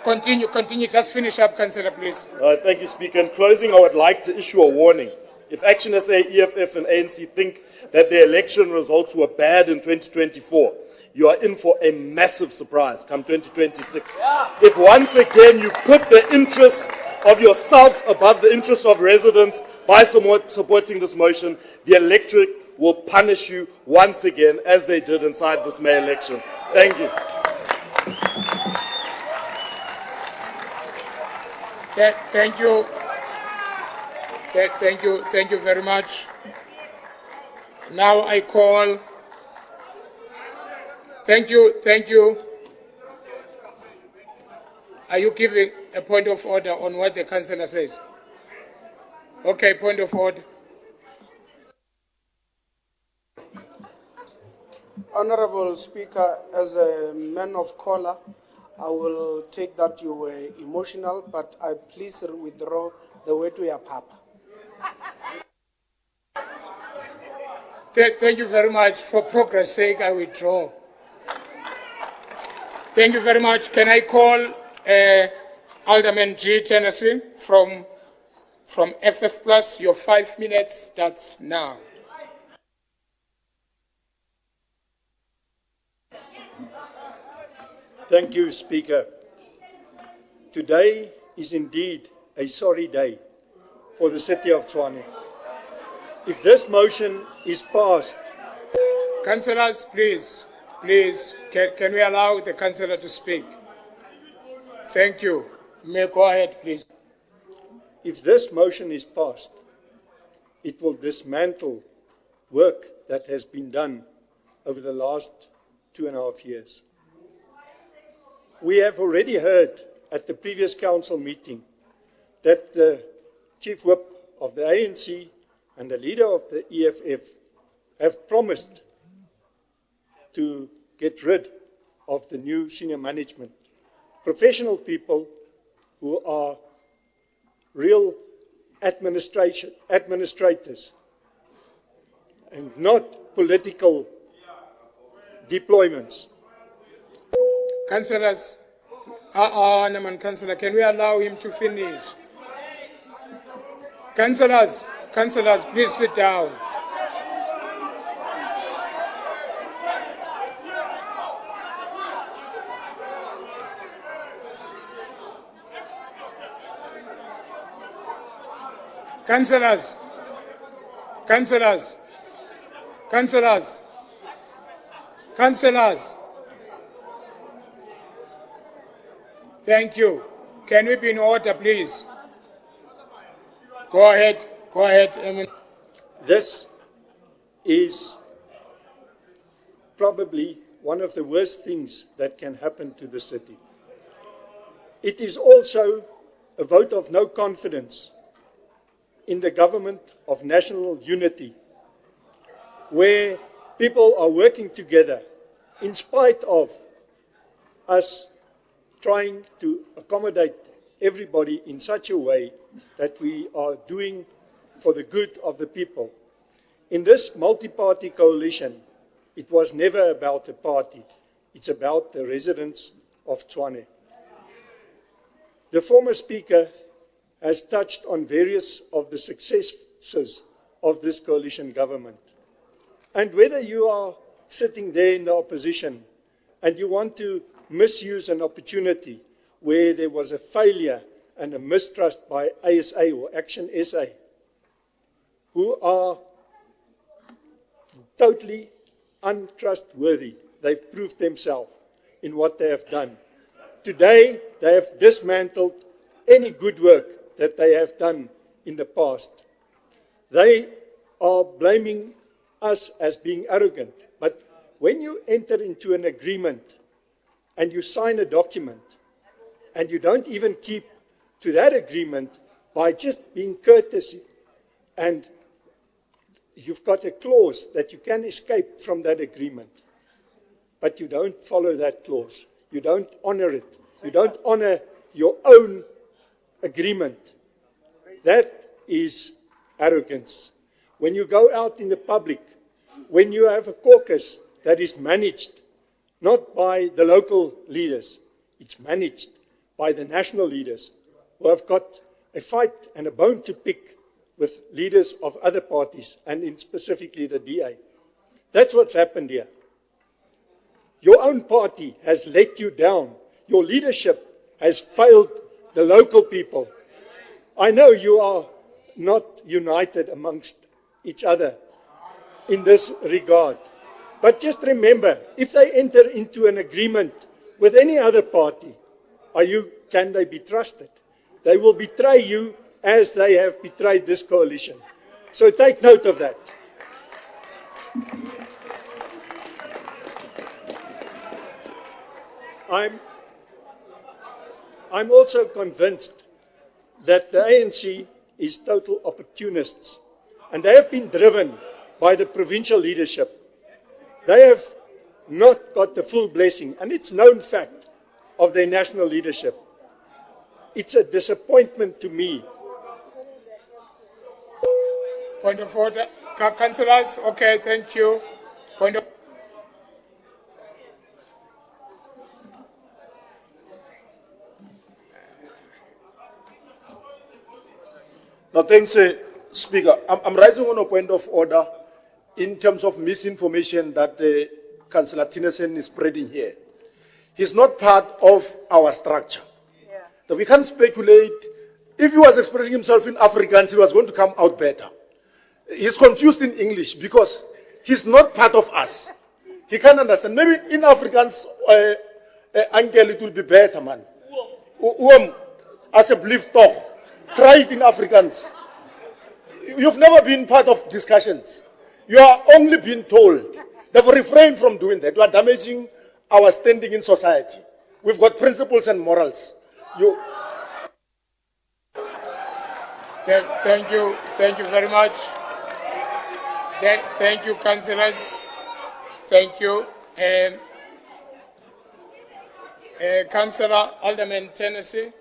Continue. Just finish up, Councillor, please. Thank you, Speaker. In closing, I would like to issue a warning. If Action SA, EFF, and ANC think that the election results were bad in 2024, you are in for a massive surprise come 2026. If once again you put the interests of yourself above the interests of residents by supporting this motion, the electorate will punish you once again, as they did inside this May election. Thank you. Thank you. Thank you very much. Now I call. Thank you. Are you giving a point of order on what the councillor says? Okay, point of order. Honorable Speaker, as a man of color, I will take that you were emotional, but I please withdraw the word to your papa. Thank you very much. For progress' sake, I withdraw. Thank you very much. Can I call Alderman G. Tennessee from FF Plus? Your 5 minutes starts now. Thank you, Speaker. Today is indeed a sorry day for the city of Tshwane. If this motion is passed... Councillors, please, can we allow the councillor to speak? Thank you. May go ahead, please. If this motion is passed, it will dismantle work that has been done over the last 2.5 years. We have already heard at the previous council meeting that the chief whip of the ANC and the leader of the EFF have promised to get rid of the new senior management, professional people who are real administrators and not political deployments. Councillors, Councillor, can we allow him to finish? Councillors, please sit down. Councillors. Thank you. Can we be in order, please? Go ahead. This is probably one of the worst things that can happen to the city. It is also a vote of no confidence in the government of national unity, where people are working together in spite of us trying to accommodate everybody in such a way that we are doing for the good of the people. In this multi-party coalition, it was never about a party. It's about the residents of Tshwane. The former speaker has touched on various of the successes of this coalition government. And whether you are sitting there in the opposition and you want to misuse an opportunity where there was a failure and a mistrust by ASA or Action SA, who are totally untrustworthy. They've proved themselves in what they have done. Today, they have dismantled any good work that they have done in the past. They are blaming us as being arrogant. But when you enter into an agreement and you sign a document and you don't even keep to that agreement by just being courteous, and you've got a clause that you can escape from that agreement, but you don't follow that clause, you don't honor it, you don't honor your own agreement, that is arrogance. When you go out in the public, when you have a caucus that is managed not by the local leaders, it's managed by the national leaders who have got a fight and a bone to pick with leaders of other parties, and in specifically the DA. That's what's happened here. Your own party has let you down. Your leadership has failed the local people. I know you are not united amongst each other in this regard. But just remember, if they enter into an agreement with any other party, can they be trusted? They will betray you as they have betrayed this coalition. So take note of that. I'm also convinced that the ANC is total opportunists, and they have been driven by the provincial leadership. They have not got the full blessing, and it's known fact of their national leadership. It's a disappointment to me. Point of order. Councillors, okay, thank you. Point of No, thanks, Speaker. I'm rising on a point of order in terms of misinformation that Councillor Tinesen is spreading here. He's not part of our structure. Yeah. We can't speculate. If he was expressing himself in Afrikaans, he was going to come out better. He's confused in English because he's not part of us. He can't understand. Maybe in Afrikaans, Uncle, it will be better, man. As a belief talk. Try it in Afrikaans. You've never been part of discussions. You are only being told. They've refrained from doing that. You are damaging our standing in society. We've got principles and morals. Thank you very much. Thank you, councillors. Thank you. Councillor Alderman Tennessee,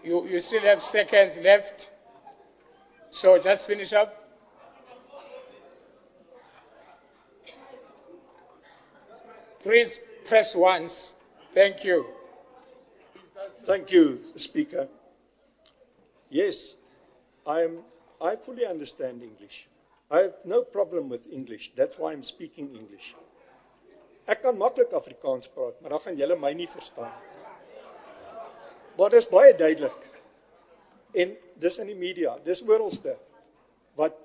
you still have seconds left, so just finish up. Please press once. Thank you. Thank you, Speaker. Yes, I fully understand English. I have no problem with English. That's why I'm speaking English. Ek kan maklik Afrikaans praat, maar dan gaan julle my nie verstaan. Maar dit is baie duidelik. En dis in die media, dis oralste wat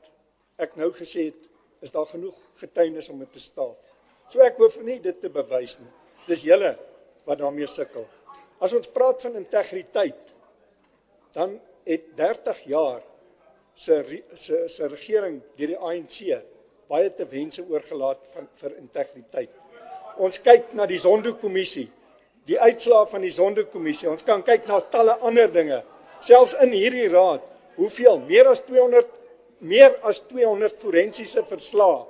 ek nou gesê het, is daar genoeg getuienis om dit te staaf. So ek hoef nie dit te bewys nie. Dis julle wat daarmee sukkel. As ons praat van integriteit, dan het 30 jaar se regering deur die ANC baie te wense oorgelaat vir integriteit. Ons kyk na die Zondo-kommissie, die uitslae van die Zondo-kommissie. Ons kan kyk na talle ander dinge. Selfs in hierdie raad, hoeveel? Meer as 200 forensiese verslae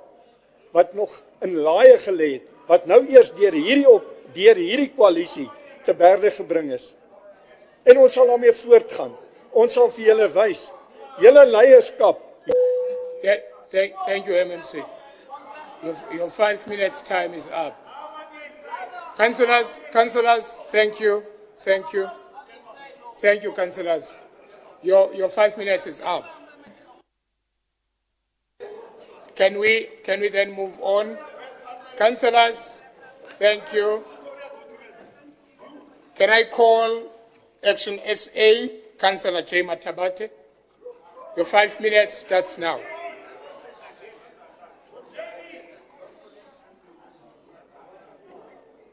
wat nog in laaie gelê het, wat nou eers deur hierdie koalisie te berde gebring is. En ons sal daarmee voortgaan. Ons sal vir julle wys, julle leierskap. Thank you, MMC. Your 5 minutes time is up. Councillors, thank you, councillors. Your 5 minutes is up. Can we then move on? Councillors, thank you. Can I call Action SA, Councillor J. Matabate? Your 5 minutes starts now.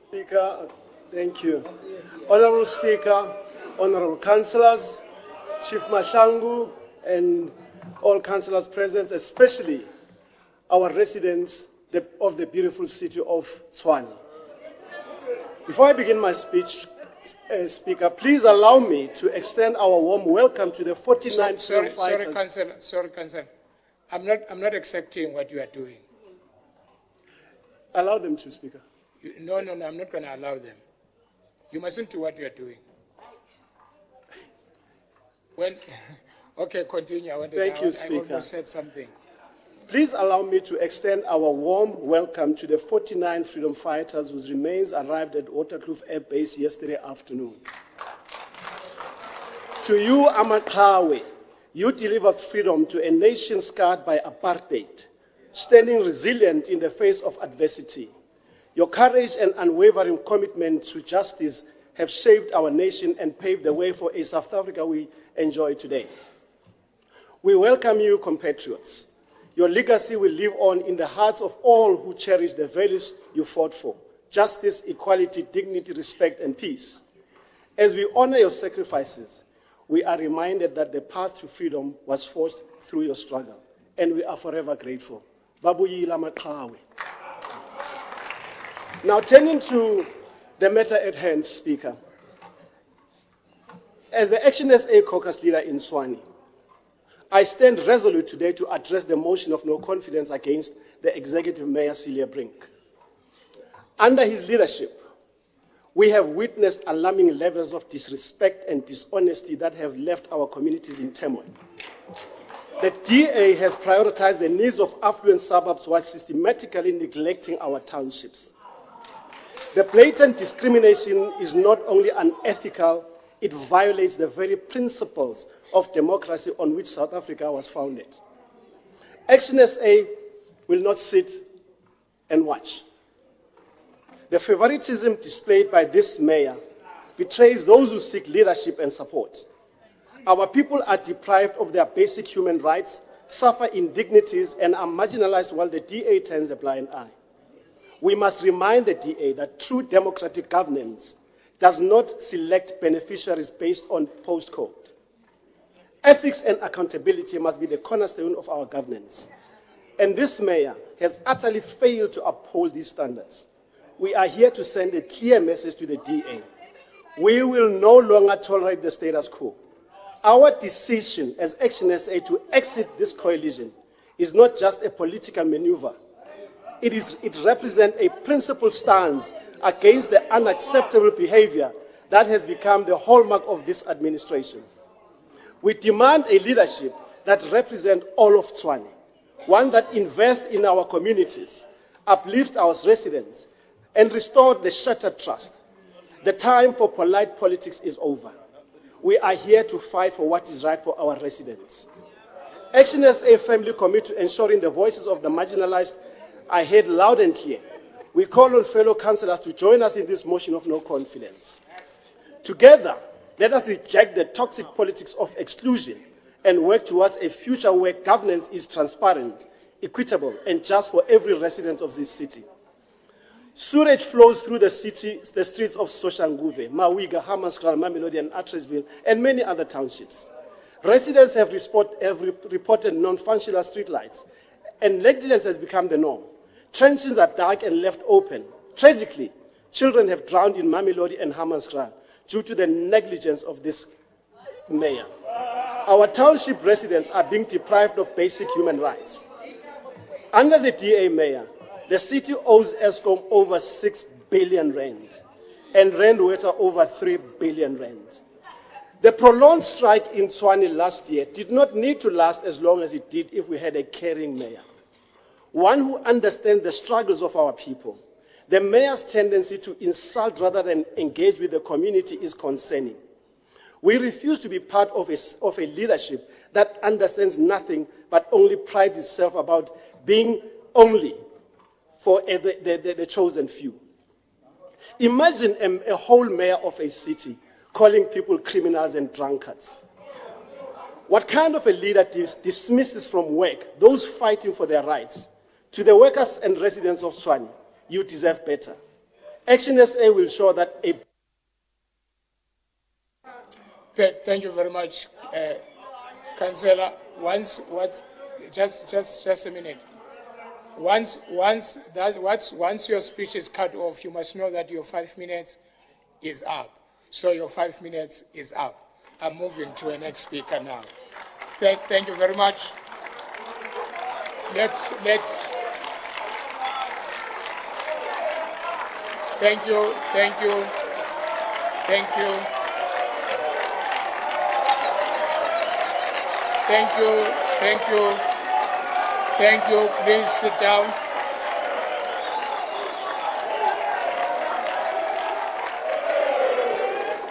Speaker, thank you. Honorable Speaker, honorable councillors, Chief Mahlangu, and all councillors present, especially our residents of the beautiful city of Tshwane. Before I begin my speech, Speaker, please allow me to extend our warm welcome to the 49 freedom fighters. Sorry, Councillor. I'm not accepting what you are doing. Allow them to, Speaker. No, I'm not going to allow them. You mustn't do what you are doing. Okay, continue. Thank you, Speaker. I almost said something. Please allow me to extend our warm welcome to the 49 freedom fighters whose remains arrived at Waterkloof Air Base yesterday afternoon. To you, Amaqhawe, you delivered freedom to a nation scarred by apartheid, standing resilient in the face of adversity. Your courage and unwavering commitment to justice have shaped our nation and paved the way for a South Africa we enjoy today. We welcome you, compatriots. Your legacy will live on in the hearts of all who cherish the values you fought for: justice, equality, dignity, respect, and peace. As we honor your sacrifices, we are reminded that the path to freedom was forged through your struggle, and we are forever grateful. Babuyila Maqhawe. Now, turning to the matter at hand, Speaker. As the Action SA Caucus leader in Tshwane, I stand resolute today to address the motion of no confidence against the Executive Mayor, Celia Brink. Under his leadership, we have witnessed alarming levels of disrespect and dishonesty that have left our communities in turmoil. The DA has prioritized the needs of affluent suburbs while systematically neglecting our townships. The blatant discrimination is not only unethical, it violates the very principles of democracy on which South Africa was founded. Action SA will not sit and watch. The favoritism displayed by this mayor betrays those who seek leadership and support. Our people are deprived of their basic human rights, suffer indignities, and are marginalized while the DA turns a blind eye. We must remind the DA that true democratic governance does not select beneficiaries based on postcode. Ethics and accountability must be the cornerstone of our governance. And this mayor has utterly failed to uphold these standards. We are here to send a clear message to the DA. We will no longer tolerate the status quo. Our decision as Action SA to exit this coalition is not just a political maneuver. It represents a principled stance against the unacceptable behavior that has become the hallmark of this administration. We demand a leadership that represents all of Tshwane, one that invests in our communities, uplifts our residents, and restores the shattered trust. The time for polite politics is over. We are here to fight for what is right for our residents. Action SA firmly committed to ensuring the voices of the marginalized are heard loud and clear. We call on fellow councillors to join us in this motion of no confidence. Together, let us reject the toxic politics of exclusion and work towards a future where governance is transparent, equitable, and just for every resident of this city. Sewage flows through the streets of Soshanguve, Mawiga, Hammanskraal, Mamelodi, and Atteridgeville, and many other townships. Residents have reported non-functional streetlights, and negligence has become the norm. Trenches are dark and left open. Tragically, children have drowned in Mamelodi and Hammanskraal due to the negligence of this mayor. Our township residents are being deprived of basic human rights. Under the DA mayor, the city owes Eskom over 6 billion rand and rand water over 3 billion rand. The prolonged strike in Tshwane last year did not need to last as long as it did if we had a caring mayor, one who understands the struggles of our people. The mayor's tendency to insult rather than engage with the community is concerning. We refuse to be part of a leadership that understands nothing but only prides itself about being only for the chosen few. Imagine a whole mayor of a city calling people criminals and drunkards. What kind of a leader dismisses from work those fighting for their rights? To the workers and residents of Tshwane, you deserve better. Action SA will show that a... Thank you very much, Councillor. Just a minute. Once your speech is cut off, you must know that your 5 minutes is up. So your 5 minutes is up. I'm moving to a next speaker now. Thank you very much. Let's. Thank you. Please sit down.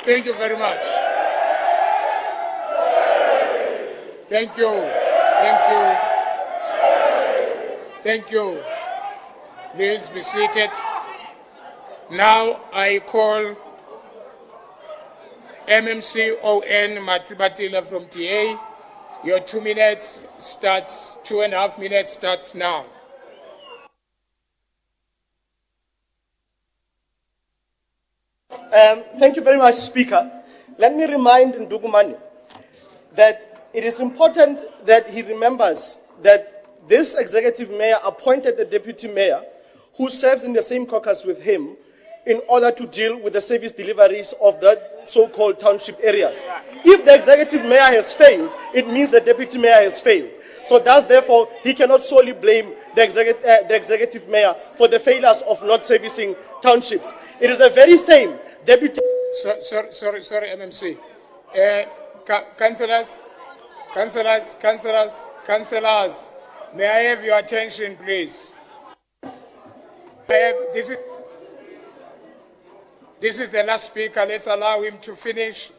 Thank you very much. Thank you. Please be seated. Now I call MMC ON Matsibatila from TA. Your 2 minutes starts, 2.5 minutes starts now. Thank you very much, Speaker. Let me remind Ndugumani that it is important that he remembers that this executive mayor appointed the deputy mayor who serves in the same caucus with him in order to deal with the service deliveries of the so-called township areas. If the executive mayor has failed, it means the deputy mayor has failed. So thus, therefore, he cannot solely blame the executive mayor for the failures of not servicing townships. It is the very same deputy... Sorry, MMC. Councillors, may I have your attention, please? This is the last speaker. Let's allow him to finish.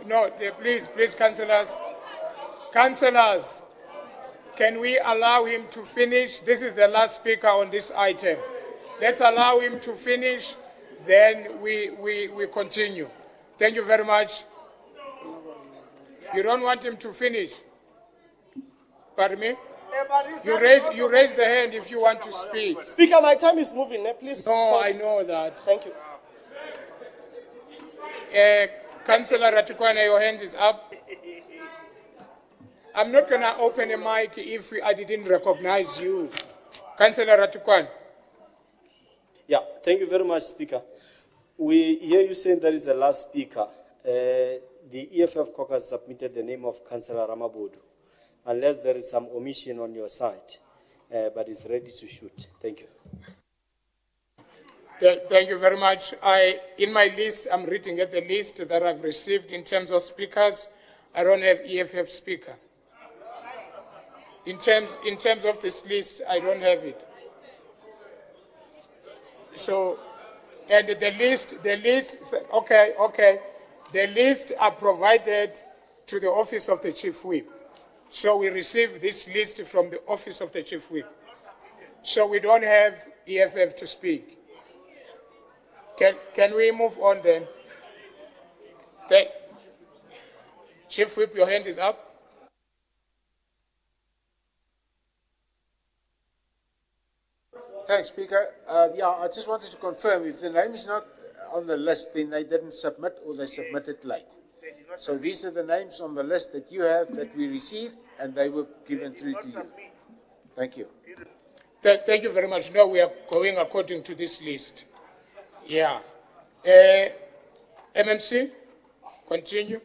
No, please, councillors. Councillors, can we allow him to finish? This is the last speaker on this item. Let's allow him to finish, then we continue. Thank you very much. You don't want him to finish? Pardon me? You raise the hand if you want to speak. Speaker, my time is moving. Please. No, pause. I know that. Thank you. Councillor Ratukwana, your hand is up. I'm not going to open a mic if I didn't recognize you. Councillor Ratukwana. Yeah, thank you very much, Speaker. We hear you saying that is the last speaker. The EFF caucus submitted the name of Councillor Ramabodu, unless there is some omission on your side, but it's ready to shoot. Thank you. Thank you very much. In my list, I'm reading at the list that I've received in terms of speakers. I don't have EFF speaker. In terms of this list, I don't have it. So, and the list, okay. The lists are provided to the office of the chief whip. So we receive this list from the office of the chief whip. So we don't have EFF to speak. Can we move on then? Chief whip, your hand is up. Thanks, Speaker. I just wanted to confirm, if the name is not on the list, then they didn't submit or they submitted late. So these are the names on the list that you have that we received, and they were given through to you. Thank you. Thank you very much. No, we are going according to this list. Yeah. MMC, continue.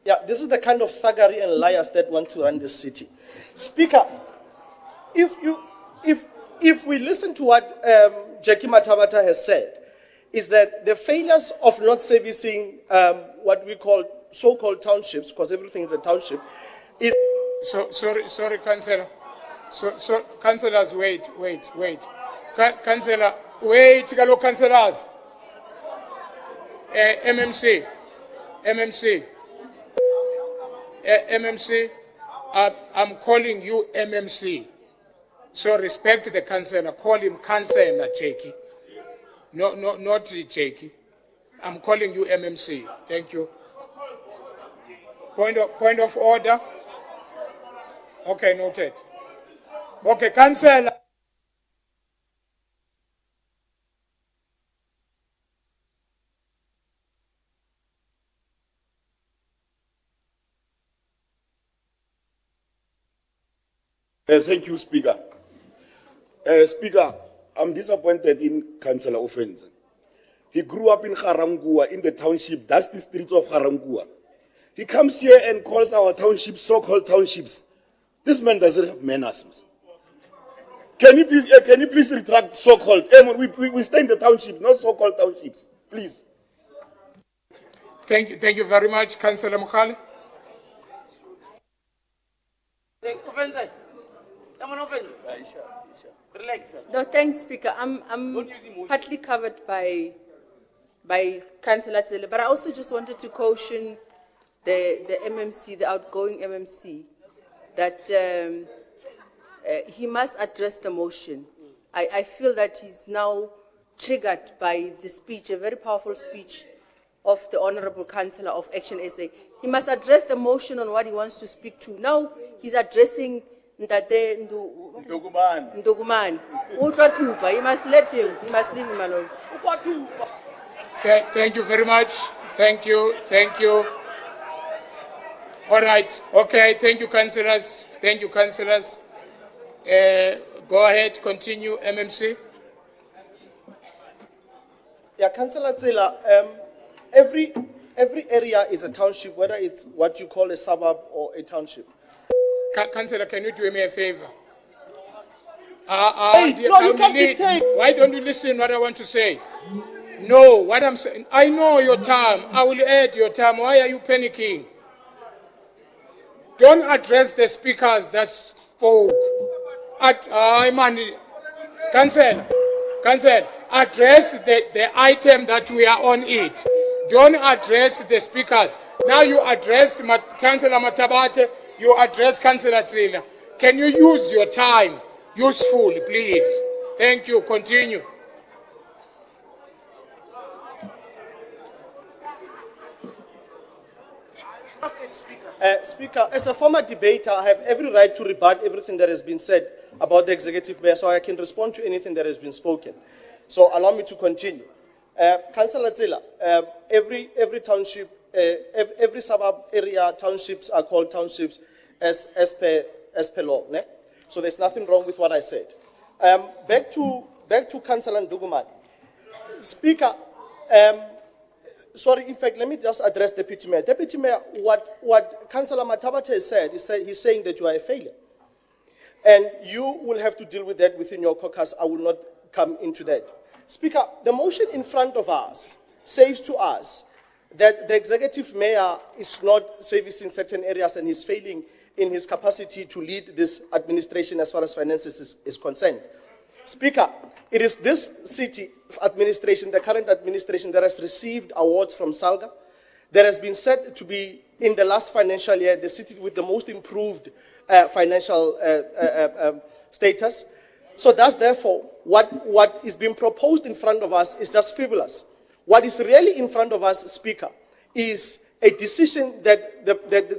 Yeah, this is the kind of thuggery and liars that want to run this city. Speaker, if we listen to what Jackie Matabata has said, is that the failures of not servicing what we call so-called townships, because everything is a township, is... Sorry, Councillor. So councillors, wait. Councillor, wait, hello, councillors. MMC, I'm calling you MMC. So respect the councillor. Call him Councillor Jackie. No, not Jackie. I'm calling you MMC. Thank you. Point of order. Okay, noted. Okay, Councillor. Thank you, Speaker. Speaker, I'm disappointed in Councillor Offense. He grew up in Garangua, in the township, that's the streets of Garangua. He comes here and calls our townships so-called townships. This man doesn't have manners. Can you please retract so-called? We stay in the township, not so-called townships, please. Thank you very much, Councillor Mukhale. No, thanks, Speaker. I'm partly covered by Councillor Tsele, but I also just wanted to caution the MMC, the outgoing MMC, that he must address the motion. I feel that he's now triggered by the speech, a very powerful speech of the Honorable Councillor of Action SA. He must address the motion on what he wants to speak to. Now he's addressing Ndate Nduguman. Utwatuba. He must let him. He must leave him alone. Thank you very much. Thank you. Thank you. All right. Okay. Thank you, councillors. Thank you, councillors. Go ahead. Continue, MMC. Yeah, Councillor Tsela, every area is a township, whether it's what you call a suburb or a township. Councillor, can you do me a favor? No, you can't dictate. Why don't you listen what I want to say? No, what I'm saying, I know your time. I will add your time. Why are you panicking? Don't address the speakers that spoke. Councillor, address the item that we are on it. Don't address the speakers. Now you addressed Councillor Matabate, you address Councillor Tsela. Can you use your time usefully, please? Thank you. Continue. Speaker, as a former debater, I have every right to rebut everything that has been said about the executive mayor, so I can respond to anything that has been spoken. So allow me to continue. Councillor Tsela, every township, every suburb area, townships are called townships as per law. Ne? So there's nothing wrong with what I said. Back to Councillor Nduguman. Speaker, sorry, in fact, let me just address Deputy Mayor. Deputy Mayor, what Councillor Matabate has said, he's saying that you are a failure. And you will have to deal with that within your caucus. I will not come into that. Speaker, the motion in front of us says to us that the executive mayor is not servicing certain areas and is failing in his capacity to lead this administration as far as finances is concerned. Speaker, it is this city's administration, the current administration, that has received awards from SALGA, that has been said to be, in the last financial year, the city with the most improved financial status. So that's therefore what is being proposed in front of us is just frivolous. What is really in front of us, Speaker, is a decision that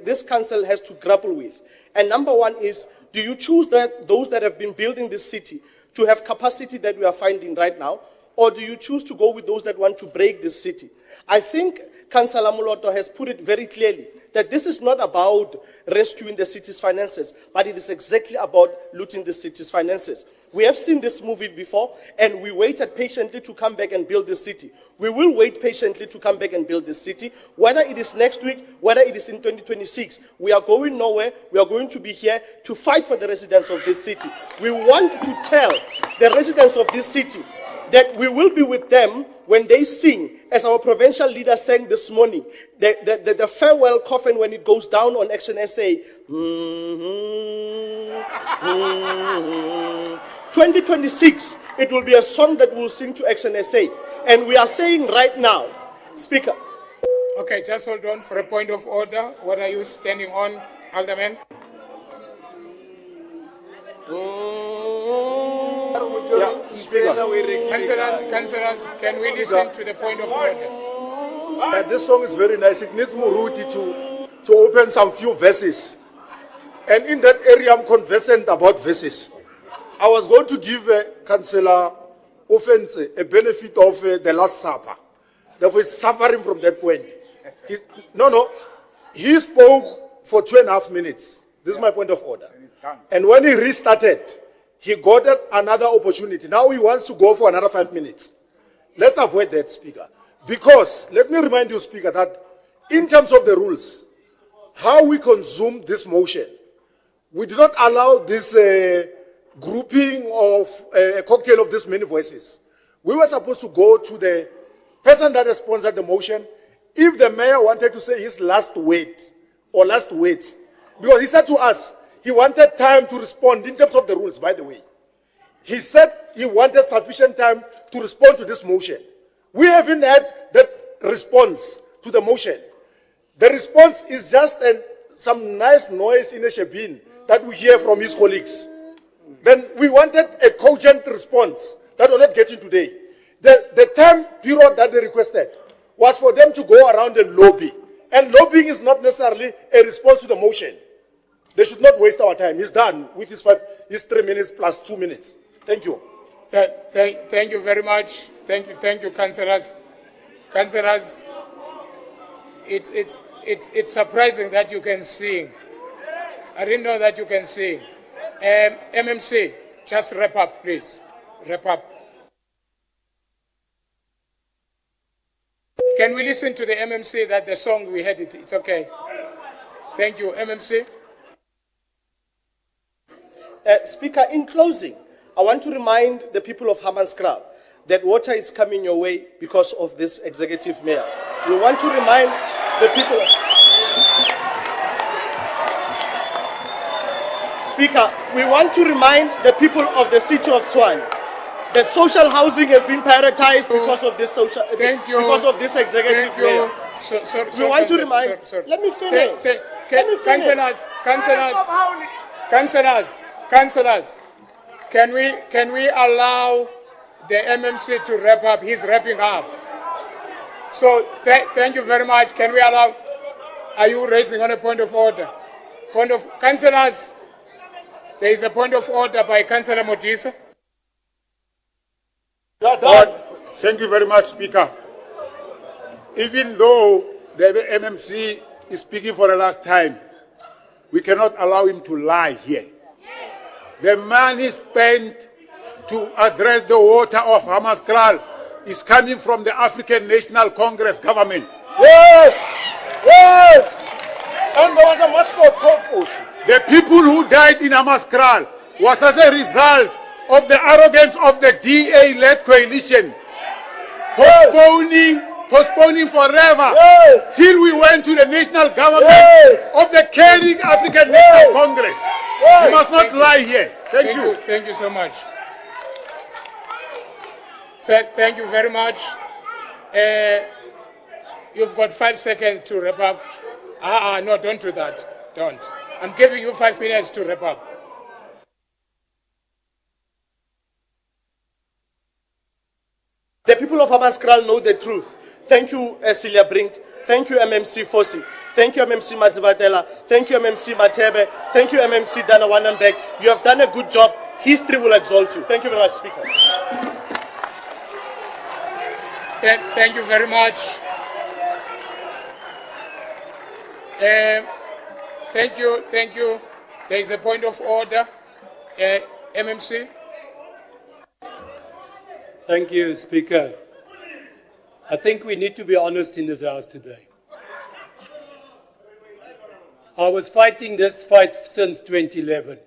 this council has to grapple with. And number one is, do you choose those that have been building this city to have capacity that we are finding right now, or do you choose to go with those that want to break this city? I think Councillor Moloto has put it very clearly that this is not about rescuing the city's finances, but it is exactly about looting the city's finances. We have seen this movie before, and we waited patiently to come back and build this city. We will wait patiently to come back and build this city, whether it is next week, whether it is in 2026. We are going nowhere. We are going to be here to fight for the residents of this city. We want to tell the residents of this city that we will be with them when they sing, as our provincial leader sang this morning, the farewell coffin when it goes down on Action SA. 2026, it will be a song that we'll sing to Action SA. And we are saying right now, Speaker. Okay, just hold on for a point of order. What are you standing on, Alderman? Yeah, Speaker. Councillors, can we listen to the point of order? This song is very nice. It needs Muruti to open some few verses. And in that area, I'm conversant about verses. I was going to give Councillor Offense a benefit of the Last Supper. Therefore, he's suffering from that point. He spoke for 2.5 minutes. This is my point of order. And when he restarted, he got another opportunity. Now he wants to go for another 5 minutes. Let's avoid that, Speaker. Because, let me remind you, Speaker, that in terms of the rules, how we consume this motion, we do not allow this grouping of a cocktail of this many voices. We were supposed to go to the person that has sponsored the motion if the mayor wanted to say his last word or last words. Because he said to us, he wanted time to respond in terms of the rules, by the way. He said he wanted sufficient time to respond to this motion. We haven't had that response to the motion. The response is just some nice noise in a shebeen that we hear from his colleagues. Then we wanted a cogent response that we're not getting today. The time period that they requested was for them to go around and lobby. And lobbying is not necessarily a response to the motion. They should not waste our time. He's done with his 3 minutes plus 2 minutes. Thank you. Thank you very much. Thank you, councillors. Councillors, it's surprising that you can sing. I didn't know that you can sing. MMC, just wrap up, please. Wrap up. Can we listen to the MMC that the song we had it's okay? Thank you, MMC. Speaker, in closing, I want to remind the people of Hammanskraal that water is coming your way because of this executive mayor. We want to remind the people of... Speaker, we want to remind the people of the city of Tshwane that social housing has been prioritized because of this because of this executive mayor. We want to remind... Let me finish. Councillors, can we allow the MMC to wrap up? He's wrapping up. So thank you very much. Can we allow? Are you raising on a point of order? Councillors, there is a point of order by Councillor Modisa. Thank you very much, Speaker. Even though the MMC is speaking for the last time, we cannot allow him to lie here. The money spent to address the water of Hammanskraal is coming from the African National Congress government. Yes! Yes! And there was a mascot called Fosu. The people who died in Hammanskraal was as a result of the arrogance of the DA-led coalition, postponing forever till we went to the national government of the caring African National Congress. You must not lie here. Thank you. Thank you so much. Thank you very much. You've got 5 seconds to wrap up. No, don't do that. Don't. I'm giving you 5 minutes to wrap up. The people of Hammanskraal know the truth. Thank you, Celia Brink. Thank you, MMC Fosi. Thank you, MMC Matsibatela. Thank you, MMC Matebe. Thank you, MMC Dana Wanenberg. You have done a good job. History will exalt you. Thank you very much, Speaker. Thank you very much. Thank you. There is a point of order. MMC. Thank you, Speaker. I think we need to be honest in this House today. I was fighting this fight since 2011.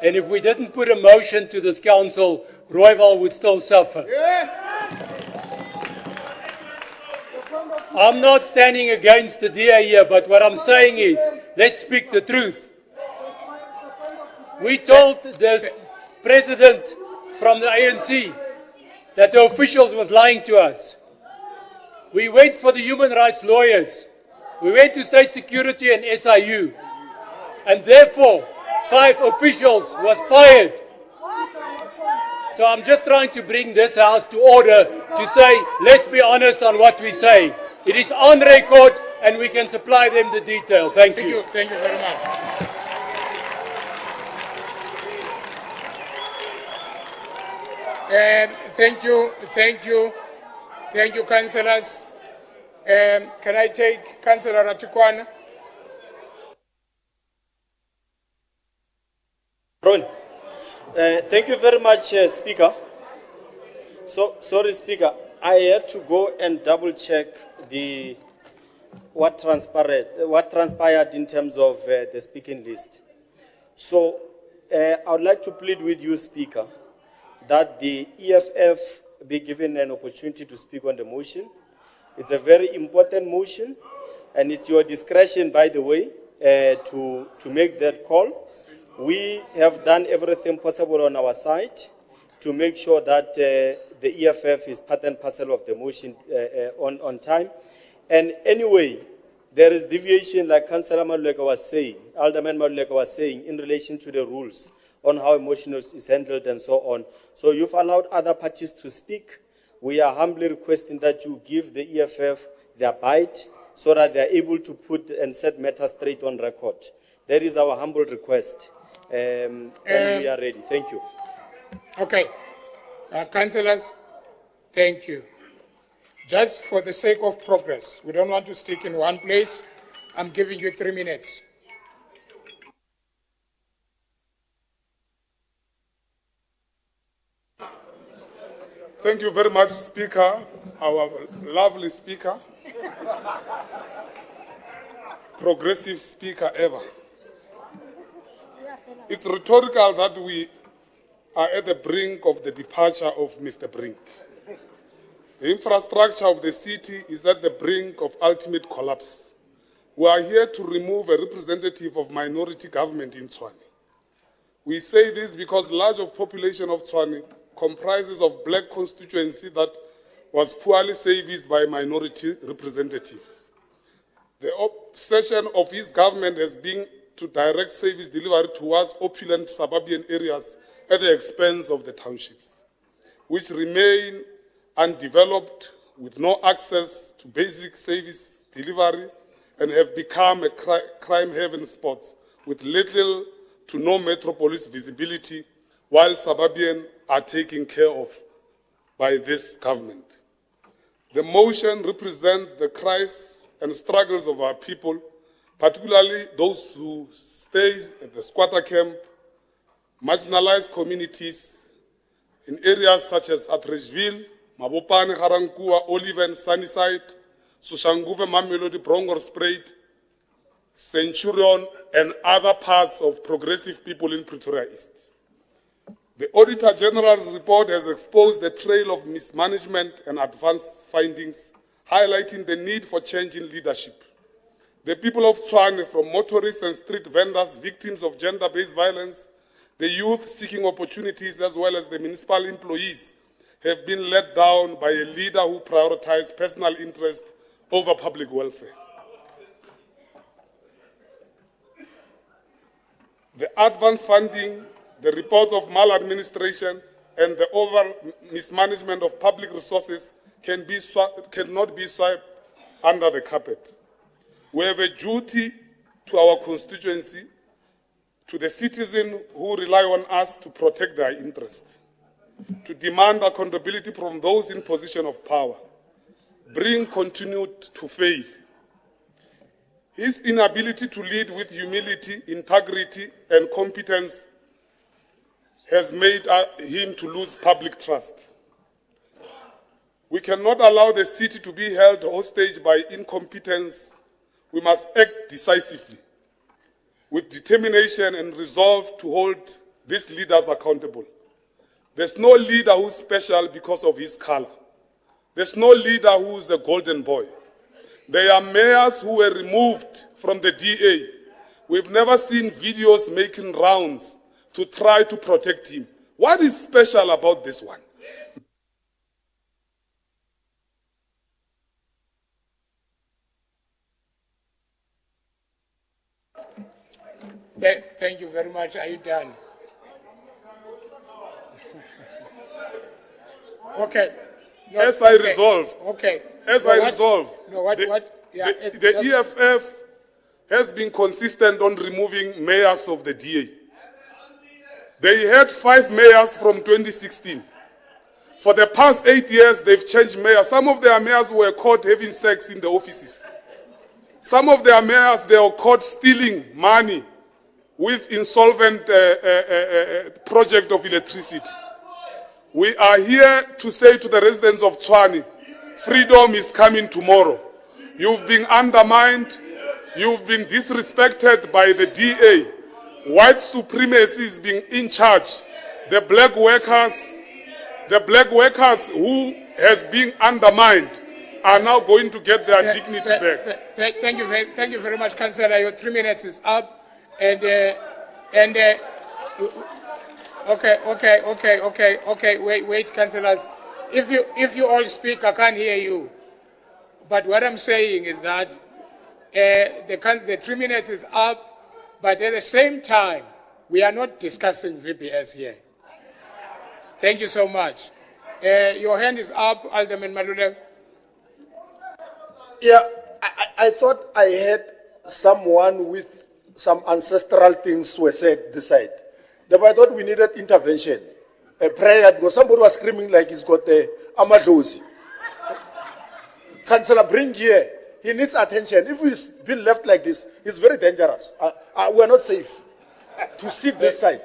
And if we didn't put a motion to this council, Rooiwal would still suffer. I'm not standing against the DA here, but what I'm saying is, let's speak the truth. We told the president from the ANC that the officials was lying to us. We went for the human rights lawyers. We went to State Security and SIU. And therefore, 5 officials was fired. So I'm just trying to bring this House to order to say, let's be honest on what we say. It is on record and we can supply them the detail. Thank you. Thank you very much. Thank you, councillors. Can I take Councillor Ratikwana? Ron, thank you very much, Speaker. Sorry, Speaker. I had to go and double check what transpired in terms of the speaking list. So I would like to plead with you, Speaker, that the EFF be given an opportunity to speak on the motion. It's a very important motion, and it's your discretion, by the way, to make that call. We have done everything possible on our side to make sure that the EFF is part and parcel of the motion on time. And anyway, there is deviation, like Councillor Maluleka was saying, Alderman Maluleka was saying, in relation to the rules on how emotions is handled and so on. So you've allowed other parties to speak. We are humbly requesting that you give the EFF their bite so that they are able to put and set matters straight on record. That is our humble request. And we are ready. Thank you. Okay. Councillors, thank you. Just for the sake of progress, we don't want to stick in one place. I'm giving you 3 minutes. Thank you very much, Speaker, our lovely Speaker, progressive Speaker ever. It's rhetorical that we are at the brink of the departure of Mr. Brink. The infrastructure of the city is at the brink of ultimate collapse. We are here to remove a representative of minority government in Tshwane. We say this because large of population of Tshwane comprises of black constituency that was poorly serviced by minority representative. The obsession of his government has been to direct service delivery towards opulent suburban areas at the expense of the townships, which remain undeveloped with no access to basic service delivery and have become a crime haven spot with little to no metropolis visibility, while suburban are taken care of by this government. The motion represents the cries and struggles of our people, particularly those who stay at the squatter camp, marginalized communities in areas such as Atteridgeville, Mabopane, Garankuwa, Olive, Sunnyside, Soshanguve, Mamelodi, Bronkhorstspruit, Centurion, and other parts of progressive people in Pretoria East. The Auditor General's report has exposed the trail of mismanagement and advanced findings, highlighting the need for change in leadership. The people of Tshwane, from motorists and street vendors, victims of gender-based violence, the youth seeking opportunities, as well as the municipal employees, have been let down by a leader who prioritized personal interest over public welfare. The advance funding, the report of maladministration, and the overall mismanagement of public resources cannot be swept under the carpet. We have a duty to our constituency, to the citizens who rely on us to protect their interests, to demand accountability from those in position of power. Bring continued to fail. His inability to lead with humility, integrity, and competence has made him to lose public trust. We cannot allow the city to be held hostage by incompetence. We must act decisively, with determination and resolve to hold these leaders accountable. There's no leader who's special because of his color. There's no leader who's a golden boy. There are mayors who were removed from the DA. We've never seen videos making rounds to try to protect him. What is special about this one? Thank you very much. Are you done? Okay. No, As I resolve. Okay. As No, I what- resolve. No, what? Yeah, The, it's the just- EFF has been consistent on removing mayors of the DA. They had 5 mayors from 2016. For the past 8 years, they've changed mayors. Some of their mayors were caught having sex in the offices. Some of their mayors, they were caught stealing money with insolvent project of electricity. We are here to say to the residents of Tshwane, freedom is coming tomorrow. You've been undermined. You've been disrespected by the DA. White supremacy is being in charge. The black workers who has been undermined are now going to get their dignity back. Thank you very much, Councillor. Your 3 minutes is up. Okay. Wait, councillors. If you all speak, I can't hear you. But what I'm saying is that the 3 minutes is up, but at the same time, We are not discussing VBS here. Thank you so much. Your hand is up, Alderman Malule. Yeah, I thought I had someone with some ancestral things were said this side. Therefore, I thought we needed intervention, a prayer, because somebody was screaming like he's got a amadozi. Councillor, bring here. He needs attention. If he's been left like this, it's very dangerous. We're not safe to sit this side.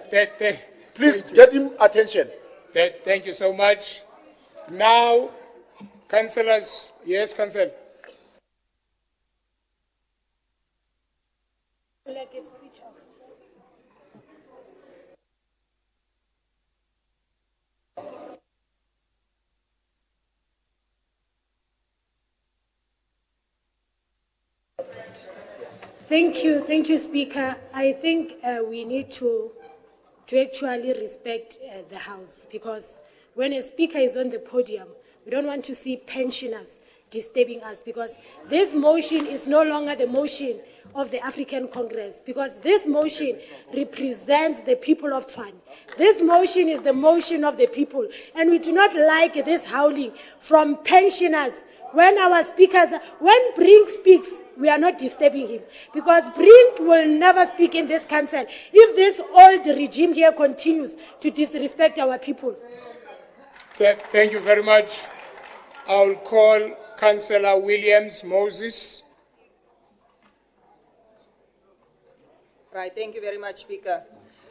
Please get him attention. Thank you so much. Now, councillors, yes, councillor. Thank you, Speaker. I think we need to actually respect the House, because when a Speaker is on the podium, we don't want to see pensioners disturbing us, because this motion is no longer the motion of the African Congress, because this motion represents the people of Tshwane. This motion is the motion of the people, and we do not like this howling from pensioners. When our speakers, when Brink speaks, we are not disturbing him, because Brink will never speak in this council if this old regime here continues to disrespect our people. Thank you very much. I'll call Councillor Williams Moses. Right, thank you very much, Speaker.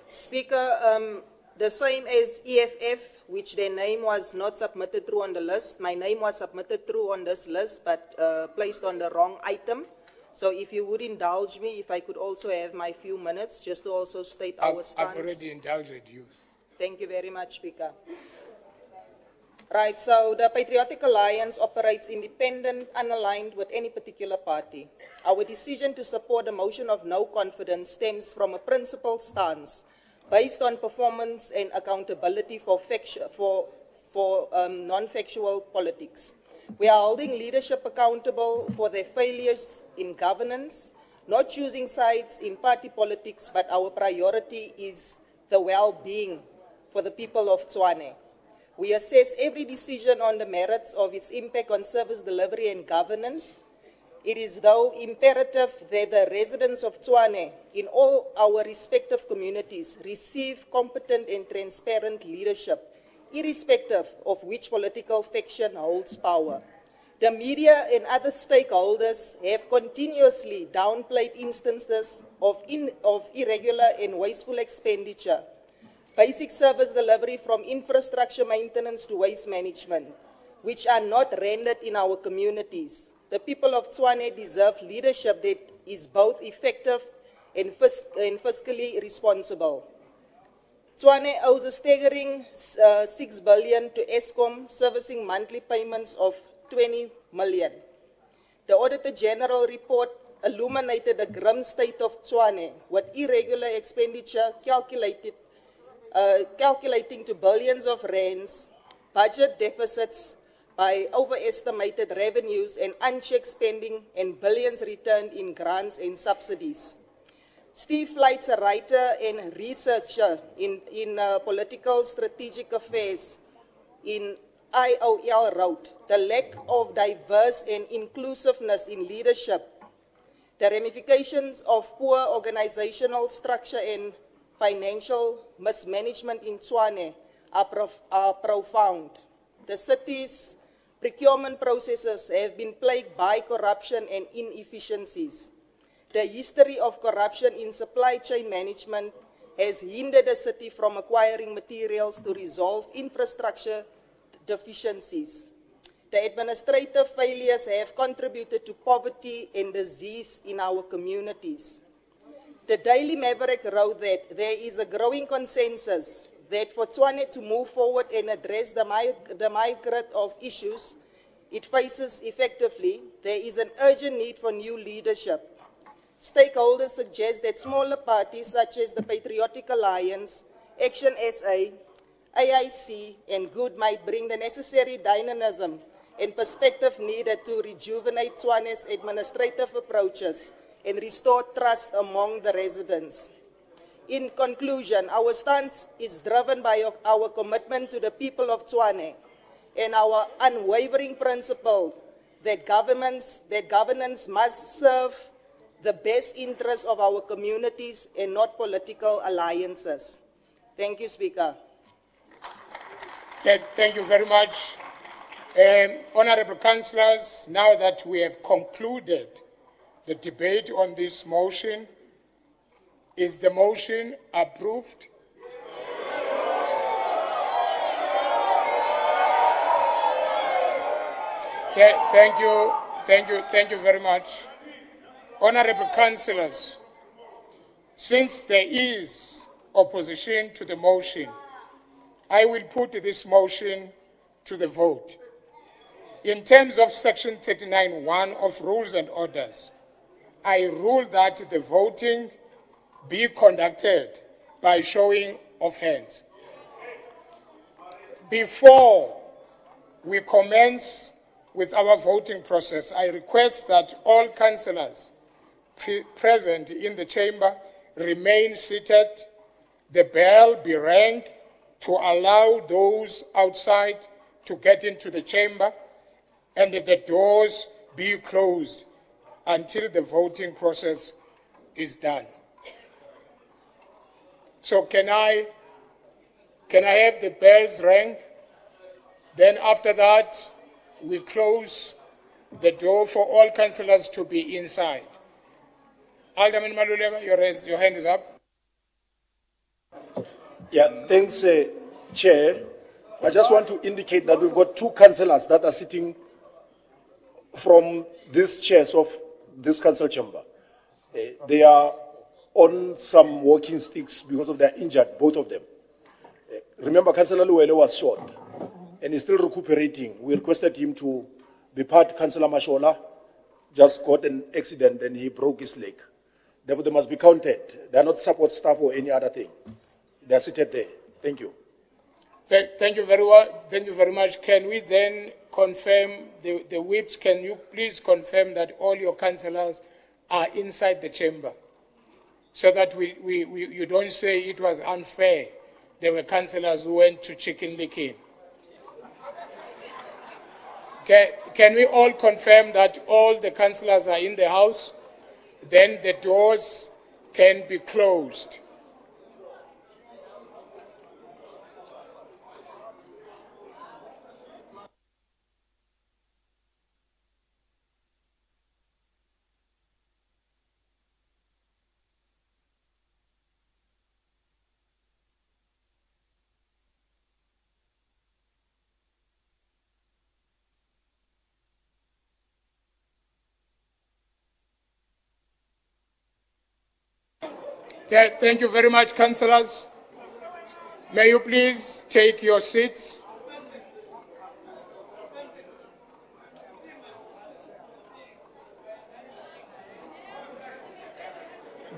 Speaker, the same as EFF, which their name was not submitted through on the list. My name was submitted through on this list, but placed on the wrong item. So if you would indulge me, if I could also have my few minutes, just to also state our stance. I've already indulged you. Thank you very much, Speaker. Right, so the Patriotic Alliance operates independent, unaligned with any particular party. Our decision to support the motion of no confidence stems from a principled stance based on performance and accountability for non-factual politics. We are holding leadership accountable for their failures in governance, not choosing sides in party politics, but our priority is the well-being for the people of Tshwane. We assess every decision on the merits of its impact on service delivery and governance. It is though imperative that the residents of Tshwane in all our respective communities receive competent and transparent leadership, irrespective of which political faction holds power. The media and other stakeholders have continuously downplayed instances of irregular and wasteful expenditure, basic service delivery from infrastructure maintenance to waste management, which are not rendered in our communities. The people of Tshwane deserve leadership that is both effective and fiscally responsible. Tshwane owes a staggering 6 billion to Eskom, servicing monthly payments of 20 million. The Auditor General report illuminated the grim state of Tshwane with irregular expenditure calculating to billions of rands, budget deficits by overestimated revenues and unchecked spending, and billions returned in grants and subsidies. Steve Flight's a writer and researcher in political strategic affairs in IOL wrote, "The lack of diverse and inclusiveness in leadership, the ramifications of poor organizational structure and financial mismanagement in Tshwane are profound. The city's procurement processes have been plagued by corruption and inefficiencies. The history of corruption in supply chain management has hindered the city from acquiring materials to resolve infrastructure deficiencies. The administrative failures have contributed to poverty and disease in our communities." The Daily Maverick wrote that there is a growing consensus that for Tshwane to move forward and address the myriad of issues it faces effectively, there is an urgent need for new leadership. Stakeholders suggest that smaller parties such as the Patriotic Alliance, Action SA, AIC, and Good might bring the necessary dynamism and perspective needed to rejuvenate Tshwane's administrative approaches and restore trust among the residents. In conclusion, our stance is driven by our commitment to the people of Tshwane and our unwavering principle that governance must serve the best interests of our communities and not political alliances. Thank you, Speaker. Thank you very much. Honorable Councillors, now that we have concluded the debate on this motion, is the motion approved? Thank you very much. Honorable Councillors, since there is opposition to the motion, I will put this motion to the vote. In terms of Section 39(1) of Rules and Orders, I rule that the voting be conducted by showing of hands. Before we commence with our voting process, I request that all councillors present in the chamber remain seated, the bell be rang to allow those outside to get into the chamber, and the doors be closed until the voting process is done. So can I have the bells ring? Then after that, we close the door for all councillors to be inside. Alderman Maluleka, your hand is up. Yeah, thanks, Chair. I just want to indicate that we've got two councillors that are sitting from these chairs of this council chamber. They are on some walking sticks because of their injured, both of them. Remember, Councillor Luwele was shot and he's still recuperating. We requested him to be part. Councillor Mashola just got an accident and he broke his leg. Therefore, they must be counted. They are not support staff or any other thing. They are seated there. Thank you. Thank you very well. Thank you very much. Can we then confirm the whips? Can you please confirm that all your councillors are inside the chamber, so that you don't say it was unfair? There were councillors who went to chicken licking. Can we all confirm that all the councillors are in the house? Then the doors can be closed. Thank you very much, councillors. May you please take your seats.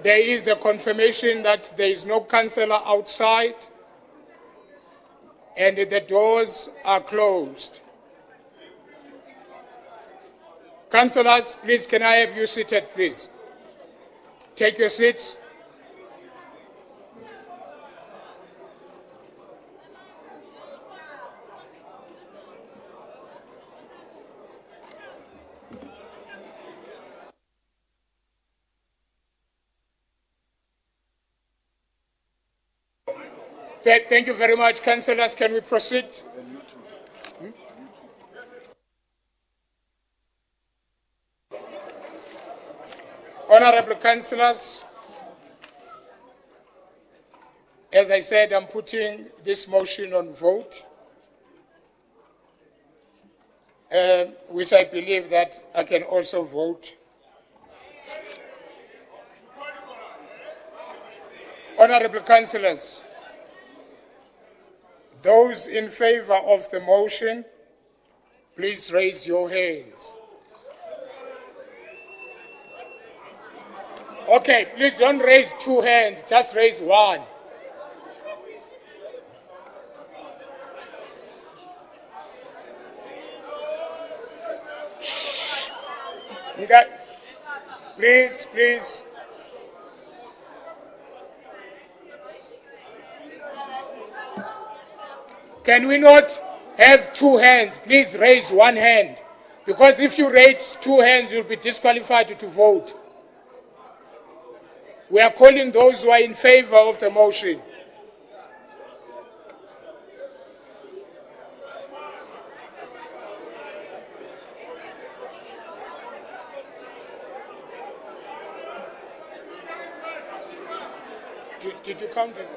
There is a confirmation that there is no councillor outside and the doors are closed. Councillors, please, can I have you seated, please? Take your seats. Thank you very much, councillors. Can we proceed? Honorable councillors, as I said, I'm putting this motion on vote, which I believe that I can also vote. Honorable councillors, those in favor of the motion, please raise your hands. Okay, please don't raise two hands, just raise one. Shh. Okay. Please. Can we not have two hands? Please raise one hand. Because if you raise two hands, you'll be disqualified to vote. We are calling those who are in favor of the motion. Did you count it?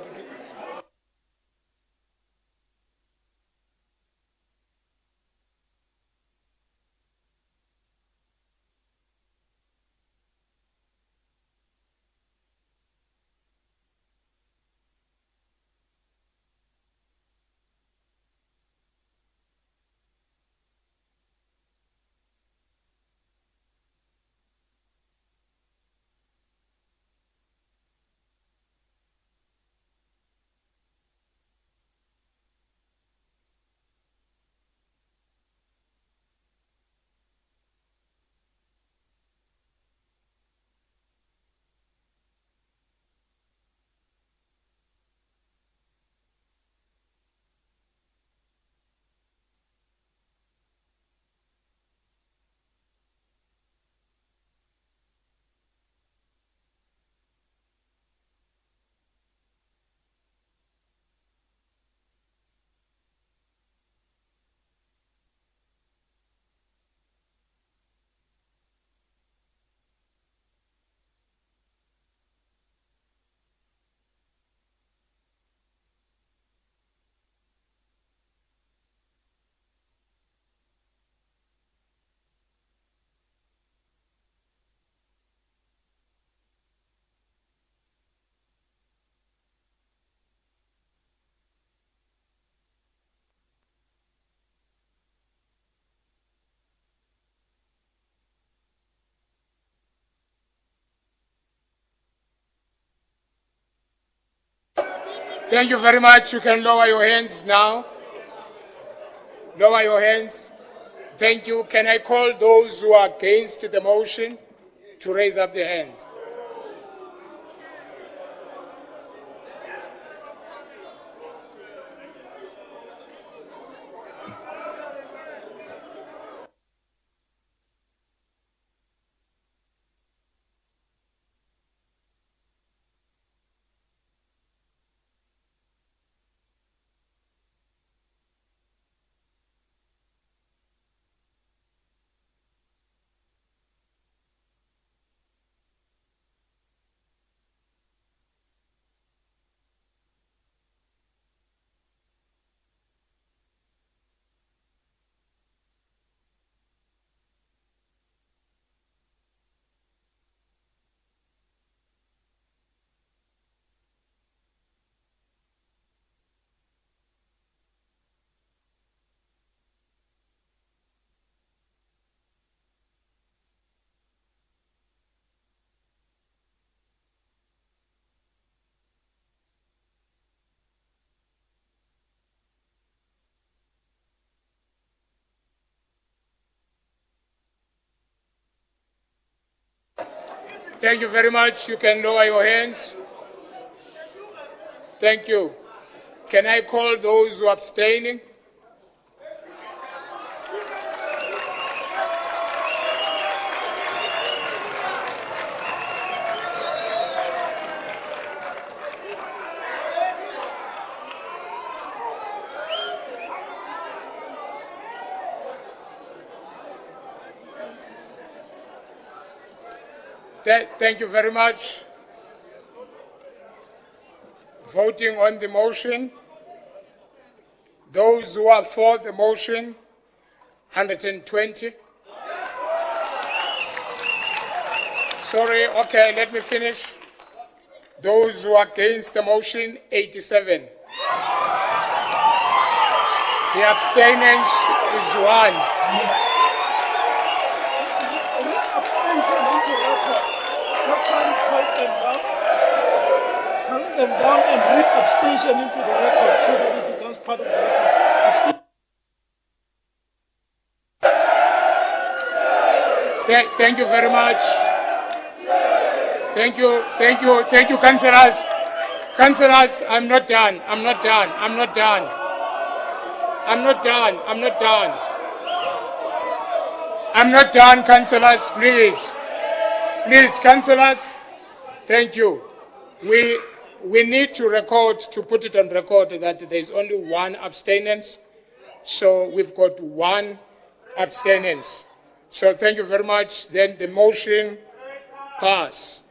Thank you very much. You can lower your hands now. Lower your hands. Thank you. Can I call those who are against the motion to raise up their hands? Thank you very much. You can lower your hands. Thank you. Can I call those who are abstaining? Thank you very much. Voting on the motion. Those who are for the motion, 120. Sorry, okay, let me finish. Those who are against the motion, 87. The abstentions is 1. Count them down and read abstention into the record so that it becomes part of the record. Thank you very much. Thank you, councillors. Councillors, I'm not done. I'm not done. I'm not done. I'm not done, councillors, please. Please, councillors, thank you. We need to record, to put it on record, that there's only one abstinence. So we've got one abstinence. So thank you very much. Then the motion pass.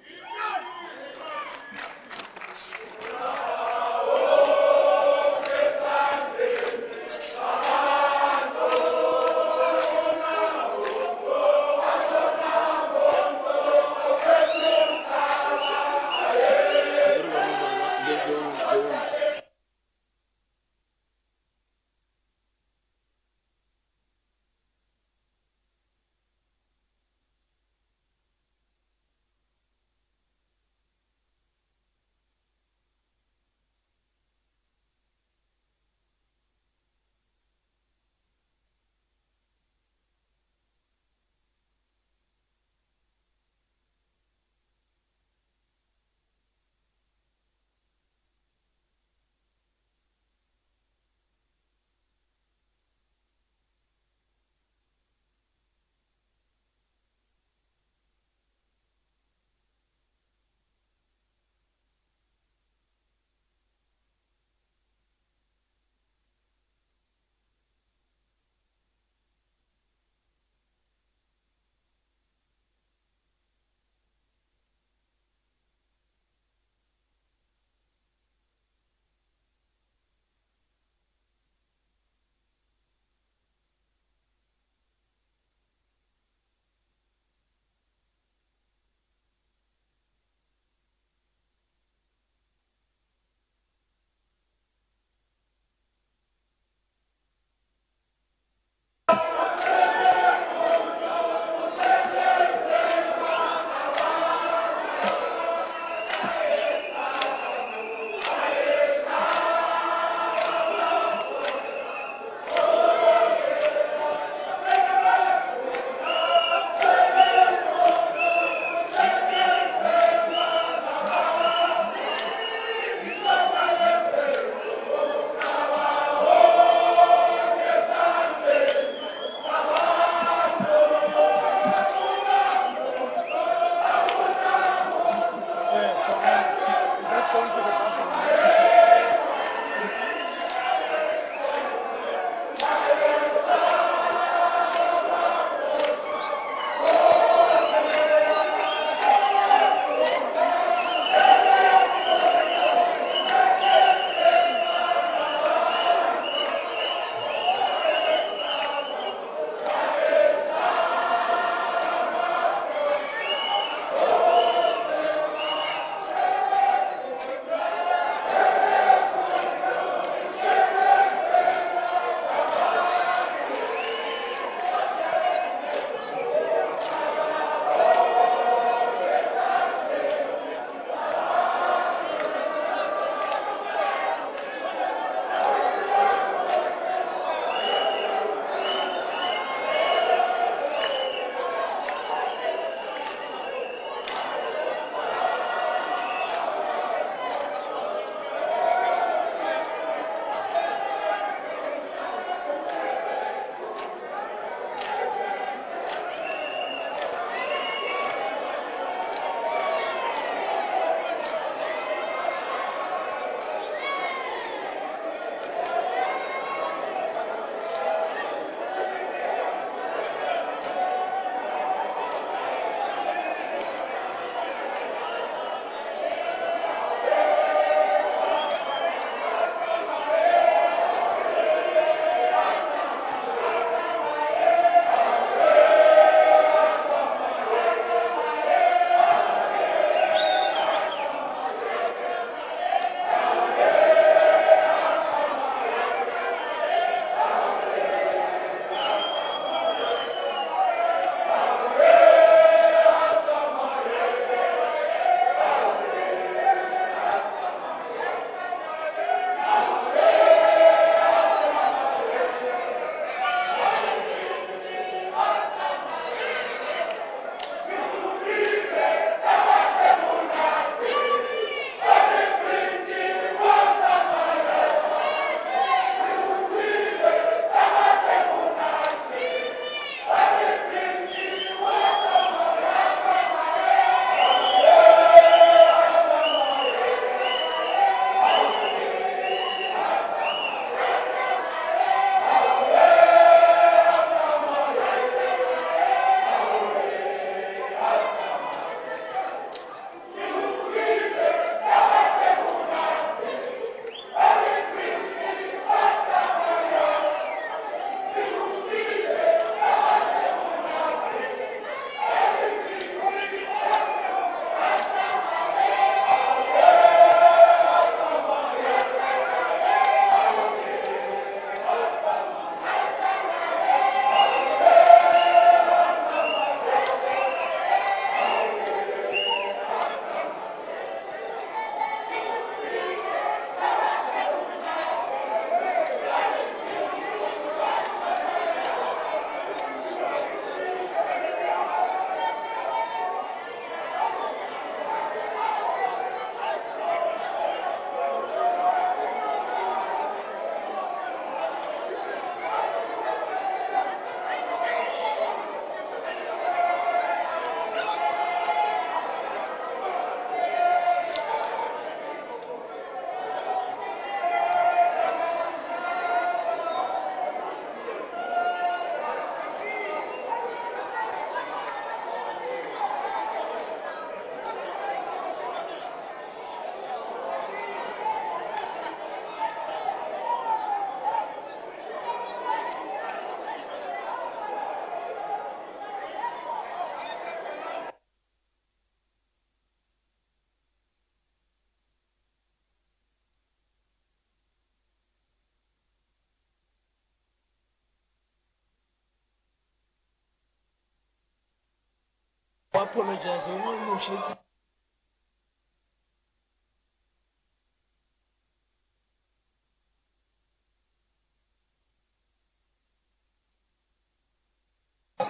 Apologize. Motion.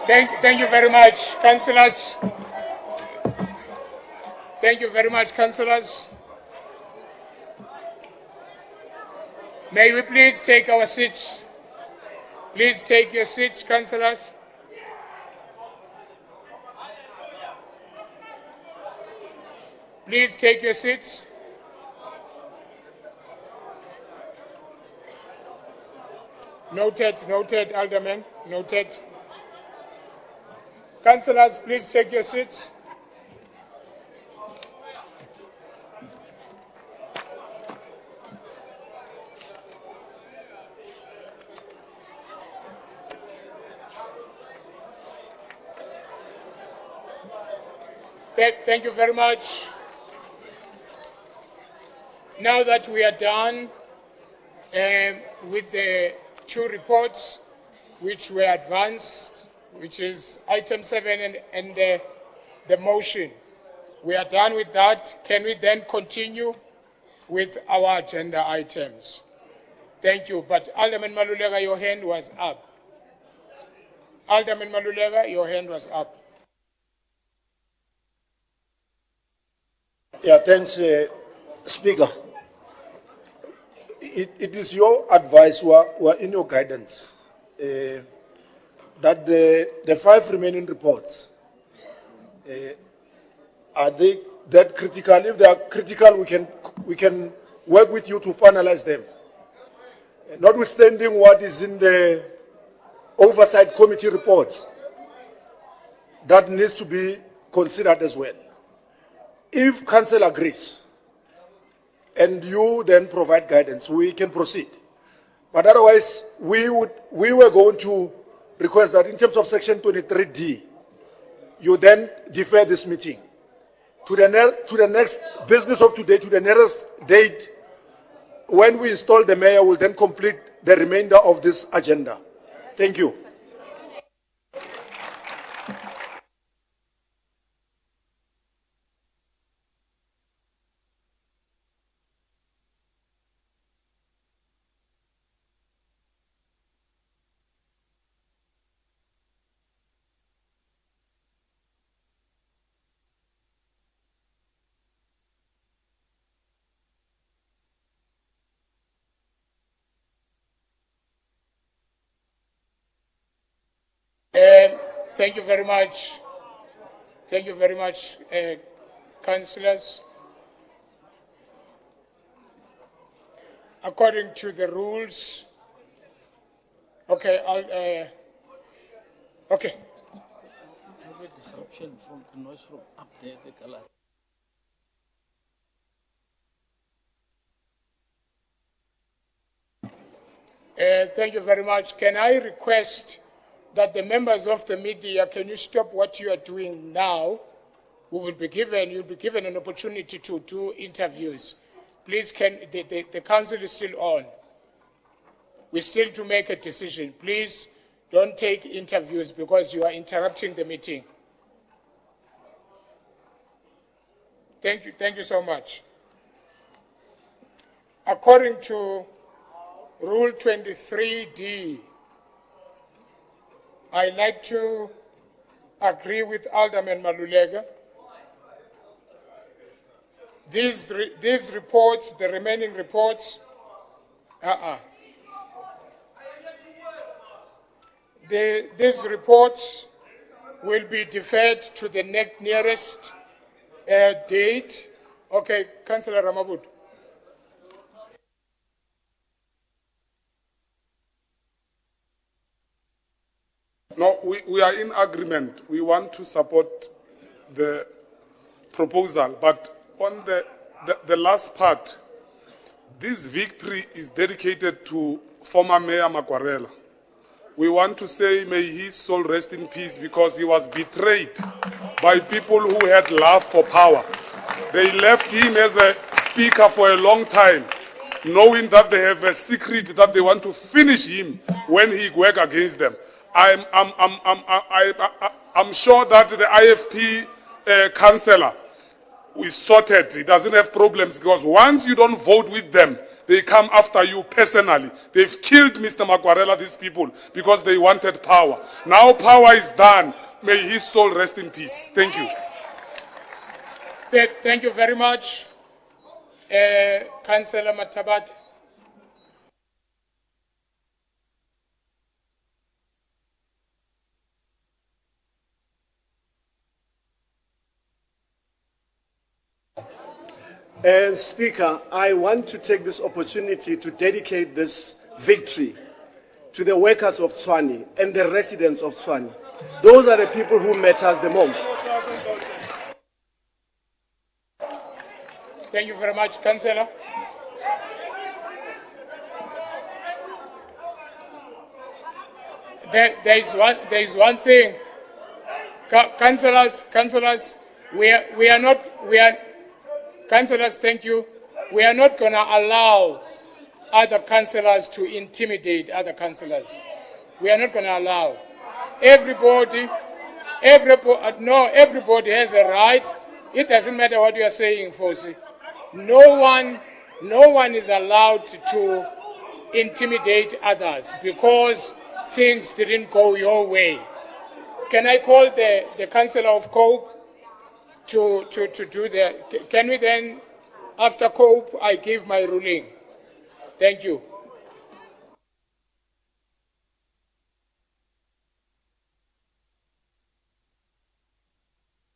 Thank you very much, councillors. Thank you very much, councillors. May we please take our seats? Please take your seats, councillors. Please take your seats. Noted, Alderman, noted. Councillors, please take your seats. Thank you very much. Now that we are done with the two reports which were advanced, which is item 7 and the motion, we are done with that. Can we then continue with our agenda items? Thank you. But Alderman Malulega, your hand was up. Alderman Malulega, your hand was up. Yeah, thanks, Speaker. It is your advice, or in your guidance, that the 5 remaining reports, are they that critical? If they are critical, we can work with you to finalize them. Notwithstanding what is in the oversight committee reports, that needs to be considered as well. If council agrees, and you then provide guidance, we can proceed. But otherwise, we were going to request that in terms of section 23D, you then defer this meeting to the next business of today, to the nearest date. When we install the mayor, we'll then complete the remainder of this agenda. Thank you. Thank you very much. Thank you very much, councillors. According to the rules, okay, okay. Have a disruption from the noise from up there, the color. Thank you very much. Can I request that the members of the media, can you stop what you are doing now? You'll be given an opportunity to do interviews. Please, the council is still on. We still to make a decision. Please don't take interviews because you are interrupting the meeting. Thank you so much. According to Rule 23D, I like to agree with Alderman Malulega. These reports, the remaining reports, these reports will be deferred to the nearest date. Okay, Councillor Ramabud. No, we are in agreement. We want to support the proposal, but on the last part, this victory is dedicated to former Mayor Makwarela. We want to say, may his soul rest in peace, because he was betrayed by people who had love for power. They left him as a speaker for a long time, knowing that they have a secret that they want to finish him when he works against them. I'm sure that the IFP councillor is sorted. He doesn't have problems because once you don't vote with them, they come after you personally. They've killed Mr. Magwarela, these people, because they wanted power. Now power is done. May his soul rest in peace. Thank you. Thank you very much. Councillor Matabat. Speaker, I want to take this opportunity to dedicate this victory to the workers of Tshwane and the residents of Tshwane. Those are the people who matter the most. Thank you very much, Councillor. There is one thing. Councillors, councillors, thank you. We are not going to allow other councillors to intimidate other councillors. We are not going to allow. Everybody has a right. It doesn't matter what you are saying, Fosi. No one is allowed to intimidate others because things didn't go your way. Can I call the Councillor of Cope to do that? Can we then, after Cope, I give my ruling? Thank you.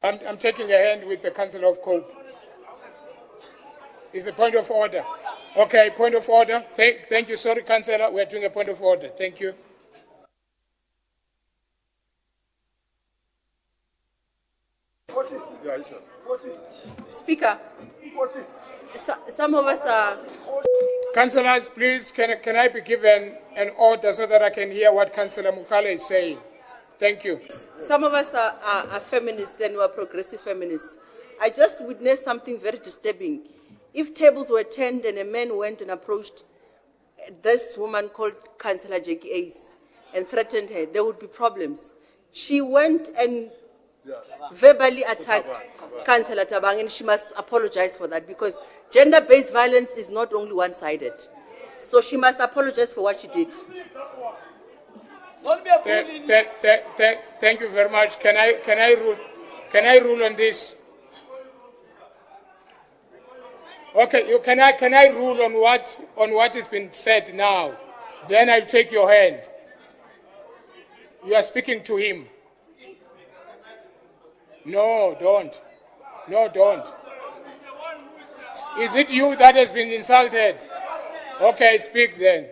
I'm taking a hand with the Councillor of Cope. It's a point of order. Okay, point of order. Thank you. Sorry, Councillor. We're doing a point of order. Thank you. Speaker, some of us are... Councillors, please, can I be given an order so that I can hear what Councillor Mukhala is saying? Thank you. Some of us are feminists and we are progressive feminists. I just witnessed something very disturbing. If tables were turned and a man went and approached this woman called Councillor Jackie Ace and threatened her, there would be problems. She went and verbally attacked Councillor Tabang, and she must apologize for that because gender-based violence is not only one-sided. So she must apologize for what she did. Thank you very much. Can I rule on this? Okay, can I rule on what has been said now? Then I'll take your hand. You are speaking to him. No, don't. No, don't. Is it you that has been insulted? Okay, speak then.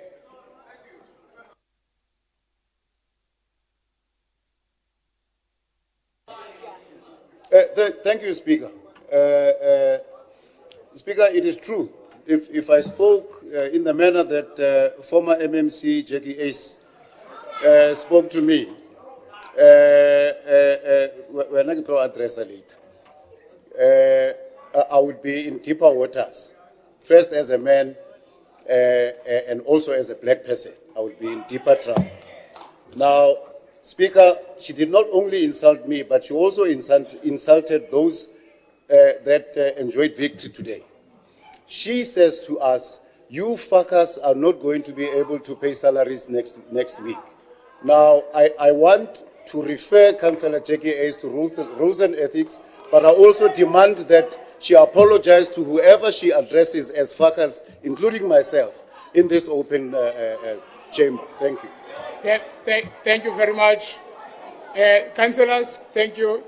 Thank you, Speaker. Speaker, it is true. If I spoke in the manner that former MMC Jackie Ace spoke to me, we're not going to address her later. I would be in deeper waters. First as a man and also as a black person, I would be in deeper trouble. Now, Speaker, she did not only insult me, but she also insulted those that enjoyed victory today. She says to us, you fuckers are not going to be able to pay salaries next week. Now, I want to refer Councillor Jackie Ace to rules and ethics, but I also demand that she apologize to whoever she addresses as fuckers, including myself, in this open chamber. Thank you. Thank you very much. Councillors, thank you.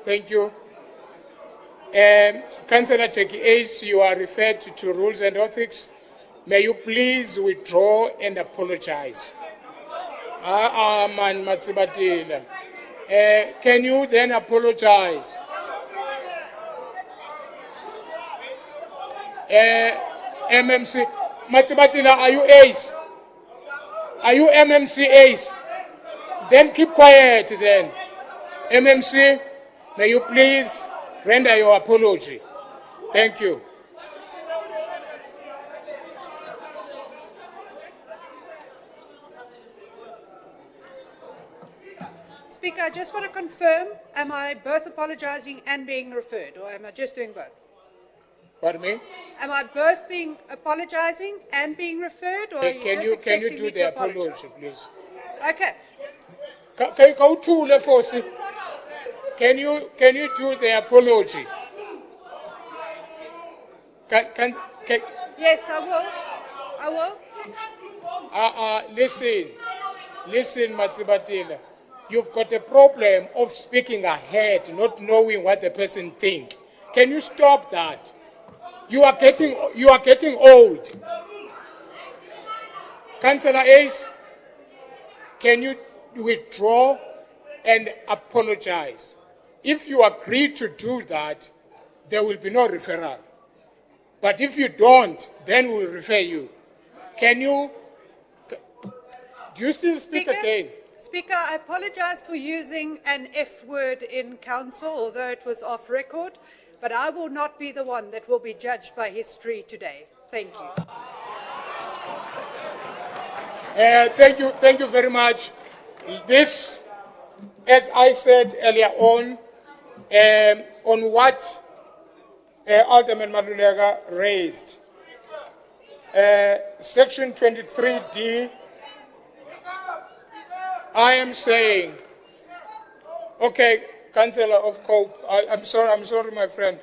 Councillor Jackie Ace, you are referred to rules and ethics. May you please withdraw and apologize. Man Matsibatila. Can you then apologize? MMC. Matsibatila, are you Ace? Are you MMC Ace? Then keep quiet then. MMC, may you please render your apology. Thank you. Speaker, I just want to confirm, am I both apologising and being referred, or am I just doing both? Pardon me? Am I both being apologising and being referred, or are you Can just you expecting do me the to apologise? apology, please? Okay. Go to the force. Can you do the apology? Can Yes, I will. I will. Listen, Matsibatila. You've got a problem of speaking ahead, not knowing what the person think. Can you stop that? You are getting old. Councillor Ace, can you withdraw and apologize? If you agree to do that, there will be no referral. But if you don't, then we'll refer you. Do you still speak again? Speaker, I apologise for using an F word in council, although it was off record, but I will not be the one that will be judged by history today. Thank you. Thank you very much. This, as I said earlier on what Alderman Malulega raised, Section 23D, I am saying, okay, Councillor of Cope, I'm sorry, my friend.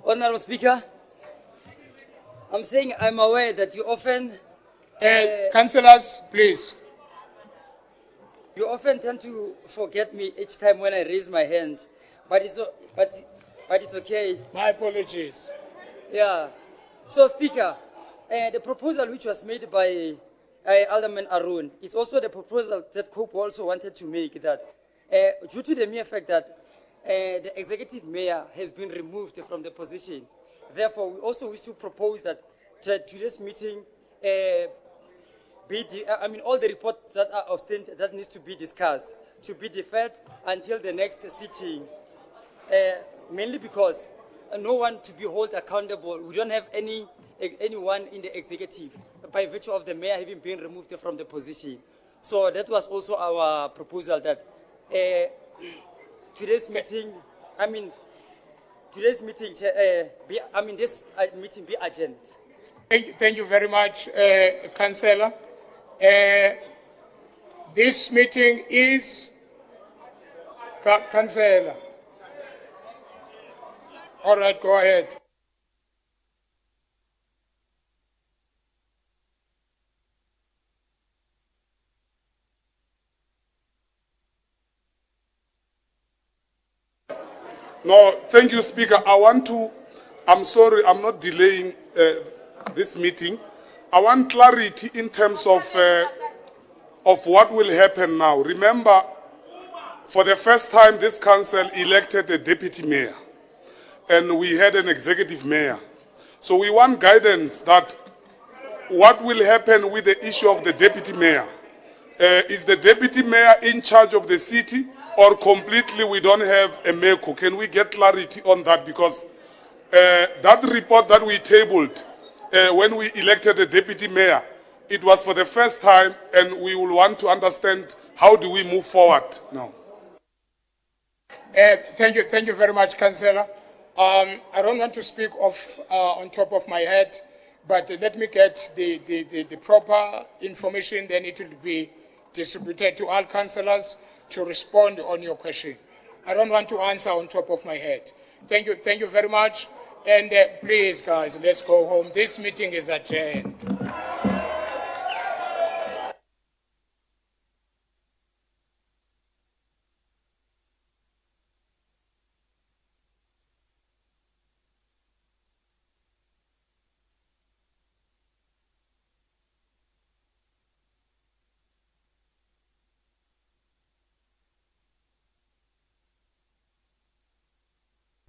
Honourable Speaker, I'm saying I'm aware that you often... Councillors, please. You often tend to forget me each time when I raise my hand, but it's okay. My apologies. Yeah. So, Speaker, the proposal which was made by Alderman Arun, it's also the proposal that COPE also wanted to make, that due to the mere fact that the executive mayor has been removed from the position. Therefore, we also wish to propose that today's meeting, all the reports that are outstanding that needs to be discussed, to be deferred until the next sitting. Mainly because no one to be held accountable. We don't have anyone in the executive by virtue of the mayor having been removed from the position. So that was also our proposal that today's meeting, this meeting be urgent. Thank you very much, Councillor. This meeting is Councillor. All right, go ahead. No, thank you, Speaker. I'm sorry, I'm not delaying this meeting. I want clarity in terms of what will happen now. Remember, for the first time, this council elected a deputy mayor, and we had an executive mayor. So we want guidance that what will happen with the issue of the deputy mayor. Is the deputy mayor in charge of the city, or completely we don't have a mayor? Can we get clarity on that? Because that report that we tabled when we elected a deputy mayor, it was for the first time, and we will want to understand how do we move forward now. Thank you very much, Councillor. I don't want to speak on top of my head, but let me get the proper information, then it will be distributed to all councillors to respond on your question. I don't want to answer on top of my head. Thank you very much. And please, guys, let's go home. This meeting is adjourned.